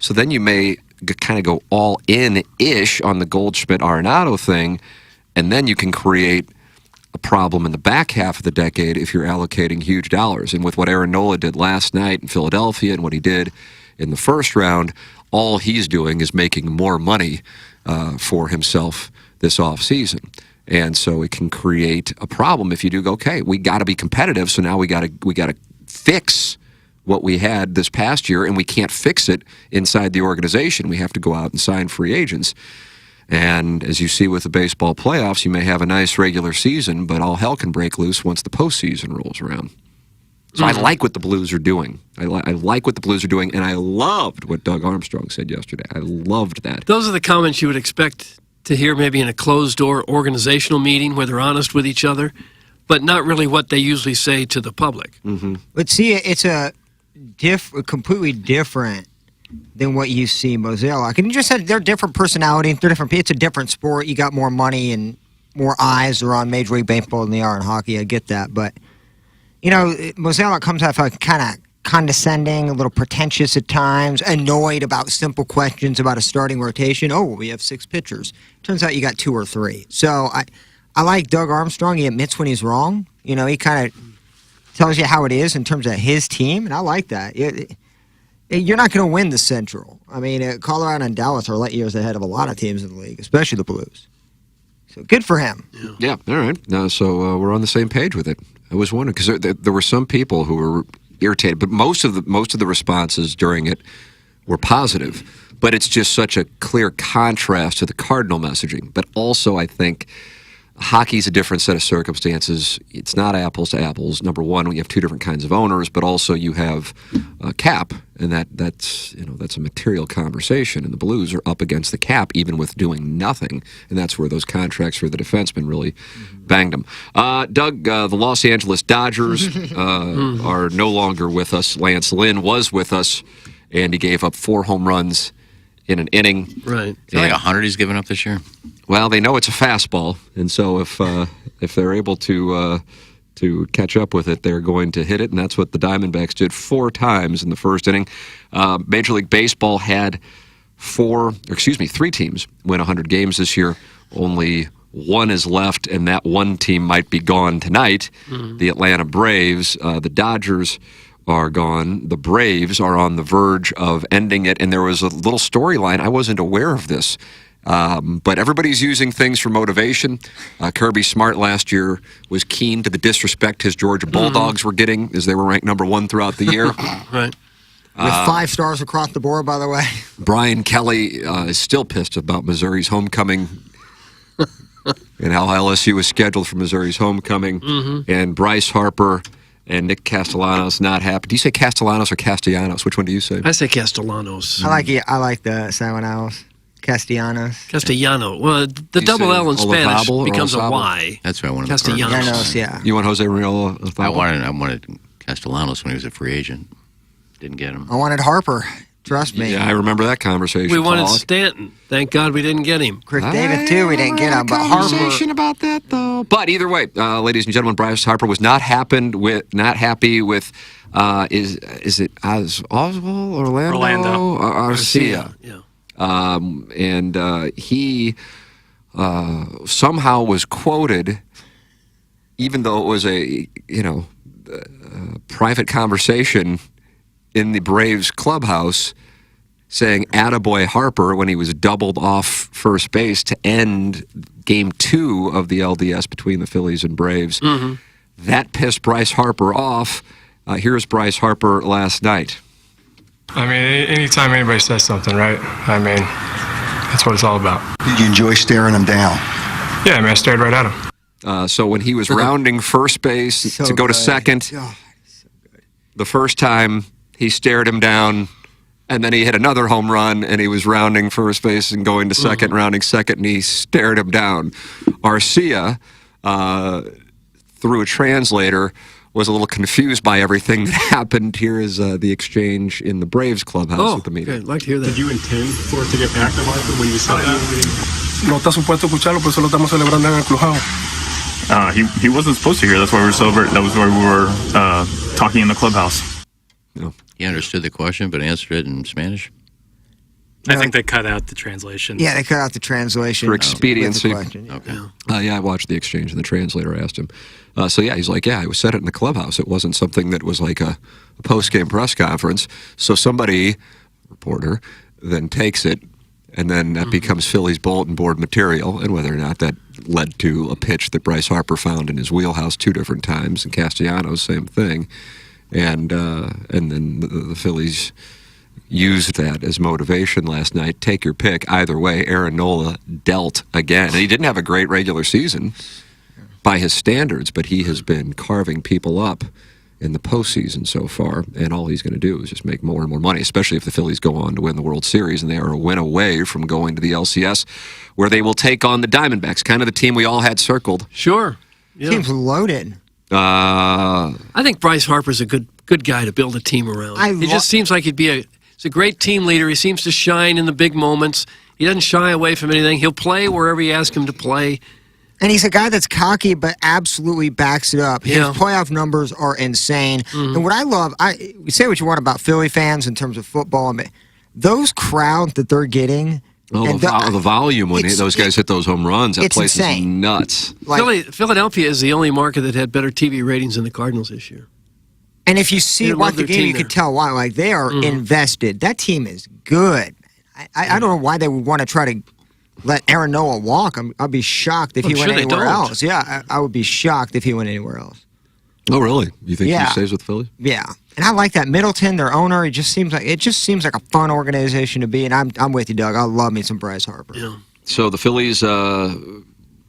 so then you may kind of go all in-ish on the Goldschmidt-Arenado thing, and then you can create a problem in the back half of the decade if you're allocating huge dollars. And with what Aaron Nola did last night in Philadelphia and what he did in the first round, all he's doing is making more money for himself this offseason. And so it can create a problem if you do go, okay, we got to be competitive, so now we got to fix what we had this past year, and we can't fix it inside the organization. We have to go out and sign free agents. And as you see with the baseball playoffs, you may have a nice regular season, but all hell can break loose once the postseason rolls around. So I like what the Blues are doing. I like what the Blues are doing, and I loved what Doug Armstrong said yesterday. I loved that. Those are the comments you would expect to hear maybe in a closed-door organizational meeting where they're honest with each other, but not really what they usually say to the public. Mm-hmm. But see, it's completely different than what you see in Mosaic. And you just said they're different personalities, they're different. It's a different sport. You got more money and more eyes are on Major League Baseball than they are on hockey. I get that, but Mozeliak comes off like kind of condescending, a little pretentious at times, annoyed about simple questions about a starting rotation. Oh, we have 6 pitchers. Turns out you got 2 or 3. So I like Doug Armstrong. He admits when he's wrong. He kind of tells you how it is in terms of his team, and I like that. You're not going to win the Central. I mean, Colorado and Dallas are light years ahead of a lot of teams in the league, especially the Blues. So good for him. Yeah, all right. So we're on the same page with it. I was wondering because there were some people who were irritated, but most of the responses during it were positive. But it's just such a clear contrast to the Cardinal messaging. But also, I think hockey's a different set of circumstances. It's not apples to apples. Number one, we have 2 different kinds of owners, but also you have cap, and that's a material conversation. And the Blues are up against the cap, even with doing nothing, and that's where those contracts for the defensemen really banged them. Doug, the Los Angeles Dodgers are no longer with us. Lance Lynn was with us, and he gave up 4 home runs in an inning. Right. Like 100 he's given up this year. Well, they know it's a fastball, and so if they're able to catch up with it, they're going to hit it, and that's what the Diamondbacks did 4 times in the first inning. Major League Baseball had 3 teams win 100 games this year. Only 1 is left, and that 1 team might be gone tonight. The Atlanta Braves. The Dodgers are gone. The Braves are on the verge of ending it, and there was a little storyline. I wasn't aware of this. But everybody's using things for motivation. Kirby Smart last year was keen to the disrespect his Georgia Bulldogs were getting as they were ranked number 1 throughout the year. Right. With 5 stars across the board, by the way. Brian Kelly is still pissed about Missouri's homecoming and how LSU was scheduled for Missouri's homecoming. And Bryce Harper and Nick Castellanos not happy. Do you say Castellanos or Castellanos? Which one do you say? I say Castellanos. I like the silent owls. Castellano. Well, the double L in Spanish becomes a Y. That's what I wanted. Castellanos, yeah. You want Jose Real? I wanted Castellanos when he was a free agent. Didn't get him. I wanted Harper. Trust me. Yeah, I remember that conversation. We wanted Stanton. Thank God we didn't get him. Chris Davis too. We didn't get him, but Harper. About that though. But either way, ladies and gentlemen, Bryce Harper was not happy with. Is it Oswald Orlando Arcia? Yeah. And he somehow was quoted, even though it was a private conversation in the Braves clubhouse, saying "attaboy Harper" when he was doubled off first base to end Game 2 of the LDS between the Phillies and Braves. That pissed Bryce Harper off. Here's Bryce Harper last night. I mean, anytime anybody says something, right? I mean, that's what it's all about. Did you enjoy staring him down? Yeah, I mean, I stared right at him. So when he was rounding first base to go to second, the first time he stared him down, and then he hit another home run, and he was rounding first base and going to second, rounding second, and he stared him down. Arcia, through a translator, was a little confused by everything that happened. Here is the exchange in the Braves clubhouse with the meeting. Good. I'd like to hear that. Did you intend for it to get back to Harper when you saw that? No está supuesto escucharlo, por eso lo estamos celebrando en el clubhouse. He wasn't supposed to hear. That's why we were celebrating. That was why we were talking in the clubhouse. No. He understood the question, but answered it in Spanish. I think they cut out the translation. Yeah, they cut out the translation for expediency. Okay. Yeah, I watched the exchange, and the translator asked him. So yeah, he's like, I said it in the clubhouse. It wasn't something that was like a post-game press conference. So somebody, reporter, then takes it, and then that becomes Philly's bulletin board material. And whether or not that led to a pitch that Bryce Harper found in his wheelhouse 2 different times, and Castellanos, same thing. And then the Phillies used that as motivation last night. Take your pick. Either way, Aaron Nola dealt again. And he didn't have a great regular season by his standards, but he has been carving people up in the postseason so far, and all he's going to do is just make more and more money, especially if the Phillies go on to win the World Series, and they are a win away from going to the LCS, where they will take on the Diamondbacks, kind of the team we all had circled. Sure. Yeah. Team's loaded. I think Bryce Harper's a good guy to build a team around. He just seems like he's a great team leader. He seems to shine in the big moments. He doesn't shy away from anything. He'll play wherever you ask him to play. And he's a guy that's cocky, but absolutely backs it up. His playoff numbers are insane. And what I love, you say what you want about Philly fans in terms of football, but those crowds that they're getting. Oh, the volume when those guys hit those home runs. That place is nuts. Philadelphia is the only market that had better TV ratings than the Cardinals this year. And if you watch the game, you could tell why. Like, they are invested. That team is good. I don't know why they would want to try to let Aaron Nola walk. I'd be shocked if he went anywhere else. Yeah, I would be shocked if he went anywhere else. Oh, really? You think he stays with Philly? Yeah, and I like that Middleton, their owner. It just seems like a fun organization to be. And I'm with you, Doug. I love me some Bryce Harper. Yeah. So the Phillies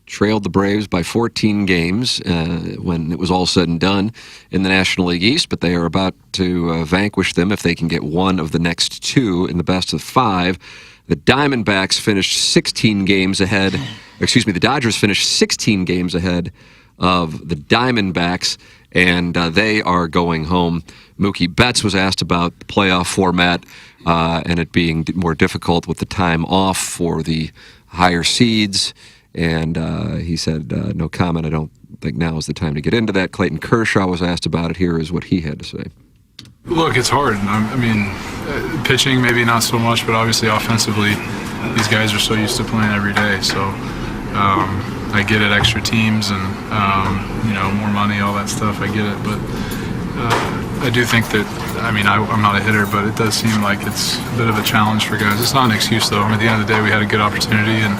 trailed the Braves by 14 games when it was all said and done in the National League East, but they are about to vanquish them if they can get one of the next two in the best of 5. The Diamondbacks finished 16 games ahead. The Dodgers finished 16 games ahead of the Diamondbacks, and they are going home. Mookie Betts was asked about the playoff format and it being more difficult with the time off for the higher seeds, and he said, no comment. I don't think now is the time to get into that. Clayton Kershaw was asked about it. Here is what he had to say. Look, it's hard. I mean, pitching maybe not so much, but obviously offensively, these guys are so used to playing every day. So I get it, extra teams and more money, all that stuff. I get it, but I do think that. I mean, I'm not a hitter, but it does seem like it's a bit of a challenge for guys. It's not an excuse though. I mean, at the end of the day, we had a good opportunity, and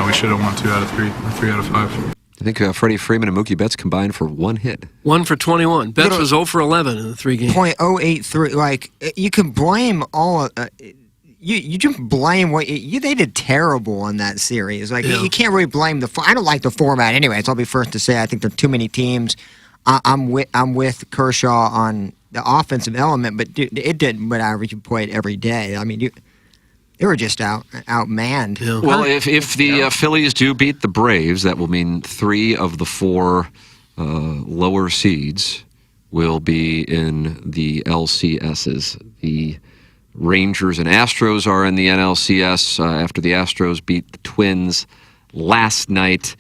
we should have won 2 out of 3, 3 out of 5. I think Freddie Freeman and Mookie Betts combined for 1 hit. 1 for 21. Betts was 0 for 11 in the 3 games. .083. Like, you can blame all. You just blame what they did terrible on that series. Like, you can't really blame I don't like the format anyway. So I'll be first to say I think there are too many teams. I'm with Kershaw on the offensive element, but dude, it didn't matter if you played every day. I mean, they were just outmanned. Yeah. Well, if the Phillies do beat the Braves, that will mean 3 of the 4 lower seeds will be in the LCSs. The Rangers and Astros are in the NLCS after the Astros beat the Twins last night.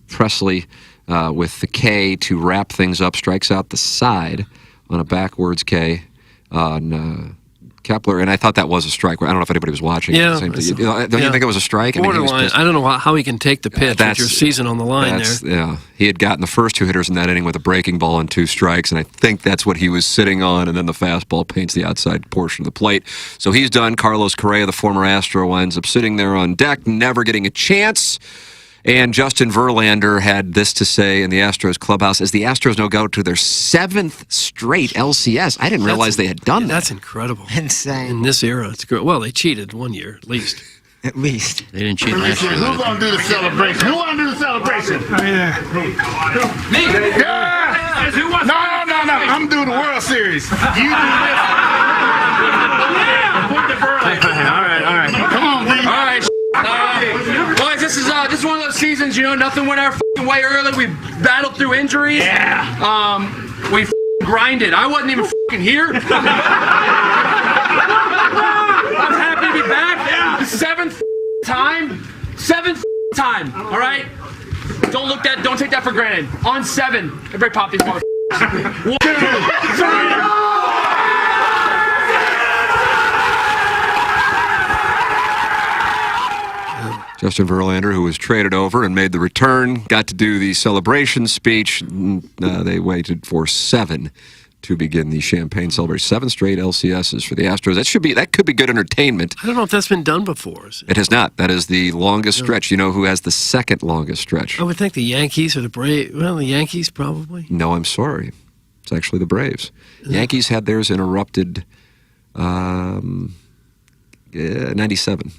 Presley with the K to wrap things up strikes out the side on a backwards K on Kepler, and I thought that was a strike. I don't know if anybody was watching. Yeah, don't you think it was a strike? Borderline. I don't know how he can take the pitch with your season on the line there. Yeah, he had gotten the first 2 hitters in that inning with a breaking ball and 2 strikes, and I think that's what he was sitting on, and then the fastball paints the outside portion of the plate. So he's done. Carlos Correa, the former Astro, ends up sitting there on deck, never getting a chance. And Justin Verlander had this to say in the Astros clubhouse as the Astros now go to their 7th straight LCS. I didn't realize they had done that. That's incredible. Insane. In this era, it's great. Well, they cheated 1 year, at least. At least. They didn't cheat last year. Who's going to do the celebration? Who want to do the celebration? Me. Yeah. No. I'm doing the World Series. You do this. Yeah. All right. Come on, man. All right. Boys, this is one of those seasons, nothing went our way early. We battled through injuries. Yeah. We grinded. I wasn't even here. I'm happy to be back. Yeah. 7th time. All right. Don't take that for granted. On 7, everybody pop these motherfuckers. 1, 2, 3. Justin Verlander, who was traded over and made the return, got to do the celebration speech. They waited for 7 to begin the champagne celebration. 7 straight LCSs for the Astros. That could be good entertainment. I don't know if that's been done before. It has not. That is the longest stretch. You know who has the 2nd longest stretch? I would think the Yankees or the Braves. Well, the Yankees probably. No, I'm sorry. It's actually the Braves. Yankees had theirs interrupted 97.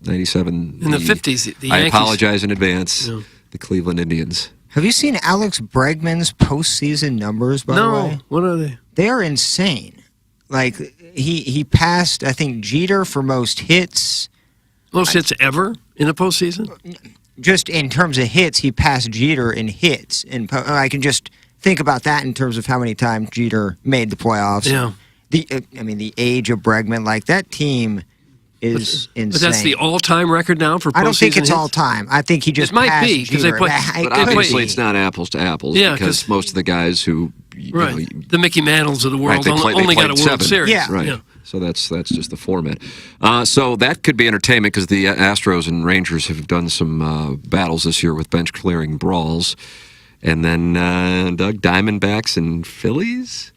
97. In the 50s, the Yankees. I apologize in advance. Yeah. The Cleveland Indians. Have you seen Alex Bregman's postseason numbers, by the way? No. What are they? They are insane. Like, he passed, I think, Jeter for most hits. Most hits ever in the postseason? Just in terms of hits, he passed Jeter in hits. I can just think about that in terms of how many times Jeter made the playoffs. Yeah. The age of Bregman, like, that team is insane. But that's the all-time record now for postseason I don't think it's hits? all time. I think he just It might passed be because they Jeter. play. But obviously, it's not apples to apples Yeah, because 'cause- most of the guys who Right. The Mickey Mantles of the world they only got a played World 7. Series. Yeah. Right. Yeah. So that's just the format. So that could be entertainment because the Astros and Rangers have done some battles this year with bench clearing brawls, and then Doug, Diamondbacks and Phillies.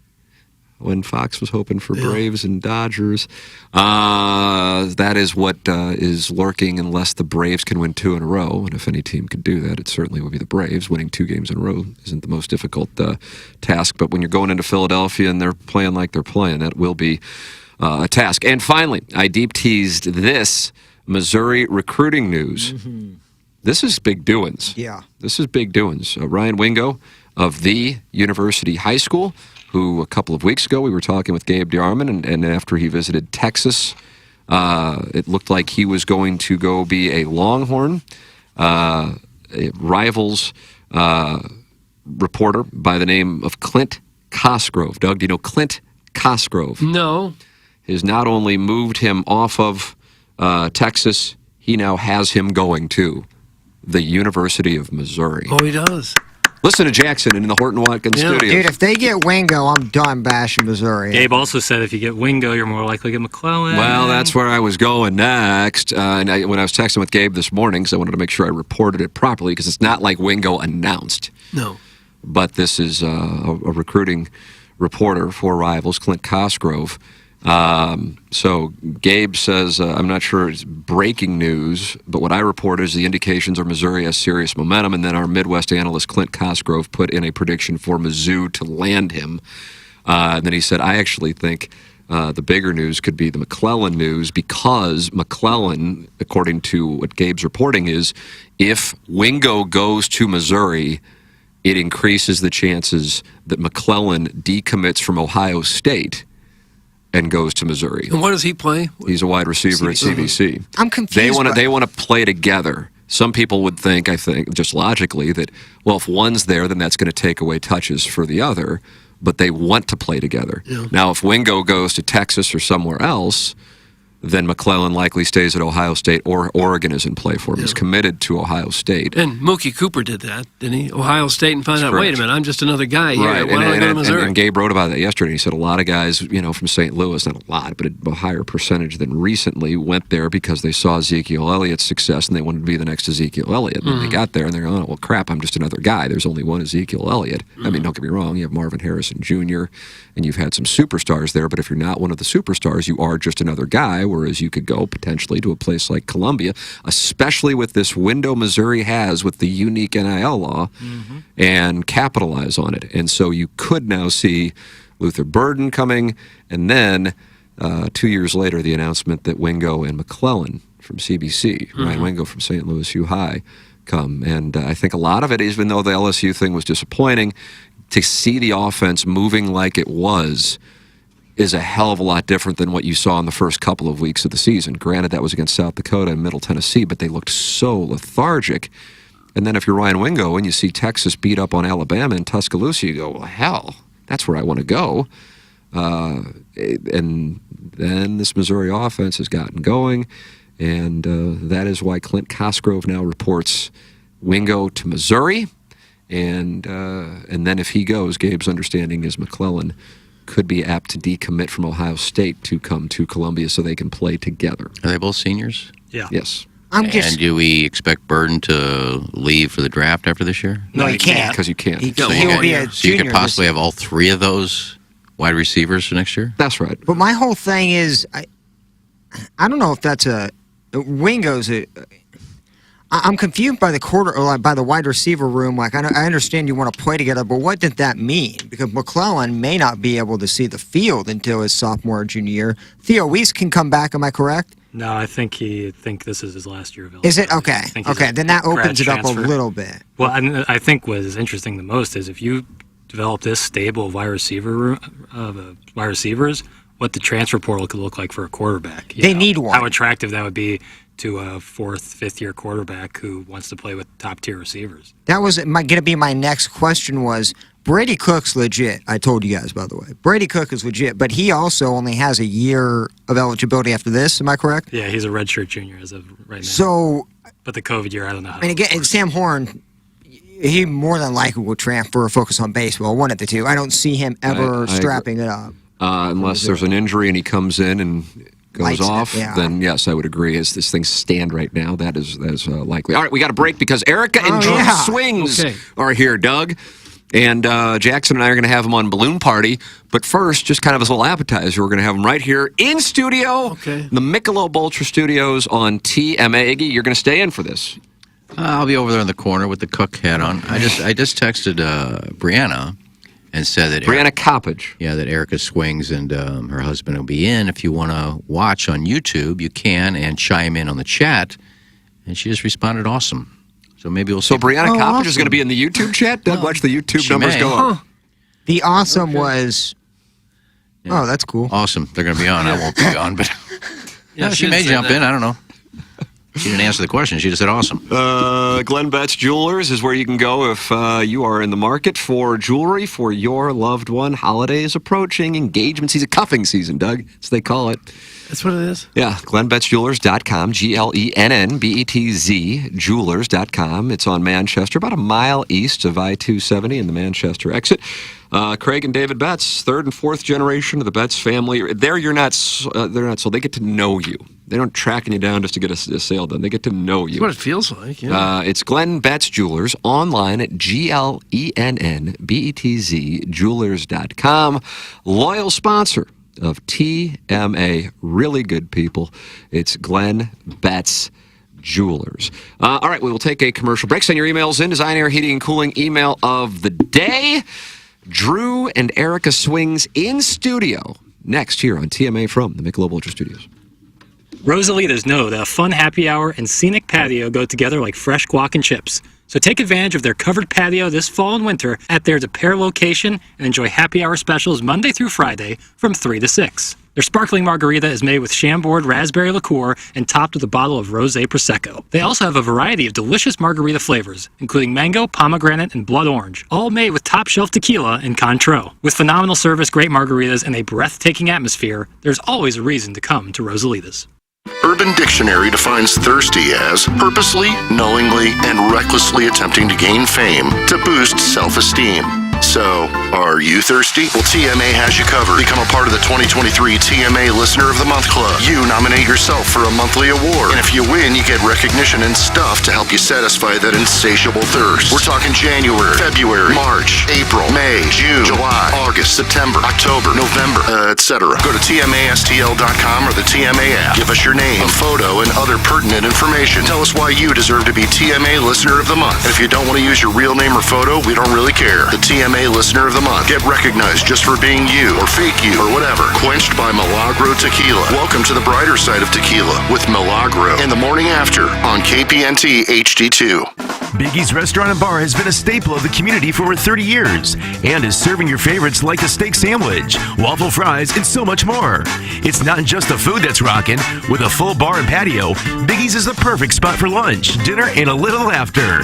When Fox was hoping for Braves and Dodgers. That is what is lurking unless the Braves can win 2 in a row. And if any team could do that, it certainly would be the Braves. Winning 2 games in a row isn't the most difficult task. But when you're going into Philadelphia and they're playing like they're playing, that will be a task. And finally, I deep teased this Missouri recruiting news. This is big doings. Yeah. This is big doings. Ryan Wingo of the University High School, who a couple of weeks ago we were talking with Gabe DeArmond, and after he visited Texas, it looked like he was going to go be a Longhorn. Rivals reporter by the name of Clint Cosgrove. Doug, do you know Clint Cosgrove? No. Has not only moved him off of Texas, he now has him going to the University of Missouri. Oh, he does. Listen to Jackson in the Horton Watkins studios. Dude, if they get Wingo, I'm done bashing Missouri. Gabe also said if you get Wingo, you're more likely to get McClellan. Well, that's where I was going next. When I was texting with Gabe this morning, because I wanted to make sure I reported it properly, because it's not like Wingo announced. No. But this is a recruiting reporter for Rivals, Clint Cosgrove. So Gabe says, I'm not sure it's breaking news, but what I report is the indications are Missouri has serious momentum, and then our Midwest analyst Clint Cosgrove put in a prediction for Mizzou to land him. And then he said, I actually think the bigger news could be the McClellan news, because McClellan, according to what Gabe's reporting, is if Wingo goes to Missouri, it increases the chances that McClellan decommits from Ohio State and goes to Missouri. And what does he play? He's a wide receiver at CBC. I'm confused. They want to play together. Some people would think, I think, just logically, that, well, if one's there, then that's going to take away touches for the other. But they want to play together. Yeah. Now, if Wingo goes to Texas or somewhere else, then McClellan likely stays at Ohio State, or Oregon is in play for him. He's committed to Ohio State. And Mookie Cooper did that, didn't he? Ohio State, and find out, correct. wait a minute, I'm just another guy here. Right, Why don't I go to Missouri? and Gabe wrote about that yesterday. He said a lot of guys, from St. Louis, not a lot, but a higher percentage than recently, went there because they saw Ezekiel Elliott's success and they wanted to be the next Ezekiel Elliott. And they got there and they're going, oh, well, crap, I'm just another guy. There's only one Ezekiel Elliott. I mean, don't get me wrong, you have Marvin Harrison Jr., and you've had some superstars there, but if you're not one of the superstars, you are just another guy, whereas you could go potentially to a place like Columbia, especially with this window Missouri has with the unique NIL law, and capitalize on it. And so you could now see Luther Burden coming, and then 2 years later, the announcement that Wingo and McClellan from CBC, Ryan Wingo from St. Louis U High, come. And I think a lot of it, even though the LSU thing was disappointing, to see the offense moving like it was is a hell of a lot different than what you saw in the first couple of weeks of the season. Granted, that was against South Dakota and Middle Tennessee, but they looked so lethargic. And then if you're Ryan Wingo and you see Texas beat up on Alabama and Tuscaloosa, you go, well, hell, that's where I want to go. And then this Missouri offense has gotten going, and that is why Clint Cosgrove now reports Wingo to Missouri. And then if he goes, Gabe's understanding is McClellan could be apt to decommit from Ohio State to come to Columbia so they can play together. Are they both seniors? Yeah. Yes. And do we expect Burden to leave for the draft after this year? No, he can't. Because you can't. He will be a So you junior could possibly have all 3 of those wide receivers for next year? That's right. But my whole thing is, I don't know if that's Wingo's I'm confused by by the wide receiver room. Like, I understand you want to play together, but what did that mean? Because McClellan may not be able to see the field until his sophomore or junior year. Theo Weiss can come back. Am I correct? No, I think this is his last year of eligibility. Is it? Okay. Okay, then that opens it up a little bit. Well, I think what is interesting the most is if you develop this stable of wide receivers, what the transfer portal could look like for a quarterback. They need one. How attractive that would be to a fourth, fifth-year quarterback who wants to play with top-tier receivers. That was going to be my next question was, Brady Cook's legit. I told you guys, by the way. Brady Cook is legit, but he also only has a year of eligibility after this. Am I correct? Yeah, he's a redshirt junior as of right now. So, but the COVID year, I don't know how. I mean, again, Sam Horn, he more than likely will transfer or focus on baseball, one of the two. I don't see him ever strapping it up. Unless there's an injury and he comes in and goes Lights it, off, yeah. then yes, I would agree. As this things stand right now, that is likely. All right, we got a break because Erica and Jules Swings are here, Doug. And Jackson and I are going to have them on Balloon Party. But first, just kind of as a little appetizer, we're going to have them right here in studio, the Michelob Ultra Studios on TMA. Iggy, you're going to stay in for this. I'll be over there in the corner with the Cook hat on. I just texted Brianna and said that Brianna Coppage. Yeah, that Erica Swings and her husband will be in. If you want to watch on YouTube, you can, and chime in on the chat. And she just responded, awesome. So maybe we'll see. So Brianna Coppage is going to be in the YouTube chat? Doug, watch the YouTube numbers go up. The awesome was... Yeah. Oh, that's cool. Awesome. They're going to be on. I won't be on, but she may jump in. I don't know. She didn't answer the question. She just said awesome. Glenn Betts Jewelers is where you can go if you are in the market for jewelry for your loved one. Holidays approaching, engagement season, cuffing season, Doug, as they call it. That's what it is? Yeah, GlennBettsJewelers.com, GLENNBETZ, Jewelers.com. It's on Manchester, about a mile east of I-270 and the Manchester exit. Craig and David Betts, third and fourth generation of the Betts family. There, they're not sold. They get to know you. They don't tracking you down just to get a sale done. They get to know you. That's what it feels like. Yeah. It's Glenn Betts Jewelers online at GLENNBETZ, Jewelers.com. Loyal sponsor of TMA. Really good people. It's Glenn Betts Jewelers. All right, we will take a commercial break. Send your emails in. Design, Air, Heating, and Cooling email of the day. Drew and Erica Swings in studio next here on TMA from the Michelob Ultra Studios. Rosalitas know that a fun happy hour and scenic patio go together like fresh guac and chips. So take advantage of their covered patio this fall and winter at their De Pere location and enjoy happy hour specials Monday through Friday from 3 to 6. Their sparkling margarita is made with Chambord raspberry liqueur and topped with a bottle of rosé Prosecco. They also have a variety of delicious margarita flavors, including mango, pomegranate, and blood orange, all made with top-shelf tequila and Cointreau. With phenomenal service, great margaritas, and a breathtaking atmosphere, there's always a reason to come to Rosalitas. Urban Dictionary defines thirsty as purposely, knowingly, and recklessly attempting to gain fame to boost self-esteem. So, are you thirsty? Well, TMA has you covered. Become a part of the 2023 TMA Listener of the Month Club. You nominate yourself for a monthly award. And if you win, you get recognition and stuff to help you satisfy that insatiable thirst. We're talking January, February, March, April, May, June, July, August, September, October, November, etc. Go to TMASTL.com or the TMA app. Give us your name, a photo, and other pertinent information. Tell us why you deserve to be TMA Listener of the Month. And if you don't want to use your real name or photo, we don't really care. The TMA Listener of the Month. Get recognized just for being you, or fake you, or whatever. Quenched by Milagro Tequila. Welcome to the brighter side of tequila with Milagro in the morning after on KPNT HD2. Biggie's Restaurant and Bar has been a staple of the community for over 30 years and is serving your favorites like the steak sandwich, waffle fries, and so much more. It's not just the food that's rocking. With a full bar and patio, Biggie's is the perfect spot for lunch, dinner, and a little laughter.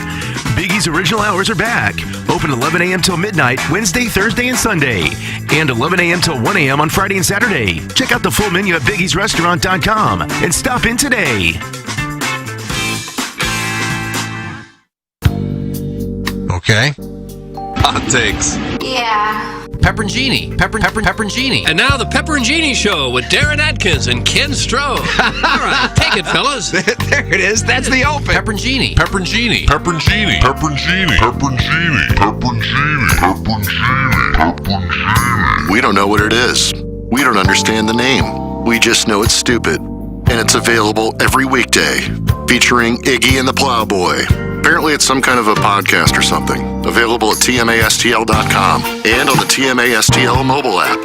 Biggie's original hours are back. Open 11 a.m. till midnight, Wednesday, Thursday, and Sunday. And 11 a.m. till 1 a.m. on Friday and Saturday. Check out the full menu at biggiesrestaurant.com and stop in today. Okay. Hot takes. Yeah. Pepperoncini. Pepperoncini. And now the Pepperoncini Show with Darren Atkins and Ken Stroh. All right, take it, fellas. There it is. That's the open. Pepperoncini. Pepperoncini. Pepperoncini. Pepperoncini. Pepperoncini. Pepperoncini. Pepperoncini. Pepperoncini. We don't know what it is. We don't understand the name. We just know it's stupid. And it's available every weekday, featuring Iggy and the Plowboy. Apparently it's some kind of a podcast or something. Available at TMASTL.com and on the TMASTL mobile app.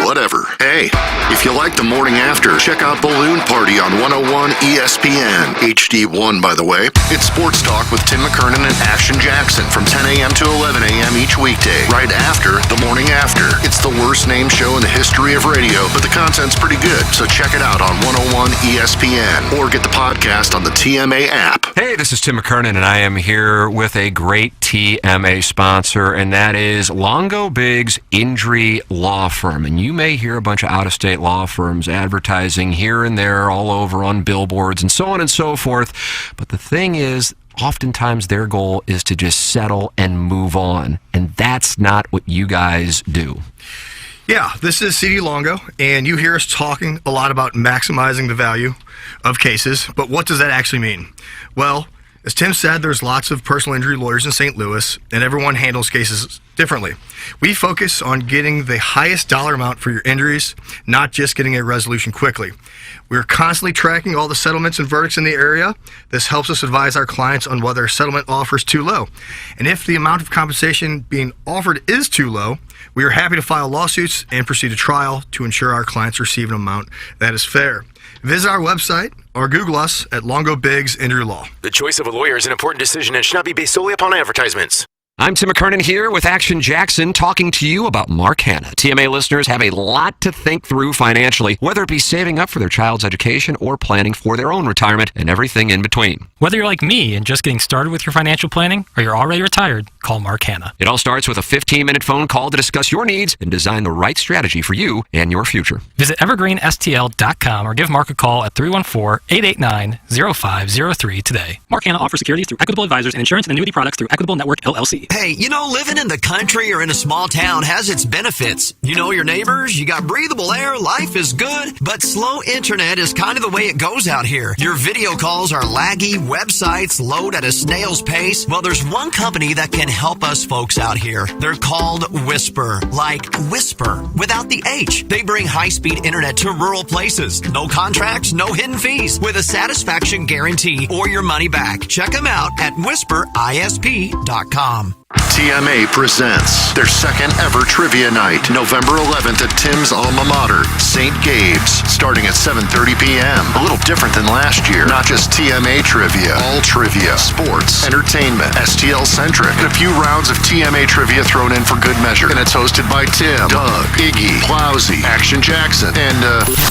Whatever. Hey, if you like the morning after, check out Balloon Party on 101 ESPN. HD1, by the way. It's sports talk with Tim McKernan and Action Jackson from 10 a.m. to 11 a.m. each weekday, right after the morning after. It's the worst named show in the history of radio, but the content's pretty good, so check it out on 101 ESPN or get the podcast on the TMA app. Hey, this is Tim McKernan, and I am here with a great TMA sponsor, and that is Longo Biggs Injury Law Firm. And you may hear a bunch of out-of-state law firms advertising here and there all over on billboards and so on and so forth. But the thing is, oftentimes their goal is to just settle and move on. And that's not what you guys do. Yeah, this is CD Longo, and you hear us talking a lot about maximizing the value of cases, but what does that actually mean? Well, as Tim said, there's lots of personal injury lawyers in St. Louis, and everyone handles cases differently. We focus on getting the highest dollar amount for your injuries, not just getting a resolution quickly. We're constantly tracking all the settlements and verdicts in the area. This helps us advise our clients on whether a settlement offer is too low. And if the amount of compensation being offered is too low, we are happy to file lawsuits and proceed to trial to ensure our clients receive an amount that is fair. Visit our website or Google us at Longo Biggs Injury Law. The choice of a lawyer is an important decision and should not be based solely upon advertisements. I'm Tim McKernan here with Action Jackson talking to you about Mark Hanna. TMA listeners have a lot to think through financially, whether it be saving up for their child's education or planning for their own retirement and everything in between. Whether you're like me and just getting started with your financial planning or you're already retired, call Mark Hanna. It all starts with a 15-minute phone call to discuss your needs and design the right strategy for you and your future. Visit evergreenstl.com or give Mark a call at 314-889-0503 today. Mark Hanna offers securities through Equitable Advisors and insurance and annuity products through Equitable Network, LLC. Hey, you know, living in the country or in a small town has its benefits. You know your neighbors, you got breathable air, life is good, but slow internet is kind of the way it goes out here. Your video calls are laggy, websites load at a snail's pace. Well, there's one company that can help us folks out here. They're called Whisper, like whisper without the H. They bring high-speed internet to rural places. No contracts, no hidden fees, with a satisfaction guarantee or your money back. Check them out at whisperisp.com. TMA presents their second ever trivia night, November 11th at Tim's alma mater, St. Gabe's, starting at 7:30 p.m. A little different than last year. Not just TMA trivia, all trivia, sports, entertainment, STL-centric, and a few rounds of TMA trivia thrown in for good measure. And it's hosted by Tim, Doug, Iggy, Plowsy, Action Jackson, and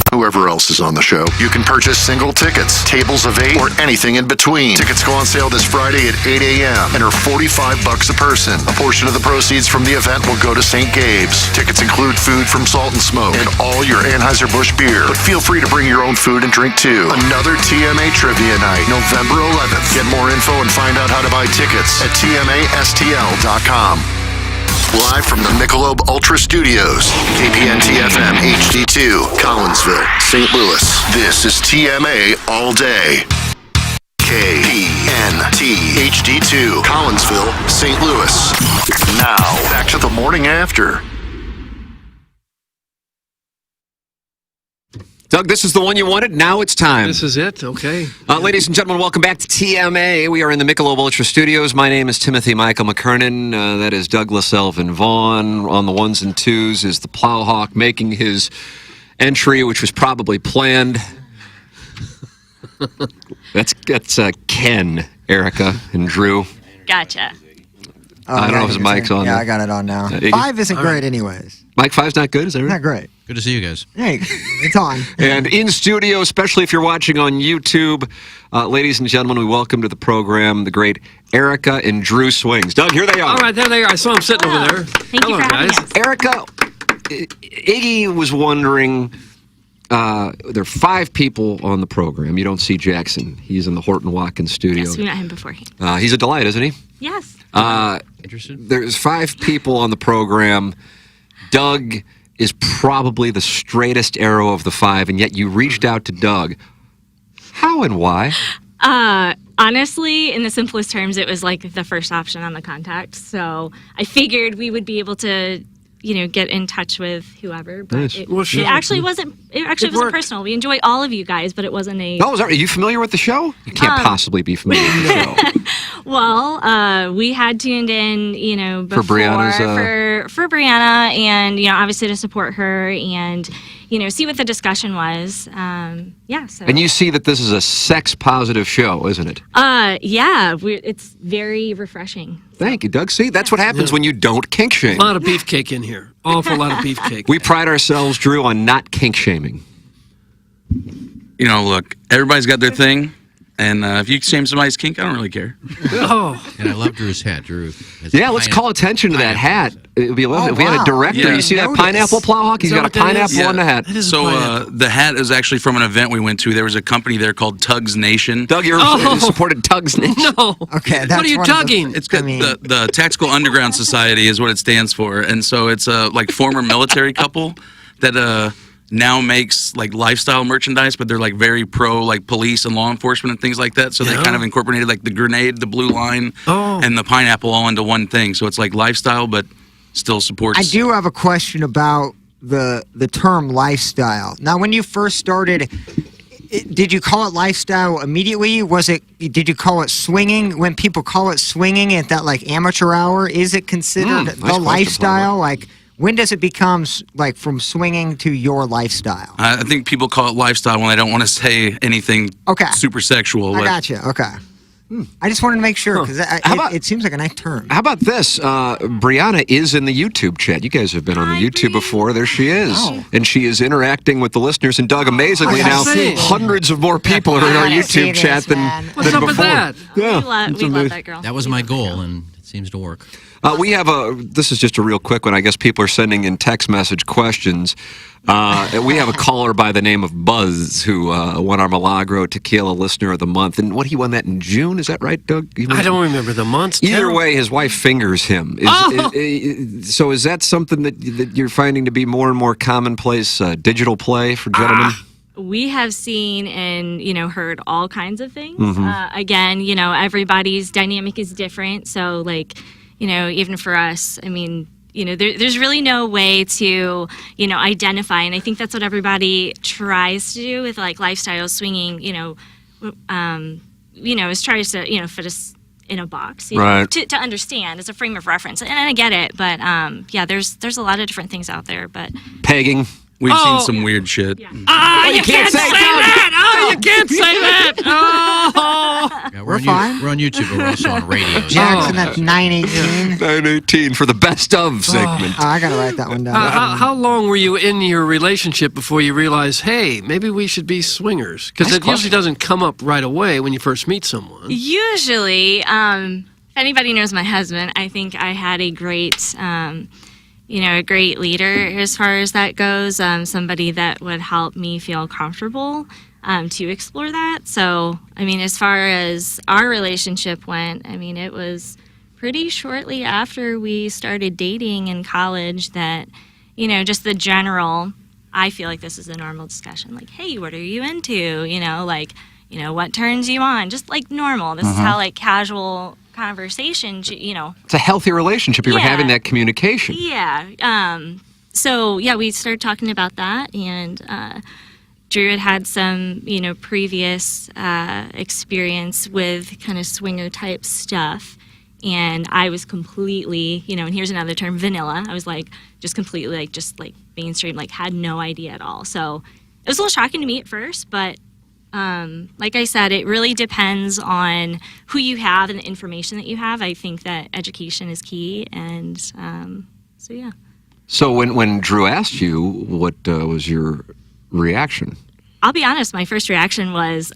whoever else is on the show. You can purchase single tickets, tables of 8, or anything in between. Tickets go on sale this Friday at 8 a.m. and are $45 a person. A portion of the proceeds from the event will go to St. Gabe's. Tickets include food from Salt and Smoke and all your Anheuser-Busch beer. But feel free to bring your own food and drink too. Another TMA Trivia Night, November 11th. Get more info and find out how to buy tickets at TMASTL.com. Live from the Michelob Ultra Studios, KPNT-FM HD2, Collinsville, St. Louis. This is TMA All Day. KPNT HD2, Collinsville, St. Louis. Now, back to the morning after. Doug, this is the one you wanted. Now it's time. This is it. Okay. Ladies and gentlemen, welcome back to TMA. We are in the Michelob Ultra Studios. My name is Timothy Michael McKernan. That is Douglas Elvin Vaughn. On the ones and twos is the Plowhawk making his entry, which was probably planned. That's Ken, Erica, and Drew. Gotcha. I don't know if his mic's on. Yeah, I got it on now. 5 isn't great anyways. Mike 5's not good, is that right? Not great. Good to see you guys. Hey, it's on. And in studio, especially if you're watching on YouTube, ladies and gentlemen, we welcome to the program the great Erica and Drew Swings. Doug, here they are. All right, there they are. I saw them sitting over there. Thank you for guys. having us. Erica, Iggy was wondering, there are 5 people on the program. You don't see Jackson. He's in the Horton Watkins studio. Yes, we met him beforehand. He's a delight, isn't he? Yes. Interested? There's 5 people on the program. Doug is probably the straightest arrow of the 5, and yet you reached out to Doug. How and why? Honestly, in the simplest terms, it was like the first option on the contact. So I figured we would be able to, get in touch with whoever. But Nice. it Well, sure. actually wasn't. It actually wasn't personal. We enjoy all of you guys, but it wasn't a. Oh, are you familiar with the show? You can't possibly be familiar with the show. Well, we had tuned in, before Brianna's, for for Brianna, and obviously to support her and see what the discussion was. So. And you see that this is a sex-positive show, isn't it? It's very refreshing. Thank you, Doug. See, that's what happens when you don't kink shame. A lot of beefcake in here. Awful lot of beefcake. We pride ourselves, Drew, on not kink shaming. Look, everybody's got their thing. And if you shame somebody's kink, I don't really care. And I love Drew's hat. Drew. Yeah, let's call attention to that hat. It would be lovely if we had a director. Yeah. You see that pineapple Plowhawk? He's got a pineapple on the hat. So the hat is actually from an event we went to. There was a company there called Tugs Nation. Doug, you supported Tugs Nation. No. Okay, what are you tugging? It's the Tactical Underground Society is what it stands for. And so it's a former military couple that now makes lifestyle merchandise, but they're very pro police and law enforcement and things like that. So they kind of incorporated the grenade, the blue line, and the pineapple all into one thing. So it's lifestyle, but still supports. I do have a question about the term lifestyle. Now, when you first started, did you call it lifestyle immediately? Did you call it swinging? When people call it swinging at that amateur hour, is it considered the lifestyle? When does it become from swinging to your lifestyle? I think people call it lifestyle when they don't want to say anything super sexual. I got you. Okay. I just wanted to make sure because it seems like a nice term. How about this? Brianna is in the YouTube chat. You guys have been on the YouTube before. There she is. And she is interacting with the listeners. And Doug, amazingly now, hundreds of more people are in our YouTube chat than before. With that? Yeah. We love that girl. That was my goal, and it seems to work. We have this is just a real quick one. I guess people are sending in text message questions. We have a caller by the name of Buzz who won our Milagro Tequila Listener of the Month. And he won that in June? Is that right, Doug? I don't remember the months. Either way, his wife fingers him. So is that something that you're finding to be more and more commonplace digital play for gentlemen? We have seen and, heard all kinds of things. Mm-hmm. Again, everybody's dynamic is different. So, even for us, there's really no way to, identify. And I think that's what everybody tries to do with lifestyle swinging, is tries to, fit us in a box, right. to understand as a frame of reference. And I get it, but there's a lot of different things out there. But pegging. We've seen some weird shit. You can't say that! You can't say that! Yeah, we're fine. We're on YouTube, but we're also on radio. Jackson, that's 918. 918 for the best of segment. I gotta write that one down. How long were you in your relationship before you realized, hey, maybe we should be swingers? Because it usually doesn't come up right away when you first meet someone. Usually, if anybody knows my husband, I think I had a great... a great leader as far as that goes, somebody that would help me feel comfortable to explore that. So, as far as our relationship went, it was pretty shortly after we started dating in college that, just the general, I feel like this is a normal discussion, hey, what are you into? What turns you on? Just normal. This is how casual conversation, It's a healthy relationship. You're having that communication. Yeah. So, we started talking about that, and Drew had some, previous experience with kind of swinger type stuff, and I was completely, and here's another term, vanilla. I was just completely mainstream, had no idea at all. So it was a little shocking to me at first, but like I said, it really depends on who you have and the information that you have. I think that education is key, and so yeah. So when Drew asked you, what was your reaction? I'll be honest, my first reaction was,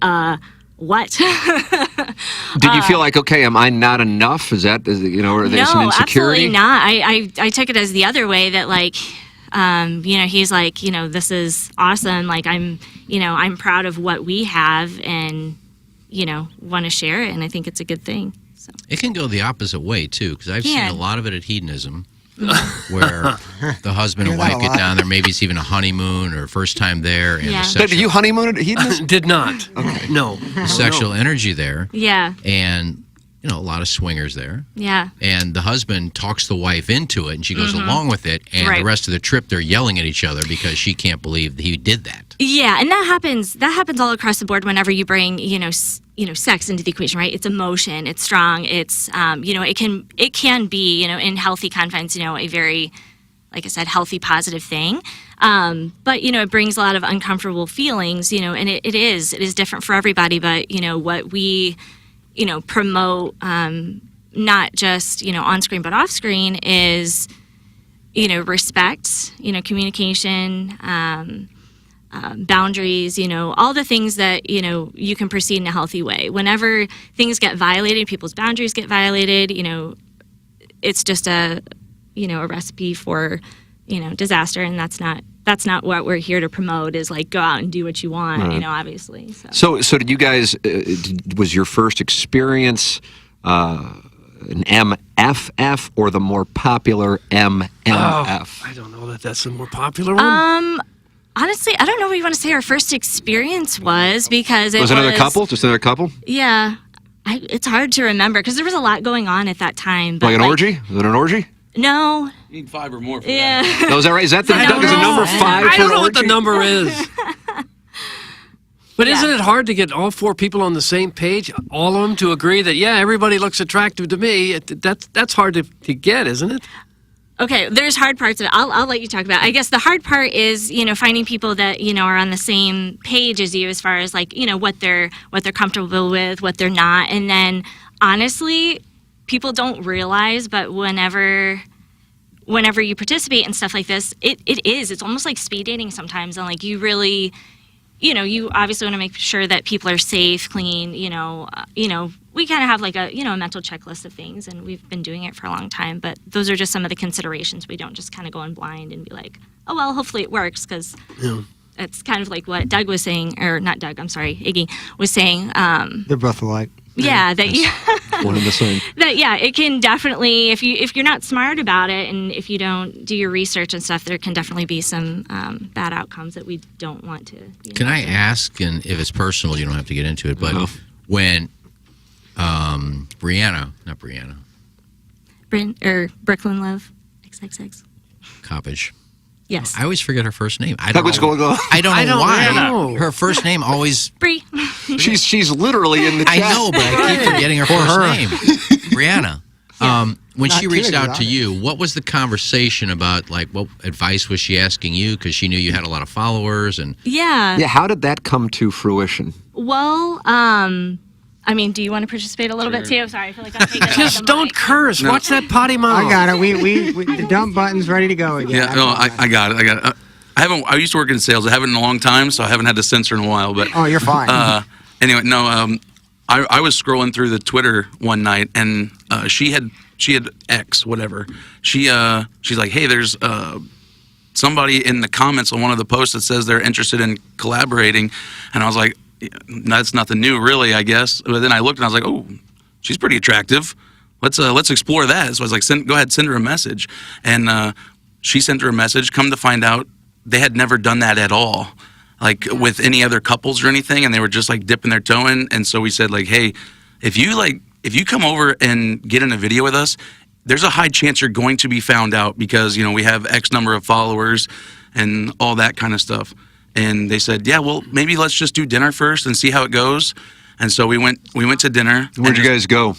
what? Did you feel okay, am I not enough? Or there's some insecurity? No, absolutely not. I took it as the other way that he's this is awesome. I'm proud of what we have and, want to share it. And I think it's a good thing. So. It can go the opposite way, too, because I've seen a lot of it at hedonism, where the husband and wife get down there. Maybe it's even a honeymoon or first time there. And the Did you honeymoon at hedonism? Did not. Okay. No. The sexual energy there. Yeah. And... a lot of swingers there. Yeah. And the husband talks the wife into it, and she goes along with it. And the rest of the trip, they're yelling at each other because she can't believe that he did that. Yeah, and that happens all across the board whenever you bring, sex into the equation, right? It's emotion, it's strong, it's, it can be, in healthy confines, a very, like I said, healthy, positive thing. But, it brings a lot of uncomfortable feelings, and it is different for everybody. But, what we, promote, not just, on screen, but off screen is, respect, communication, boundaries, all the things that, you can proceed in a healthy way. Whenever things get violated, people's boundaries get violated, it's just a recipe for, disaster. And that's not what we're here to promote, is like, go out and do what you want, Right. Obviously. So did you guys, was your first experience an MFF or the more popular MMF? I don't know that that's the more popular one. Honestly, I don't know what you want to say our first experience was, because it was... another couple? Just another couple? Yeah. It's hard to remember, because there was a lot going on at that time. But Like an orgy? Was it an orgy? No. You need 5 or more for Yeah. No, is that right? Is that the is the number 5 I for don't an know what the orgy? number is. But isn't it hard to get all 4 people on the same page, all of them to agree that, yeah, everybody looks attractive to me? That's hard to get, isn't it? Okay, there's hard parts of it. I'll let you talk about it. I guess the hard part is, finding people that, are on the same page as you as far as like, what they're comfortable with, what they're not. And then honestly, people don't realize, but whenever you participate in stuff like this, it's almost like speed dating sometimes. And like, you really, you obviously want to make sure that people are safe, clean, we kind of have like a, a mental checklist of things, and we've been doing it for a long time, but those are just some of the considerations. We don't just kind of go in blind and be like, oh, well, hopefully it works, because it's kind of like what Doug was saying, or not Doug, I'm sorry, Iggy was saying. They're both alike. Yeah, that one and the same. That it can definitely, if you're not smart about it, and if you don't do your research and stuff, there can definitely be some bad outcomes that we don't want to. Can I ask, and if it's personal, you don't have to get into it, but when Brooklyn Love, XXX. Coppage. Yes. I always forget her first name. I don't What's know. going on? I don't know why. know. Her first name always. Bree. She's literally in the chat. I know, but I keep forgetting her first name. Brianna. When Not she reached too out to exotic. you, what was the conversation about? Like, what advice was she asking you? Because she knew you had a lot of followers, and Yeah. Yeah, how did that come to fruition? Well, I mean, do you want to participate a little bit too? Sorry, I feel like I'm taking Just don't curse. No. Watch that potty mouth. I got it. We the dump button's ready to go again. Yeah, no, I got it. I used to work in sales. I haven't in a long time, so I haven't had to censor in a while. But Oh, you're fine. Anyway, no. I was scrolling through the Twitter one night, and she had X whatever. She's like, hey, there's somebody in the comments on one of the posts that says they're interested in collaborating, and I was like, that's nothing new, really, I guess. But then I looked and I was like, oh, she's pretty attractive. Let's explore that. So I was like, go ahead, send her a message, and she sent her a message. Come to find out, they had never done that at all, like with any other couples or anything, and they were just like dipping their toe in. And so we said, like, hey, if you come over and get in a video with us, there's a high chance you're going to be found out, because we have X number of followers and all that kind of stuff. And they said, yeah, well, maybe let's just do dinner first and see how it goes. And so we went to dinner. Where'd you guys go?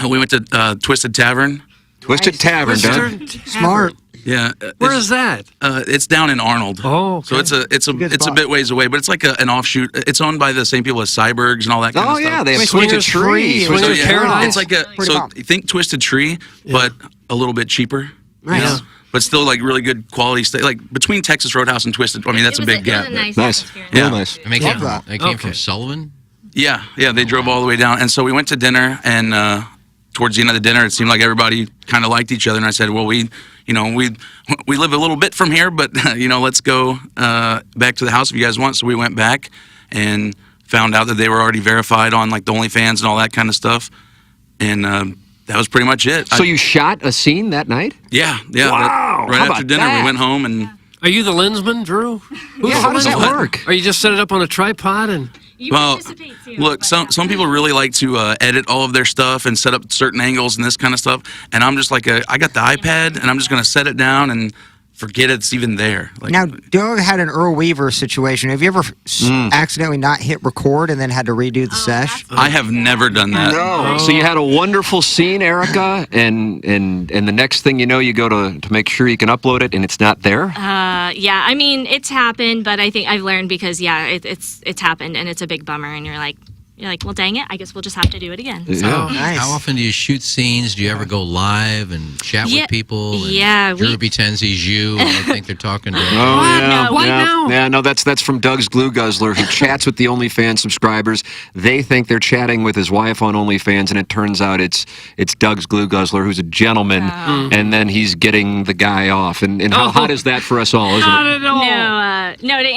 We went to Twisted Tavern. Twisted Tavern, Doug. Smart. Yeah. Where is that? It's down in Arnold. Oh, okay. So it's a spot. bit ways away, but it's like an offshoot. It's owned by the same people as Cybergs and all that kind of stuff. Oh yeah, they have Wait, Twisted Swingers Tree. Free, Swingers yeah, Paradise? It's like think Twisted Tree, but a little bit cheaper. Nice. You know? But still like really good quality steak. Like between Texas Roadhouse and Twisted, I mean that's a big gap. Nice. Nice. Yeah. Real nice. and they Love came, that. they came Okay. from Sullivan. Yeah, they drove all the way down, and so we went to dinner, and towards the end of the dinner, it seemed like everybody kind of liked each other, and I said, well, we live a little bit from here, but let's go back to the house if you guys want. So we went back and found out that they were already verified on like the OnlyFans and all that kind of stuff, and that was pretty much it. So you shot a scene that night? Yeah. Wow. Right How after about dinner, that? we went home and. Are you the lensman, Drew? Who's Yeah, how does that lensman? work? Or you just set it up on a tripod and... You Well, participate too. Look, some people really like to edit all of their stuff and set up certain angles and this kind of stuff. And I'm just like, I got the iPad and I'm just going to set it down and forget it's even there. Like, Now, Doug had an Earl Weaver situation. Have you ever accidentally not hit record and then had to redo the sesh? I have never done that. No. So you had a wonderful scene, Erica, and the next thing you know, you go to make sure you can upload it, and it's not there. Yeah, I mean, it's happened, but I think I've learned because it's happened, and it's a big bummer, and you're like, well, dang it, I guess we'll just have to do it again. So, how often do you shoot scenes? Do you ever go live and chat with people? And Drew pretends he's you, and they think they're talking to him. No, that's from Doug's Glue Guzzler, who chats with the OnlyFans subscribers. They think they're chatting with his wife on OnlyFans, and it turns out it's Doug's Glue Guzzler, who's a gentleman, and then he's getting the guy off. And how hot is that for us all, isn't Not it? at all. No, to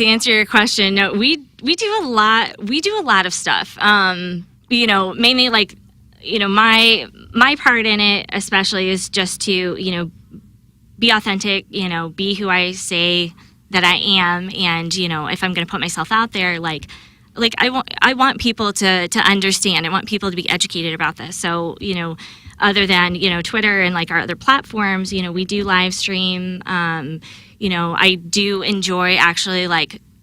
answer your question, no, we do a lot. We do a lot of stuff. Mainly my part in it, especially, is just to be authentic. Be who I say that I am, and if I'm going to put myself out there, I want people to understand. I want people to be educated about this. So other than Twitter and our other platforms, we do live stream. I do enjoy actually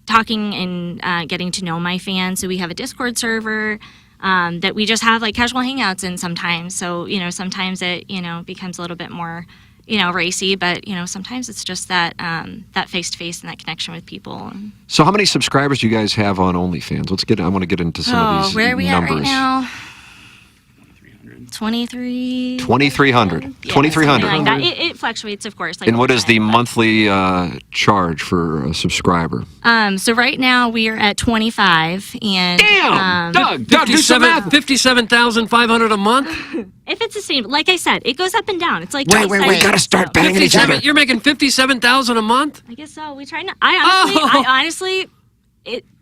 talking and getting to know my fans. So we have a Discord server that we just have casual hangouts in sometimes. So sometimes it becomes a little bit more racy, but sometimes it's just that that face to face and that connection with people. So how many subscribers do you guys have on OnlyFans? I want to get into some of these where are we numbers. at right now? 2,300. 2,300. Yeah, 2,300. something like that. It fluctuates, of course. And what is the monthly charge for a subscriber? So right now we are at 25, and Doug, do some math. 57,500 a month. If it's the same, like I said, it goes up and down. It's like wait, gotta start banging each other. You're making 57,000 a month. I guess so. We try not. I honestly.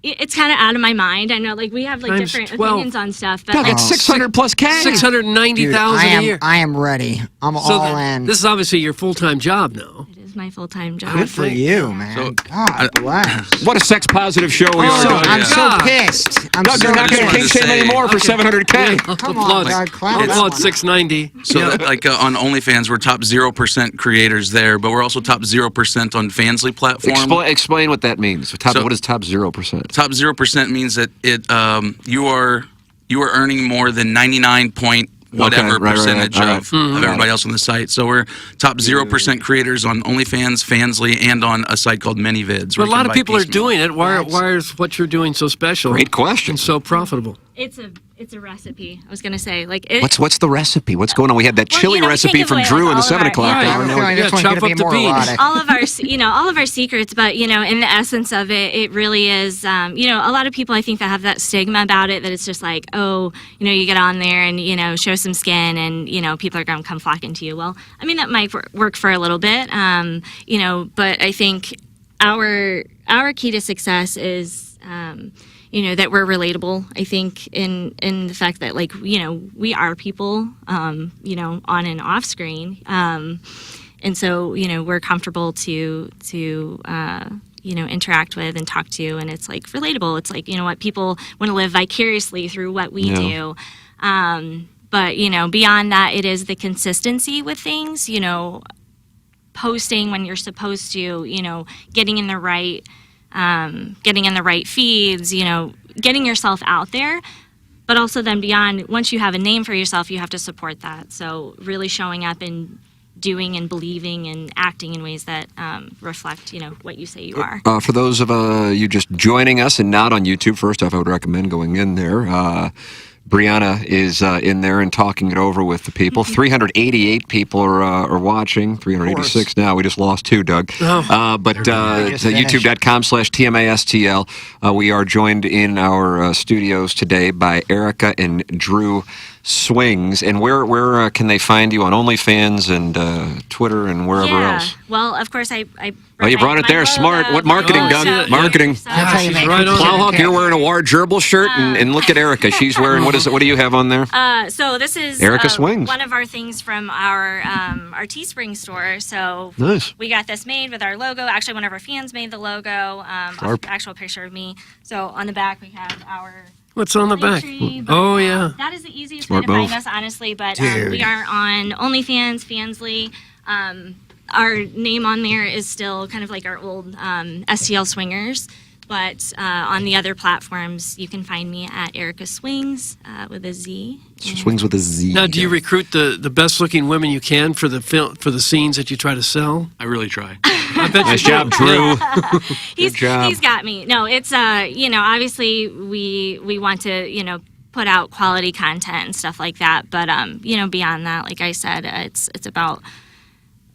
It's kind of out of my mind. I know, we have Times different 12. opinions on stuff, but Doug, it's 600 plus K. 690,000 a year. I am ready. I'm all in. This is obviously your full-time job now. It is my full-time job. Good for you, man. God bless. What a sex-positive show we are, Doug. I'm so pissed. Doug, you're not going to kink shame anymore for 700K. Come on, Doug. Clap that one. 690. So, on OnlyFans, we're top 0% creators there, but we're also top 0% on Fansly platform. Explain what that means. What is top 0%? Top 0% means that you are earning more than 99 point whatever percentage of everybody else on the site. So we're top 0% creators on OnlyFans, Fansly, and on a site called ManyVids. But a lot of people are doing it. Why is what you're doing so special? Great question. And so profitable. It's a recipe. I was gonna say what's the recipe? What's going on? We had that chili recipe from Drew in the 7 o'clock hour. Chop up the beans. All of our secrets, but in the essence of it, it really is. A lot of people I think that have that stigma about it, that it's just you get on there and show some skin and people are gonna come flocking to you. Well, I mean that might work for a little bit, but I think our key to success is. That we're relatable. I think in the fact that we are people, on and off screen, and so we're comfortable to interact with and talk to, and it's relatable. It's what people want to live vicariously through what we do. But beyond that, it is the consistency with things. Posting when you're supposed to. Getting in the right feeds, getting yourself out there, but also then beyond, once you have a name for yourself, you have to support that. So really showing up and doing and believing and acting in ways that reflect, what you say you are. For those of you just joining us and not on YouTube, first off, I would recommend going in there. Brianna is in there and talking it over with the people. 388 people are watching. 386 now. We just lost 2, Doug. But youtube.com/TMASTL. We are joined in our studios today by Erica and Drew Swings. And where can they find you on OnlyFans and Twitter and wherever else? Well, of course, I you brought it there. Smart. What marketing, Doug? Marketing. Plowhawk, you're wearing a War Gerbil shirt, and look at Erica. She's wearing, what do you have on there? So this is Erica Swings. One of our things from our Teespring store. So nice. We got this made with our logo. Actually, one of our fans made the logo. Actual picture of me. So on the back, we have our... What's on the back? Oh, yeah. That is the easiest way to find us, honestly. But we are on OnlyFans, Fansly, our name on there is still kind of like our old STL Swingers. But on the other platforms, you can find me at Erica Swings with a Z. Swings with a Z. Now, do you recruit the best-looking women you can for the scenes that you try to sell? I really try. I bet Nice you do. job, Drew. He's, Good job. he's got me. No, it's obviously we want to put out quality content and stuff like that. But beyond that, like I said, it's about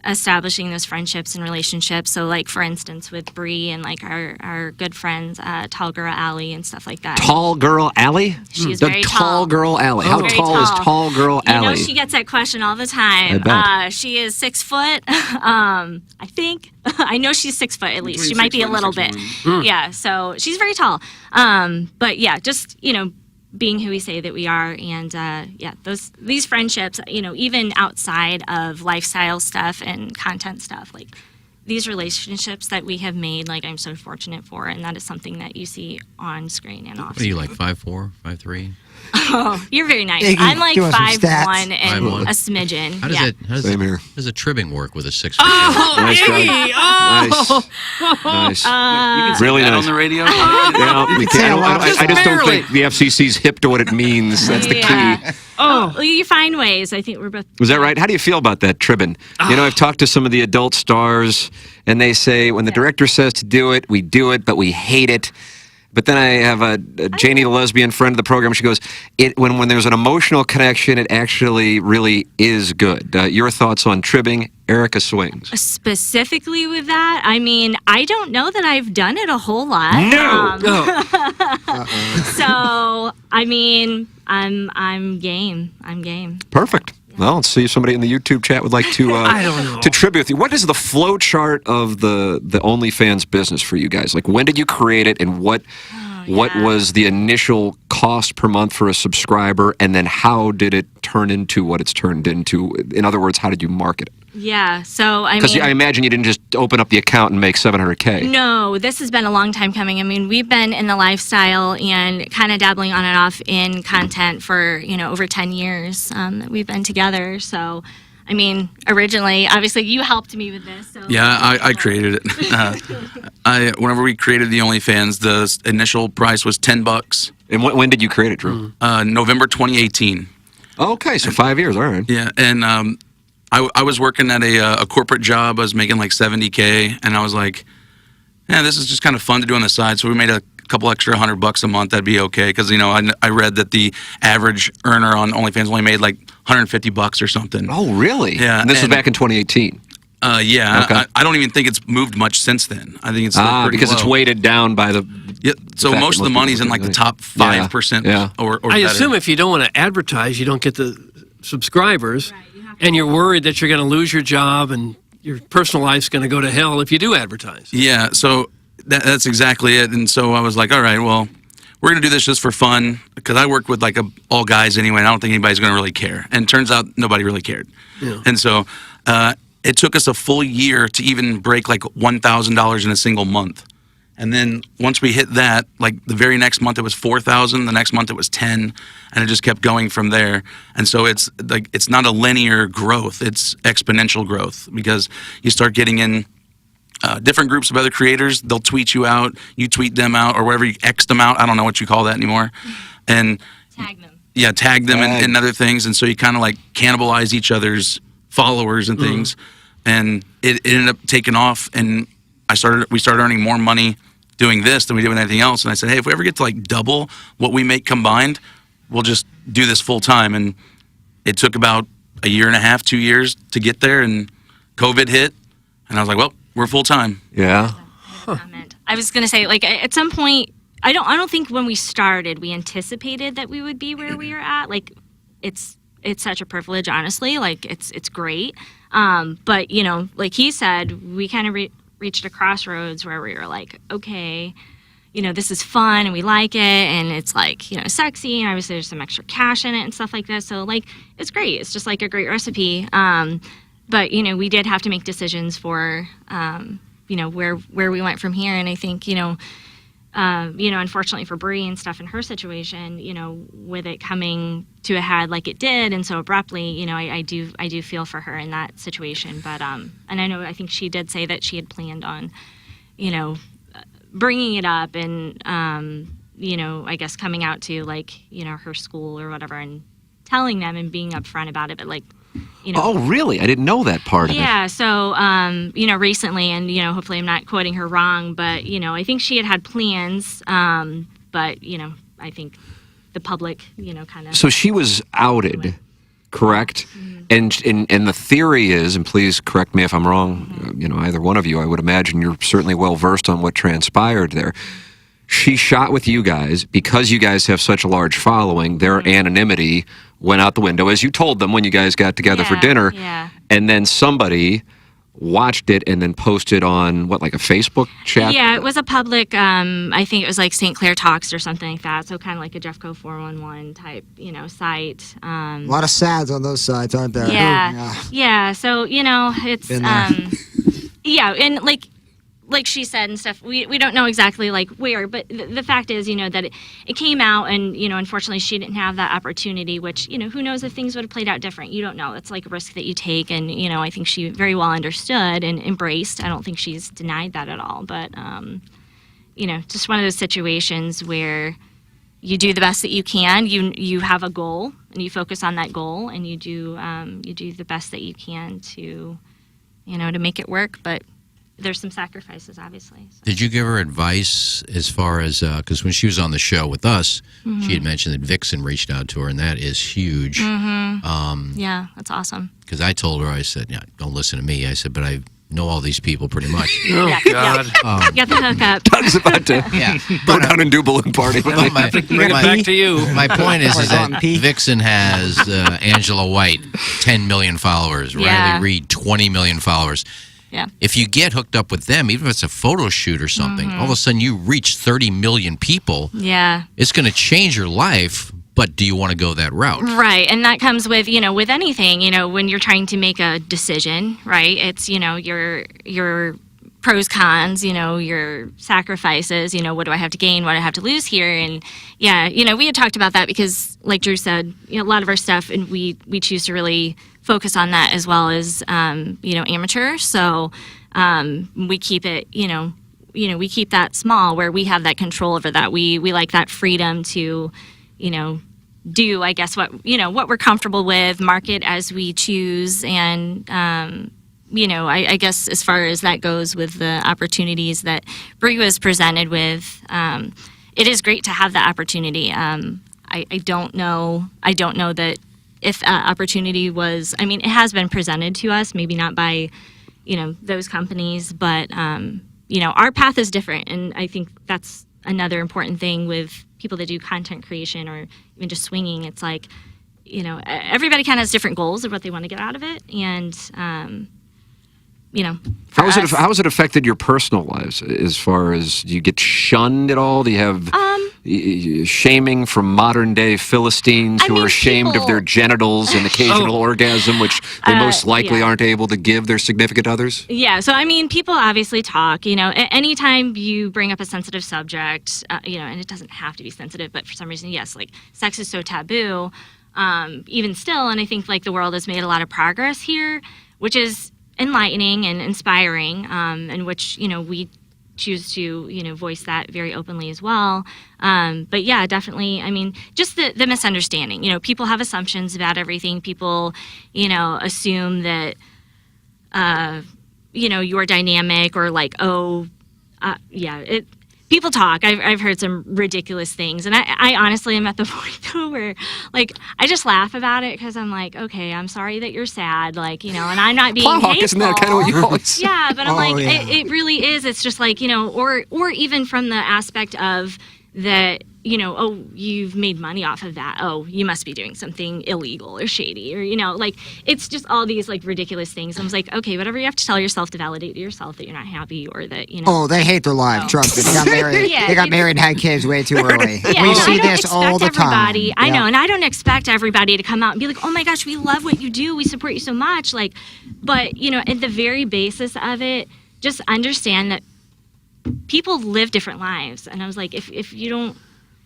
establishing those friendships and relationships. So, like, for instance, with Bree and like our good friends, Tall Girl Allie and stuff like that. Tall Girl Allie? She's the very Tall Girl Allie. How Very tall is Tall Girl You know, Allie? she gets that question all the time. I bet. She is 6 foot. I think. I know she's 6 foot at least. She Between might be a 6'1" little and bit. 6'1". Yeah, so she's very tall. But yeah, just being who we say that we are, and these friendships, even outside of lifestyle stuff and content stuff, like these relationships that we have made, like I'm so fortunate for, and that is something that you see on screen and off. What are you, like 5'4", 5'3"? Oh, you're very nice. Iggy, I'm like give us some 5'1" stats. and 5'1". a smidgen. How does yeah. it? How does Same it, here. How does the tribbing work with a 6'4"? Oh, Nice job. Iggy! Nice. Nice. Really that nice. on the radio. Yeah, we say can't. a lot. I just don't Barely. think the FCC's hip to what it means. That's the key. Yeah. Oh, you find ways. I think we're both. Was that right? How do you feel about that, tribbing? I've talked to some of the adult stars, and they say when the director says to do it, we do it, but we hate it. But then I have a Janie, the lesbian friend of the program. She goes, when there's an emotional connection, it actually really is good. Your thoughts on tribbing, Erica Swings? Specifically with that, I mean, I don't know that I've done it a whole lot. So, I mean, I'm game. I'm game. Perfect. Well, let's see if somebody in the YouTube chat would like to I don't know. to tribute with you. What is the flow chart of the OnlyFans business for you guys? Like, when did you create it, and what was the initial cost per month for a subscriber, and then how did it turn into what it's turned into? In other words, how did you market it? Yeah. So, I Because mean. I imagine you didn't just open up the account and make $700K. No, this has been a long time coming. I mean, we've been in the lifestyle and kind of dabbling on and off in content for, over 10 years that we've been together. So, I mean, originally, obviously, you helped me with this. So. Yeah, I created it. Whenever we created the OnlyFans, the initial price was $10. And when did you create it, Drew? November 2018. Okay, so 5 years. All right. Yeah, and I was working at a corporate job. I was making like $70K, and I was like, "Yeah, this is just kind of fun to do on the side." So we made a couple extra $100 a month. That'd be okay, because I read that the average earner on OnlyFans only made like $150 or something. Oh, really? Yeah. And this was back in 2018. Yeah. Okay. I don't even think it's moved much since then. I think it's still pretty because it's low. weighted down by the. Yeah. So fact most that of the most money's people in like the don't top think- 5%. Yeah. Or I better. assume if you don't want to advertise, you don't get the subscribers, and you're worried that you're going to lose your job and your personal life's going to go to hell if you do advertise. Yeah, so that's exactly it. And so I was like, all right, well, we're going to do this just for fun, because I work with like all guys anyway, and I don't think anybody's going to really care. And it turns out nobody really cared. Yeah. And so it took us a full year to even break like $1,000 in a single month. And then once we hit that, like the very next month it was 4,000, the next month it was 10, and it just kept going from there. And so it's like it's not a linear growth, it's exponential growth, because you start getting in different groups of other creators. They'll tweet you out, you tweet them out, or wherever you X them out. I don't know what you call that anymore. And tag them. Yeah, tag them and other things. And so you kind of like cannibalize each other's followers and things. And it ended up taking off, and we started earning more money doing this than we did with anything else. And I said, hey, if we ever get to like double what we make combined, we'll just do this full time. And it took about a year and a half, 2 years to get there, and COVID hit, and I was like, well, we're full time. Yeah. I was gonna say, like, at some point, I don't think when we started we anticipated that we would be where we are at. Like, it's such a privilege, honestly. Like, it's great. But like he said, we kind of reached a crossroads where we were like, okay, this is fun and we like it, and it's like, sexy, and obviously there's some extra cash in it and stuff like that. So like, it's great. It's just like a great recipe. But we did have to make decisions for where we went from here. And I think unfortunately for Bree and stuff in her situation, with it coming to a head like it did and so abruptly, I do feel for her in that situation. But and I think she did say that she had planned on, bringing it up and I guess coming out to her school or whatever and telling them and being upfront about it, but Oh, really? I didn't know that part of it. Yeah, so, recently, and, hopefully I'm not quoting her wrong, but, I think she had plans, but, I think the public, kind of... So she was outed, correct? And the theory is, and please correct me if I'm wrong, either one of you, I would imagine you're certainly well-versed on what transpired there. She shot with you guys because you guys have such a large following. Their anonymity went out the window, as you told them when you guys got together for dinner. Yeah. And then somebody watched it and then posted on, what, like a Facebook chat? Yeah, it was a public, I think it was like St. Clair Talks or something like that. So kind of like a Jeffco 411 type, site. A lot of sads on those sites, aren't there? Yeah. So, it's, Been there. yeah, and like she said and stuff, we don't know exactly where, but the fact is, that it came out and, unfortunately she didn't have that opportunity, which, who knows if things would have played out different. You don't know. It's like a risk that you take. And, I think she very well understood and embraced. I don't think she's denied that at all. But, just one of those situations where you do the best that you can. You have a goal and you focus on that goal and you do the best that you can to, to make it work. But there's some sacrifices, obviously. So. Did you give her advice as far as, because when she was on the show with us, she had mentioned that Vixen reached out to her, and that is huge. Yeah, that's awesome. Because I told her, I said, don't listen to me. I said, but I know all these people pretty much. Oh, God. Get the hookup. Doug's about to go down and do balloon party. Bring it back to you. My point is that Vixen has Angela White, 10 million followers. Yeah. Riley Reid, 20 million followers. Yeah. If you get hooked up with them, even if it's a photo shoot or something, all of a sudden you reach 30 million people. Yeah. It's going to change your life, but do you want to go that route? Right. And that comes with, with anything, when you're trying to make a decision, right? It's, your pros, cons, your sacrifices, what do I have to gain, what do I have to lose here? And yeah, we had talked about that because like Drew said, a lot of our stuff, and we choose to really focus on that as well as, amateur. So we keep it, we keep that small where we have that control over that. We like that freedom to, do, I guess, what we're comfortable with, market as we choose. And, I guess as far as that goes with the opportunities that Bree was presented with, it is great to have that opportunity. I don't know that if opportunity was, it has been presented to us, maybe not by, those companies, but, our path is different. And I think that's another important thing with people that do content creation or even just swinging. It's like, everybody kind of has different goals of what they want to get out of it. And, How has it affected your personal lives as far as, do you get shunned at all? Do you have shaming from modern day Philistines who are ashamed of their genitals and occasional orgasm, which they most likely aren't able to give their significant others? Yeah, so people obviously talk, anytime you bring up a sensitive subject, and it doesn't have to be sensitive, but for some reason, yes, like sex is so taboo, even still, and I think the world has made a lot of progress here, which is enlightening and inspiring, and which, we choose to, voice that very openly as well. But yeah, definitely, just the misunderstanding, people have assumptions about everything. People, assume that, you're dynamic or people talk. I've heard some ridiculous things, and I honestly am at the point though where I just laugh about it because I'm like, okay, I'm sorry that you're sad, and I'm not being hateful. Isn't that kind of what you always? Yeah, but I'm it really is. It's just or even from the aspect of that, oh, you've made money off of that. Oh, you must be doing something illegal or shady, or it's just all these ridiculous things. I was like, okay, whatever you have to tell yourself to validate to yourself that you're not happy or that Oh, they hate their life. Trust me. They got married. They got married and had kids way too early. Yeah, we see this all the time. I know, and I don't expect everybody to come out and be like, oh my gosh, we love what you do. We support you so much. But at the very basis of it, just understand that people live different lives, and I was like, if you don't,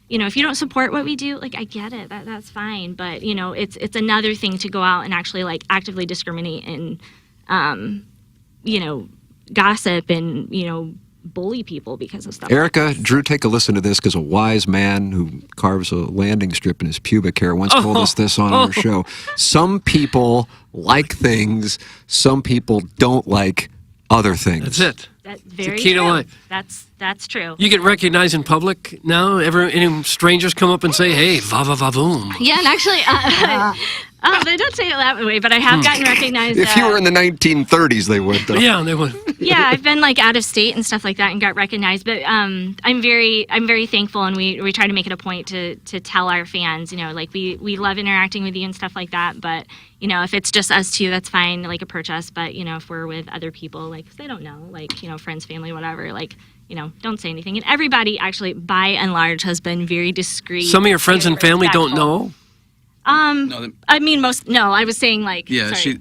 if you don't support what we do, like, I get it, that's fine, but it's another thing to go out and actually like actively discriminate and gossip and bully people because of stuff. Erica, Drew, take a listen to this, because a wise man who carves a landing strip in his pubic hair once told us this on our show. Some people like things, some people don't like other things. That's it. That's It's very the key to true. life. That's true. You get recognized in public now. Any strangers come up and say, "Hey, va va va boom." Yeah, and actually, they don't say it that way, but I have gotten recognized. If you were in the 1930s, they would, though. Yeah, they would. Yeah, I've been like out of state and stuff like that and got recognized. But I'm very thankful, and we try to make it a point to tell our fans, like we love interacting with you and stuff like that. But if it's just us two, that's fine. Like, approach us. But if we're with other people, like, if they don't know, like friends, family, whatever, like. Don't say anything. And everybody, actually, by and large, has been very discreet. Some of your friends and family don't know? I mean, I was saying, like, Yeah, sorry.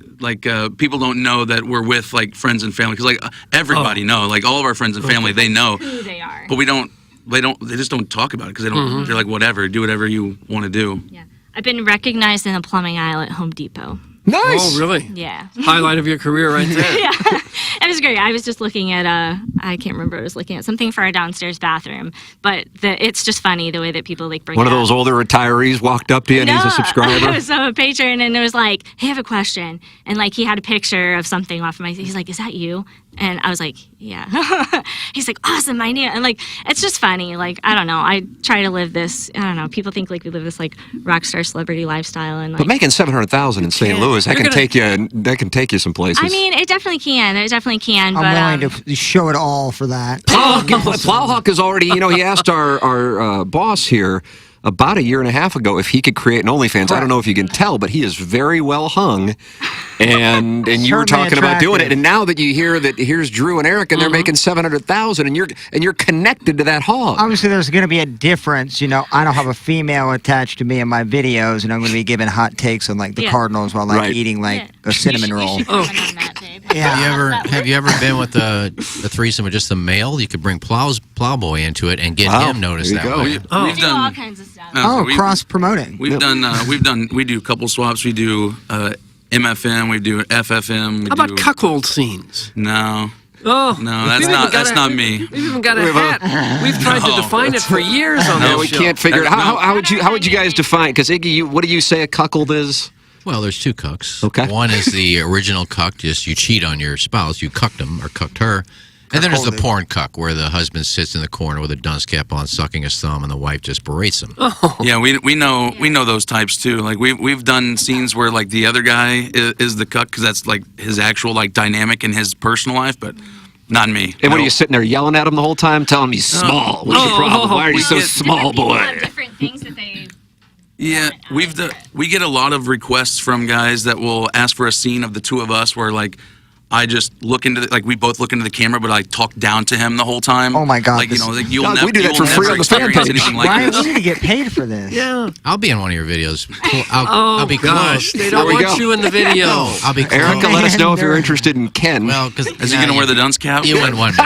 people don't know that we're with like friends and family, because like everybody know, like all of our friends and family, they know who they are. but they just don't talk about it, because they don't. They're like, whatever, do whatever you want to do. Yeah, I've been recognized in the plumbing aisle at Home Depot. Nice. Oh, really? Yeah. Highlight of your career right there. Yeah, it was great. I was just looking at I can't remember. I was looking at something for our downstairs bathroom, but it's just funny the way that people like bring One it of up. those older retirees walked up to you and he's a subscriber. So a patron, and it was like, hey, I have a question, and like he had a picture of something off of my. He's like, is that you? And I was like, yeah. He's like, awesome, my idea. And like, it's just funny. Like, I don't know. I try to live this. I don't know. People think like we live this like rock star celebrity lifestyle, and like. But making $700,000 in St. Louis, that can take you some places. I mean, it definitely can. It definitely can. But I'm willing to show it all for that. Plowhawk is already, he asked our boss here about a year and a half ago if he could create an OnlyFans. I don't know if you can tell, but he is very well hung. And you were talking about doing it, and now that you hear that here's Drew and Eric, and they're making $700,000, and you're connected to that hog. Obviously, there's going to be a difference. I don't have a female attached to me in my videos, and I'm going to be giving hot takes on like the Cardinals while like eating like a cinnamon roll. Have you ever been with a threesome with just the male? You could bring Plowboy into it and get him noticed that way. We've do done all kinds of stuff. Cross promoting. We do couple swaps. We do MFM. We do FFM. How about cuckold scenes? No. Oh no, that's not me. We've even got a hat. We've tried to define it for years on this we show. can't figure it out. How would you guys define? Because Iggy, what do you say a cuckold is? Well, there's two cucks. Okay. One is the original cuck, just you cheat on your spouse, you cucked him or cucked her. And then there's the porn cuck, where the husband sits in the corner with a dunce cap on, sucking his thumb, and the wife just berates him. Yeah, we know those types too. Like we've done scenes where like the other guy is the cuck, because that's like his actual like dynamic in his personal life, but not me. And what are you sitting there yelling at him the whole time, telling him he's small? What's your problem? Why are you so small, boy? Different things that they. Yeah, we get a lot of requests from guys that will ask for a scene of the two of us where like I just look into we both look into the camera, but I talk down to him the whole time. Oh my God! Like you'll God, never we do that for free on the fan page. anything like Ryan, this. we need to get paid for this. Yeah. I'll be in one of your videos. I'll be gosh, close. they don't want you in the video. I'll be close. Erica, let us know if you're interested in Ken. Well, because is he going to wear the dunce cap? You wouldn't want me.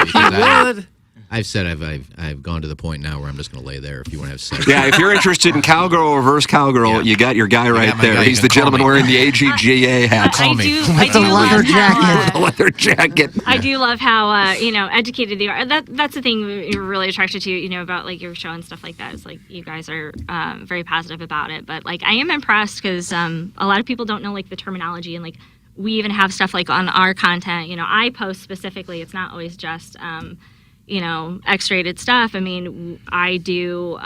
Would. I've said I've gone to the point now where I'm just going to lay there if you want to have sex. Yeah, if you're interested in cowgirl or reverse cowgirl, you got your guy right there. He's the gentleman wearing the AGGA hat. I do leather jacket. Leather jacket. I do love how educated they are. That's the thing we're really attracted to, about like your show and stuff like that. Is like you guys are very positive about it. But like I am impressed because a lot of people don't know like the terminology, and like we even have stuff like on our content. I post specifically. It's not always just X-rated stuff. I mean, I do,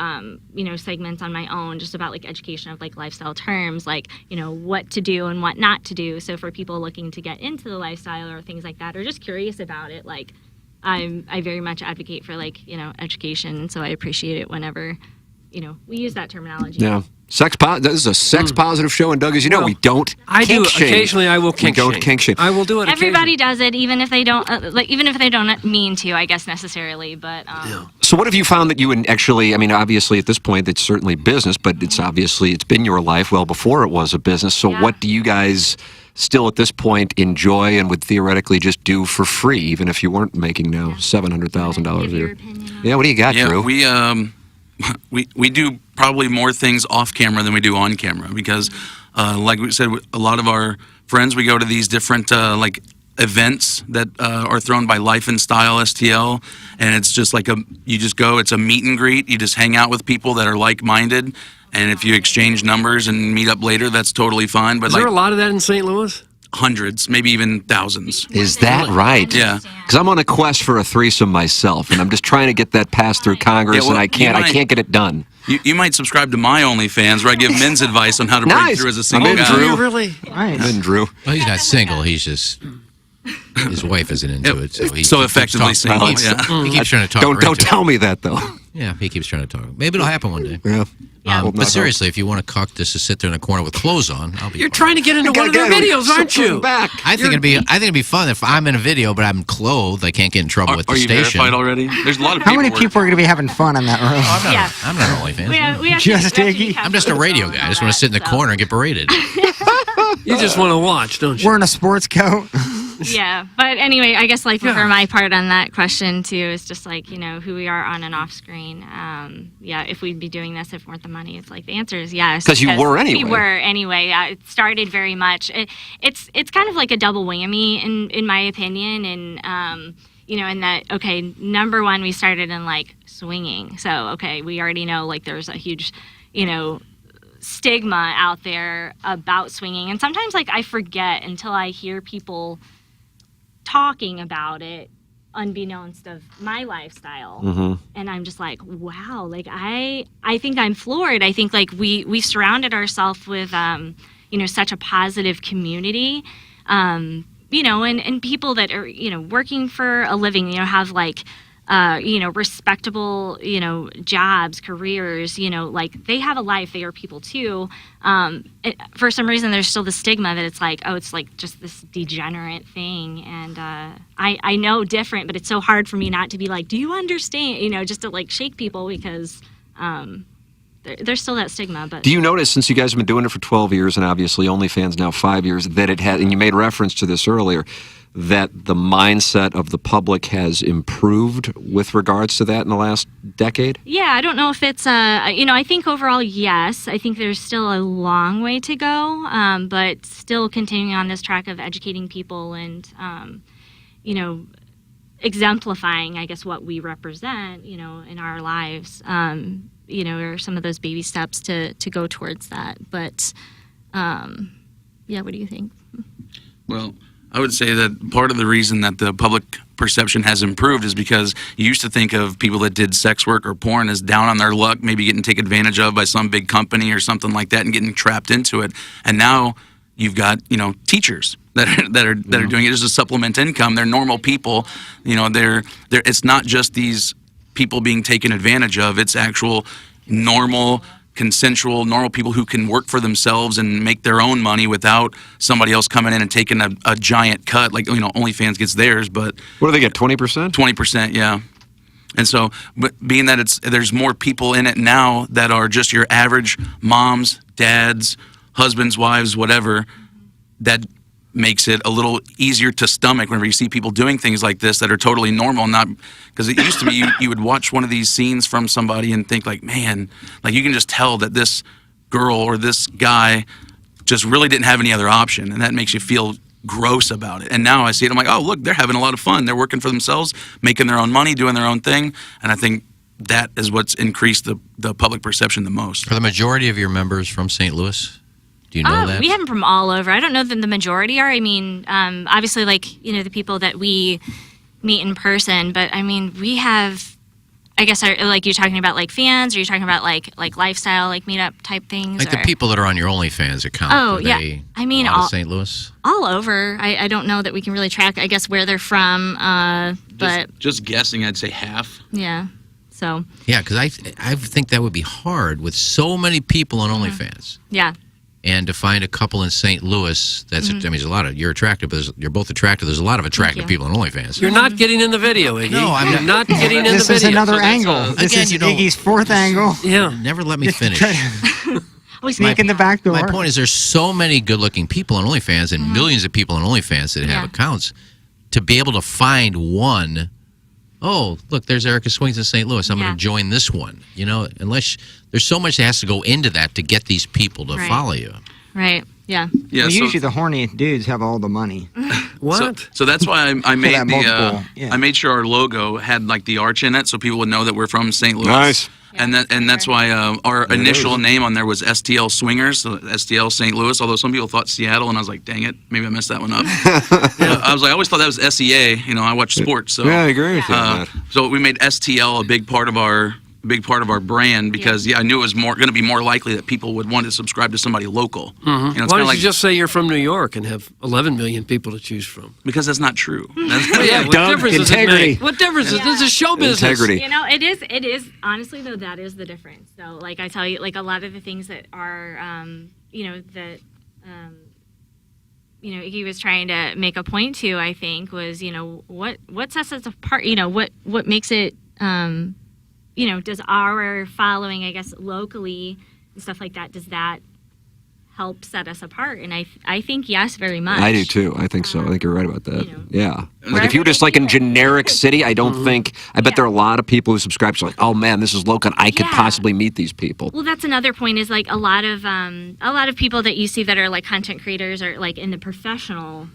segments on my own just about like education of like lifestyle terms, like, what to do and what not to do. So for people looking to get into the lifestyle or things like that, or just curious about it, like I very much advocate for like, education. So I appreciate it whenever, we use that terminology. Yeah. This is a sex positive show, and Doug, as you know, we don't. I do kink shame. occasionally. I will kink We don't shame. kink shame. I will do it. Everybody does it, even if they don't mean to, I guess necessarily. But So what have you found that you would actually, I mean, obviously at this point it's certainly business, but it's been your life well before it was a business. So what do you guys still at this point enjoy and would theoretically just do for free, even if you weren't making now $700,000 a year? Yeah, what do you got, Drew? We do probably more things off camera than we do on camera because, like we said, a lot of our friends, we go to these different like events that are thrown by Life and Style STL, and it's just like you just go, it's a meet and greet, you just hang out with people that are like-minded, and if you exchange numbers and meet up later, that's totally fine. But Is there a lot of that in St. Louis? Hundreds, maybe even thousands. Is that right? Yeah. Because I'm on a quest for a threesome myself, and I'm just trying to get that passed through Congress, Yeah, well, and I can't get it done. You might subscribe to my OnlyFans, where I give men's advice on how to break through as a single guy. Drew. Really? I'm in, Drew. Well, he's not single. He's just his wife isn't into it. So he So keeps effectively talking- single, He keeps, yeah. he keeps trying to talk. Don't her into tell it. me that though. Yeah, he keeps trying to talk. Maybe it'll happen one day. Yeah. But seriously, if you want a cuck just to sit there in a corner with clothes on, I'll be. You're trying to get into one of their videos, aren't you? I think it'd be fun if I'm in a video, but I'm clothed. I can't get in trouble with the Are you station. verified already? There's a lot of How many people are going to be having fun on that road? I'm not an OnlyFans. We have Just to, Iggy? I'm just a radio guy. I just want to sit in the corner and get berated. You just want to watch, don't you? Wearing a sports coat. Yeah, but anyway, I guess like for my part on that question too is just like, you know, who we are on and off screen. Yeah, if we'd be doing this if it weren't the money, it's like the answer is yes. 'Cause you were anyway. We were anyway. It started very much. It's kind of like a double whammy in my opinion, and you know, in that number one, we started in like swinging, so we already know like there's a huge, you know, stigma out there about swinging, and sometimes like I forget until I hear people talking about it unbeknownst of my lifestyle, and I'm just like, wow, like I think I'm floored. I think like we've surrounded ourselves with you know, such a positive community, you know, and people that are, you know, working for a living, you know, have like you know, respectable, you know, jobs, careers, you know, like they have a life, they are people too. For some reason, there's still the stigma that it's like, oh, it's like just this degenerate thing. And I know different, but it's so hard for me not to be like, do you understand? You know, just to like shake people because there's still that stigma. But Do you notice, since you guys have been doing it for 12 years and obviously OnlyFans now 5 years, that it had, and you made reference to this earlier, that the mindset of the public has improved with regards to that in the last decade? yeah, I don't know if it's, you know, I think overall, yes. I think there's still a long way to go, but still continuing on this track of educating people and, you know, exemplifying, I guess, what we represent, you know, in our lives, you know, are some of those baby steps to go towards that. But, yeah, what do you think? Well, I would say that part of the reason that the public perception has improved is because you used to think of people that did sex work or porn as down on their luck, maybe getting taken advantage of by some big company or something like that and getting trapped into it. And now you've got, you know, teachers that are doing it as a supplement income. They're normal people. You know, they're it's not just these people being taken advantage of. It's actual normal, consensual, normal people who can work for themselves and make their own money without somebody else coming in and taking a giant cut. Like, you know, OnlyFans gets theirs, but what do they get? 20%? 20%, yeah. And so, but being that there's more people in it now that are just your average moms, dads, husbands, wives, whatever, that makes it a little easier to stomach whenever you see people doing things like this that are totally normal. Not because it used to be you would watch one of these scenes from somebody and think like, man, like you can just tell that this girl or this guy just really didn't have any other option, and that makes you feel gross about it. And now I see it, I'm like, oh, look, they're having a lot of fun. They're working for themselves, making their own money, doing their own thing, and I think that is what's increased the public perception the most. Are the majority of your members from St. Louis? Do you know that? We have them from all over. I don't know that the majority are. I mean, obviously, like, you know, the people that we meet in person, but I mean, we have, I guess, like you're talking about like fans, or you're talking about like lifestyle, like meetup type things? Like the people that are on your OnlyFans account. Oh, yeah. I mean, all St. Louis? All over. I don't know that we can really track, I guess, where they're from, but Just guessing, I'd say half. yeah. So. Yeah, because I think that would be hard with so many people on OnlyFans. Yeah. And to find a couple in St. Louis, that's I mean, there's a lot of, you're attractive, but you're both attractive. There's a lot of attractive people on OnlyFans. You're not getting in the video, Iggy. No, I'm not getting in the video. This is another So that's, angle. This again, is you know, Iggy's fourth angle. Yeah. Never let me finish. We sneak in the back door. My point is, there's so many good-looking people on OnlyFans and millions of people on OnlyFans that have accounts. To be able to find one, oh, look, there's Erica Swings in St. Louis. I'm going to join this one. You know, unless there's so much that has to go into that to get these people to follow you. Right. Yeah. Yeah. Well, so- usually the horny dudes have all the money. What? So that's why I made that multiple, I made sure our logo had like the arch in it, so people would know that we're from St. Louis. Nice. And that's why our initial name on there was STL Swingers, so STL St. Louis. Although some people thought Seattle, and I was like, dang it, maybe I messed that one up. I always thought that was SEA. You know, I watch sports, so Yeah, I agree with you on that. So we made STL a big part of our brand because I knew it was going to be more likely that people would want to subscribe to somebody local. Mm-hmm. You know, it's Why kinda don't like, you just say you're from New York and have 11 million people to choose from? because that's not true. Well, yeah, what Doug, difference does it integrity. make? What difference is this? Is show business. Integrity. You know, it is honestly though, that is the difference. So like I tell you, like a lot of the things that are you know, he was trying to make a point to, I think, was, you know, what sets us apart, you know, what makes it you know, does our following, I guess, locally and stuff like that, does that help set us apart? And I think yes, very much. I do too. I think so. I think you're right about that. Yeah. Like Wherever if you were just like in generic city, I don't think. I bet there are a lot of people who subscribe to like, oh man, this is local. I could possibly meet these people. Well, that's another point. Is like a lot of people that you see that are like content creators are like in the professional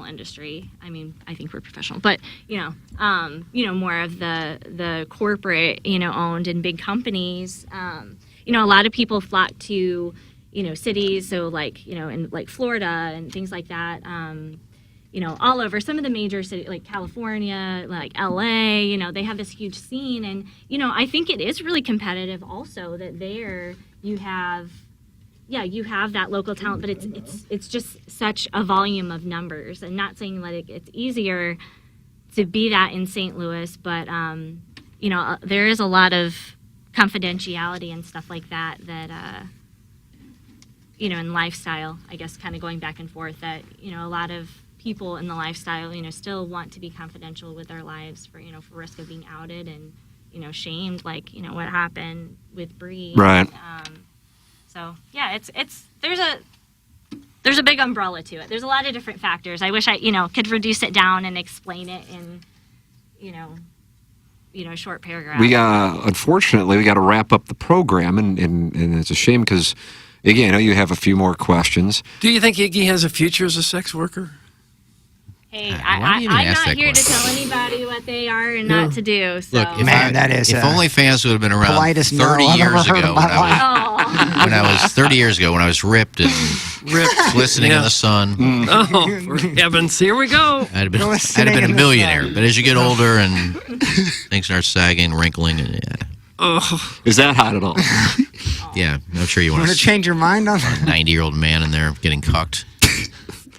industry. I mean, I think we're professional, but you know, more of the corporate, you know, owned and big companies. You know, a lot of people flock to, you know, cities, so like, you know, in like Florida and things like that, you know, all over some of the major cities, like California, like LA, you know, they have this huge scene. And, you know, I think it is really competitive also that there you have that local talent, but it's just such a volume of numbers. And not saying that it's easier to be that in St. Louis, but, you know, there is a lot of confidentiality and stuff like that, you know, in lifestyle, I guess, kind of going back and forth, that, you know, a lot of people in the lifestyle, you know, still want to be confidential with their lives for, you know, for risk of being outed and, you know, shamed, like, you know, what happened with Bree. Right. So yeah, there's a big umbrella to it. There's a lot of different factors. I wish I, you know, could reduce it down and explain it in, you know, a short paragraph. Unfortunately, we got to wrap up the program, and it's a shame because, again, I know you have a few more questions. Do you think Iggy has a future as a sex worker? Hey, why do you even I'm ask not that here question? to tell anybody what they are and not to do. So. Look, if OnlyFans would have been around politest 30 no I've ever years heard ago, in my when I was 30 years ago, when I was ripped and glistening in the sun, Oh, for heavens, here we go. I'd have been a millionaire. But as you get older and things start sagging, wrinkling, and Is that hot at all? yeah, I'm sure you Want want to change your mind on a 90-year-old man in there getting cucked.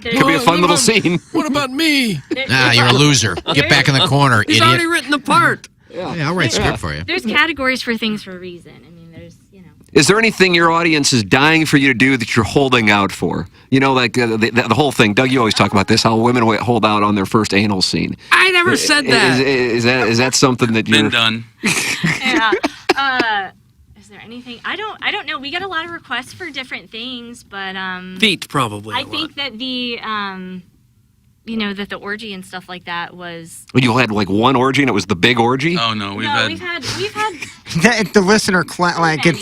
Could be a fun little scene. What about me? Ah, you're a loser. Get back in the corner, He's idiot. already written the part. Yeah, I'll write script for you. There's categories for things for a reason. I mean, there's, you know. Is there anything your audience is dying for you to do that you're holding out for? You know, like the whole thing. Doug, you always talk about this, how women hold out on their first anal scene. I never said that. Is that something that you're... Been done. Yeah. Is there anything? I don't know. We get a lot of requests for different things, but Feet, probably. I think that the you know, that the orgy and stuff like that was. You had like one orgy and it was the big orgy? Oh no, we've had the listener it's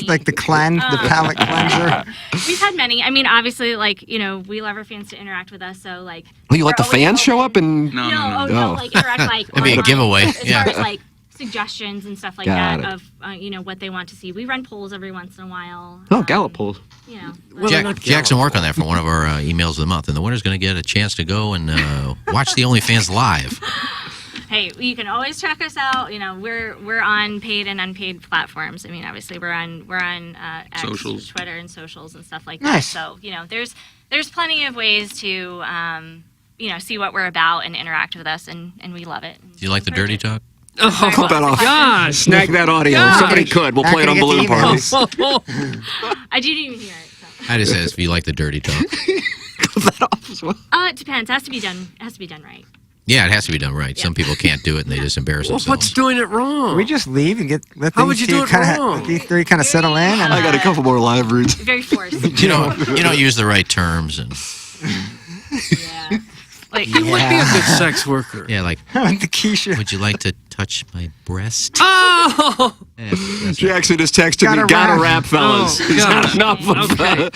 like the cleanse, the palate cleanser. We've had many. I mean, obviously, like, you know, we love our fans to interact with us, so like. Oh, you let the fans show up and... No, like interact like. That'd be a giveaway. As far as like suggestions and stuff like Got that it. of you know, what they want to see. We run polls every once in a while. Oh, Gallup polls. You know. Jackson work on that for one of our emails of the month, and the winner's going to get a chance to go and watch the OnlyFans live. Hey, you can always check us out. You know, we're on paid and unpaid platforms. I mean, obviously we're on X, Socials. Twitter, and socials and stuff like Nice. that. So you know, there's plenty of ways to you know, see what we're about and interact with us, and we love it. Do you like the dirty talk? Oh, Cut that off. gosh. Snag that audio. Gosh. If somebody could. We'll Not play it on gonna balloon get the parties. I didn't even hear it. So. I just asked if you like the dirty talk. It depends. It has to be done. It has to be done right. Yeah, it has to be done right. Some people can't do it, and they just embarrass themselves. What's doing it wrong? We just leave and let How would you do it wrong? These three kind of settle in. And I got a couple more live reads. Very forced. You don't use the right terms, and Like, You would be a good sex worker. yeah, like the Keisha. would you like to touch my breast? Oh! Jackson is texting Gotta me, gotta wrap. wrap, fellas. Oh, He's gotta- had enough of okay.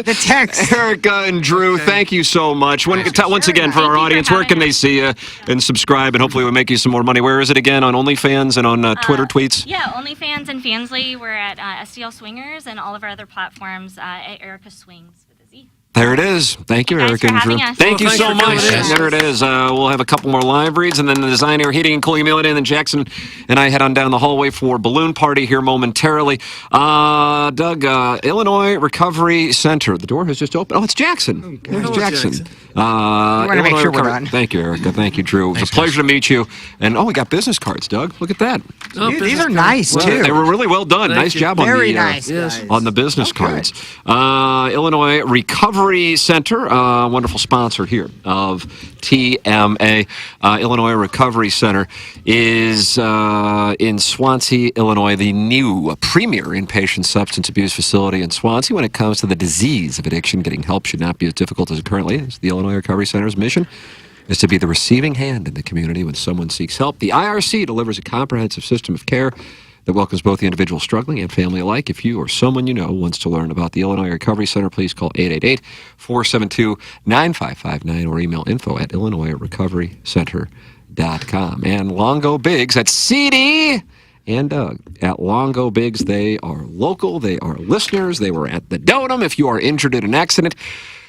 The text. Erica and Drew, thank you so much. Once again, for our audience, where can they see you and subscribe? And hopefully we'll make you some more money. Where is it again? On OnlyFans and on Twitter tweets? Yeah, OnlyFans and Fansly. We're at STL Swingers and all of our other platforms at Erica Swings with a Z. There it is. Thank you, Thanks Erica for and Drew. having us. Thank you Well, so thanks for much. coming in. There it is. We'll have a couple more live reads, and then the Design Air Heating and Cooling Million, and then Jackson and I head on down the hallway for Balloon Party here momentarily. Doug, Illinois Recovery Center. The door has just opened. Oh, it's Jackson. There's Hello, Jackson. Jackson. wanna make Illinois sure we're Recovery- done. Thank you, Erica. Thank you, Drew. It was Thanks, a pleasure to meet you. And, we got business cards, Doug. Look at that. Oh, Dude, these business are nice, card. too. They were really well done. Thank Nice you. job Very on the nice, yes. guys. on the business Okay. cards. Illinois Recovery Center, wonderful sponsor here of TMA. Illinois Recovery Center is in Swansea, Illinois, the new premier inpatient substance abuse facility in Swansea. When it comes to the disease of addiction, getting help should not be as difficult as it currently is. The Illinois Recovery Center's mission is to be the receiving hand in the community when someone seeks help. The IRC delivers a comprehensive system of care that welcomes both the individual struggling and family alike. If you or someone you know wants to learn about the Illinois Recovery Center, please call 888-472-9559 or email info@illinoisrecoverycenter.com. And Longo Biggs, that's CD and Doug at Longo Biggs. They are local. They are listeners. They were at the Dotem. If you are injured in an accident,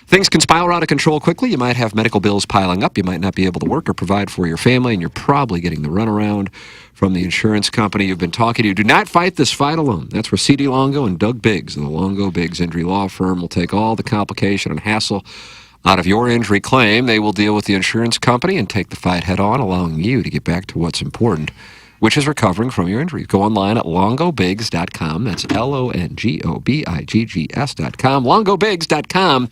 things can spiral out of control quickly. You might have medical bills piling up. You might not be able to work or provide for your family, and you're probably getting the runaround from the insurance company you've been talking to. Do not fight this fight alone. That's where C.D. Longo and Doug Biggs of the Longo Biggs Injury Law Firm will take all the complication and hassle out of your injury claim. They will deal with the insurance company and take the fight head on, allowing you to get back to what's important, which is recovering from your injury. Go online at longobiggs.com. That's LONGOBIGGS.com. Longobiggs.com.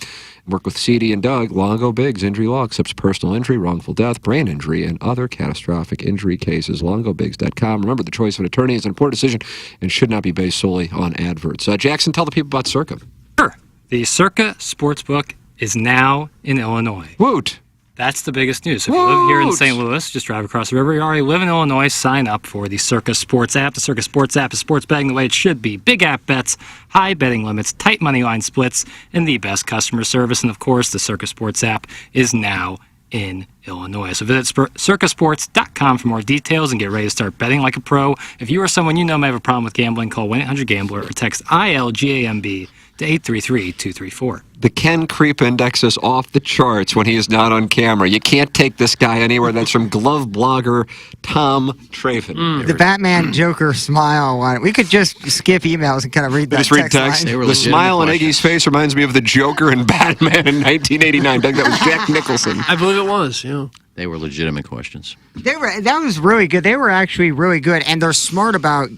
Work with CD and Doug. Longo Biggs Injury Law accepts personal injury, wrongful death, brain injury, and other catastrophic injury cases. LongoBiggs.com. Remember, the choice of an attorney is an important decision and should not be based solely on adverts. Jackson, tell the people about Circa. Sure. The Circa Sportsbook is now in Illinois. Woot! That's the biggest news. If you live here in St. Louis, just drive across the river. You already live in Illinois, sign up for the Circa Sports app. The Circa Sports app is sports betting the way it should be. Big app bets, high betting limits, tight money line splits, and the best customer service. And of course, the Circa Sports app is now in Illinois. So visit circasports.com for more details and get ready to start betting like a pro. If you or someone you know may have a problem with gambling, call 1-800-GAMBLER or text ILGAMB to 833-234. The Ken Creep Index is off the charts when he is not on camera. You can't take this guy anywhere. That's from glove blogger Tom Traven. The Batman Joker smile one. We could just skip emails and kind of read that Just read text. line. The smile on Iggy's face reminds me of the Joker in Batman in 1989. Doug, that was Jack Nicholson. I believe it was, yeah. They were legitimate questions. That was really good. They were actually really good, and they're smart about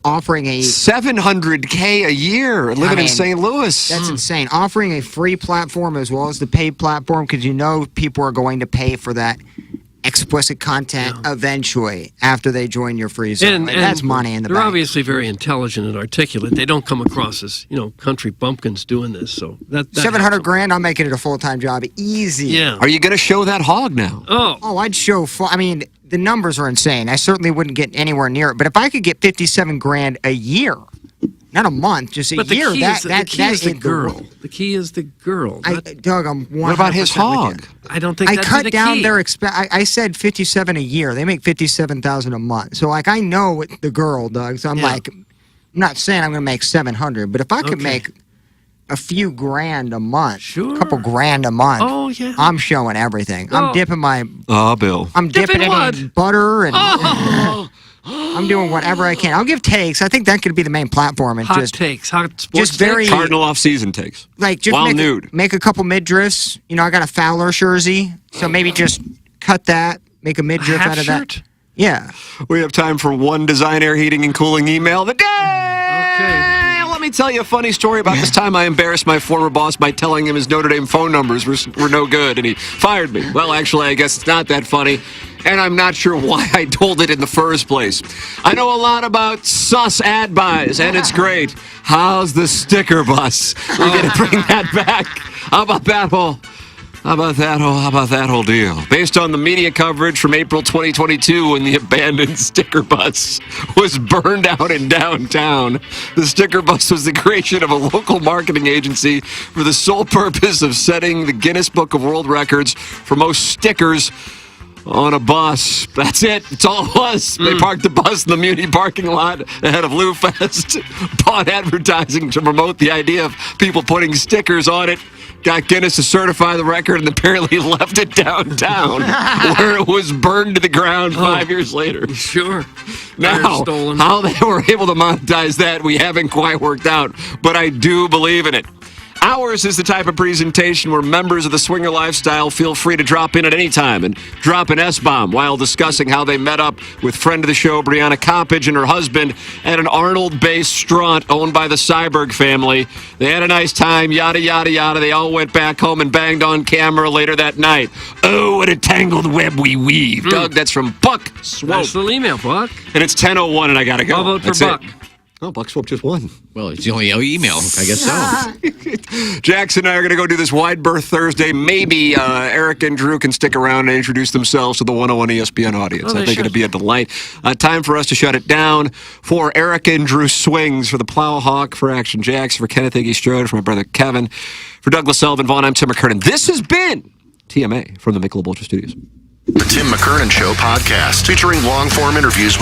offering a $700K a year living in St. Louis. That's insane. Offering a free platform as well as the paid platform, because you know people are going to pay for that explicit content eventually after they join your free zone. Like, that's money in the they're bank. obviously very intelligent and articulate. They don't come across as, country bumpkins doing this. So that $700,000, I'm making it a full-time job. Easy. Yeah. Are you going to show that hog now? Oh, I'd show. The numbers are insane. I certainly wouldn't get anywhere near it. But if I could get $57,000 a year, not a month, just a year, the key is the girl. The key is the girl. Doug, I'm 100% What about his with you. hog? I don't think I that's cut the down key. their I said $57,000 a year. They make $57,000 a month. So I know what the girl, Doug. So I'm not saying I'm going to make $700,000, but if I could make a few grand a month, a couple grand a month, I'm showing everything. I'm dipping my Bill. I'm dipping it what? in butter and I'm doing whatever I can. I'll give takes. I think that could be the main platform and hot just takes, hot sports just very takes. Cardinal off-season takes. like just While make, nude. make a couple midriffs. I got a Fowler jersey, so maybe just cut that, make a midriff half out of shirt? that. Yeah. We have time for one Design Air Heating and Cooling email. The day! Okay. me tell you a funny story about this time I embarrassed my former boss by telling him his Notre Dame phone numbers were no good, and he fired me. Well, actually, I guess it's not that funny, and I'm not sure why I told it in the first place. I know a lot about sus ad buys, and it's great. How's the sticker bus? We're going to bring that back. How about that whole deal? Based on the media coverage from April 2022 when the abandoned sticker bus was burned out in downtown, the sticker bus was the creation of a local marketing agency for the sole purpose of setting the Guinness Book of World Records for most stickers on a bus. That's it. That's all it was. They parked the bus in the Muni parking lot ahead of Lou Fest, bought advertising to promote the idea of people putting stickers on it, got Guinness to certify the record, and apparently left it downtown where it was burned to the ground 5 years later. Sure. Now, how they were able to monetize that, we haven't quite worked out, but I do believe in it. Ours is the type of presentation where members of the swinger lifestyle feel free to drop in at any time and drop an S-bomb while discussing how they met up with friend of the show, Brianna Coppage, and her husband at an Arnold-based Straunt owned by the Syberg family. They had a nice time, yada, yada, yada. They all went back home and banged on camera later that night. Oh, what a tangled web we weave. Doug, that's from Buck Swope. Nice little email, Buck. And it's 10:01, and I got to go. I'll vote for That's Buck. It. Oh, Buck Swope just won. Well, it's the only email. I guess so. Jackson and I are going to go do this Wide Berth Thursday. Maybe Eric and Drew can stick around and introduce themselves to the 101 ESPN audience. I think it'll be a delight. Time for us to shut it down. For Eric and Drew Swings, for the Plowhawk, for Action Jacks, for Kenneth Iggy Strode, for my brother Kevin, for Douglas Sullivan Vaughn, I'm Tim McKernan. This has been TMA from the Michelob Ultra Studios. The Tim McKernan Show podcast, featuring long-form interviews with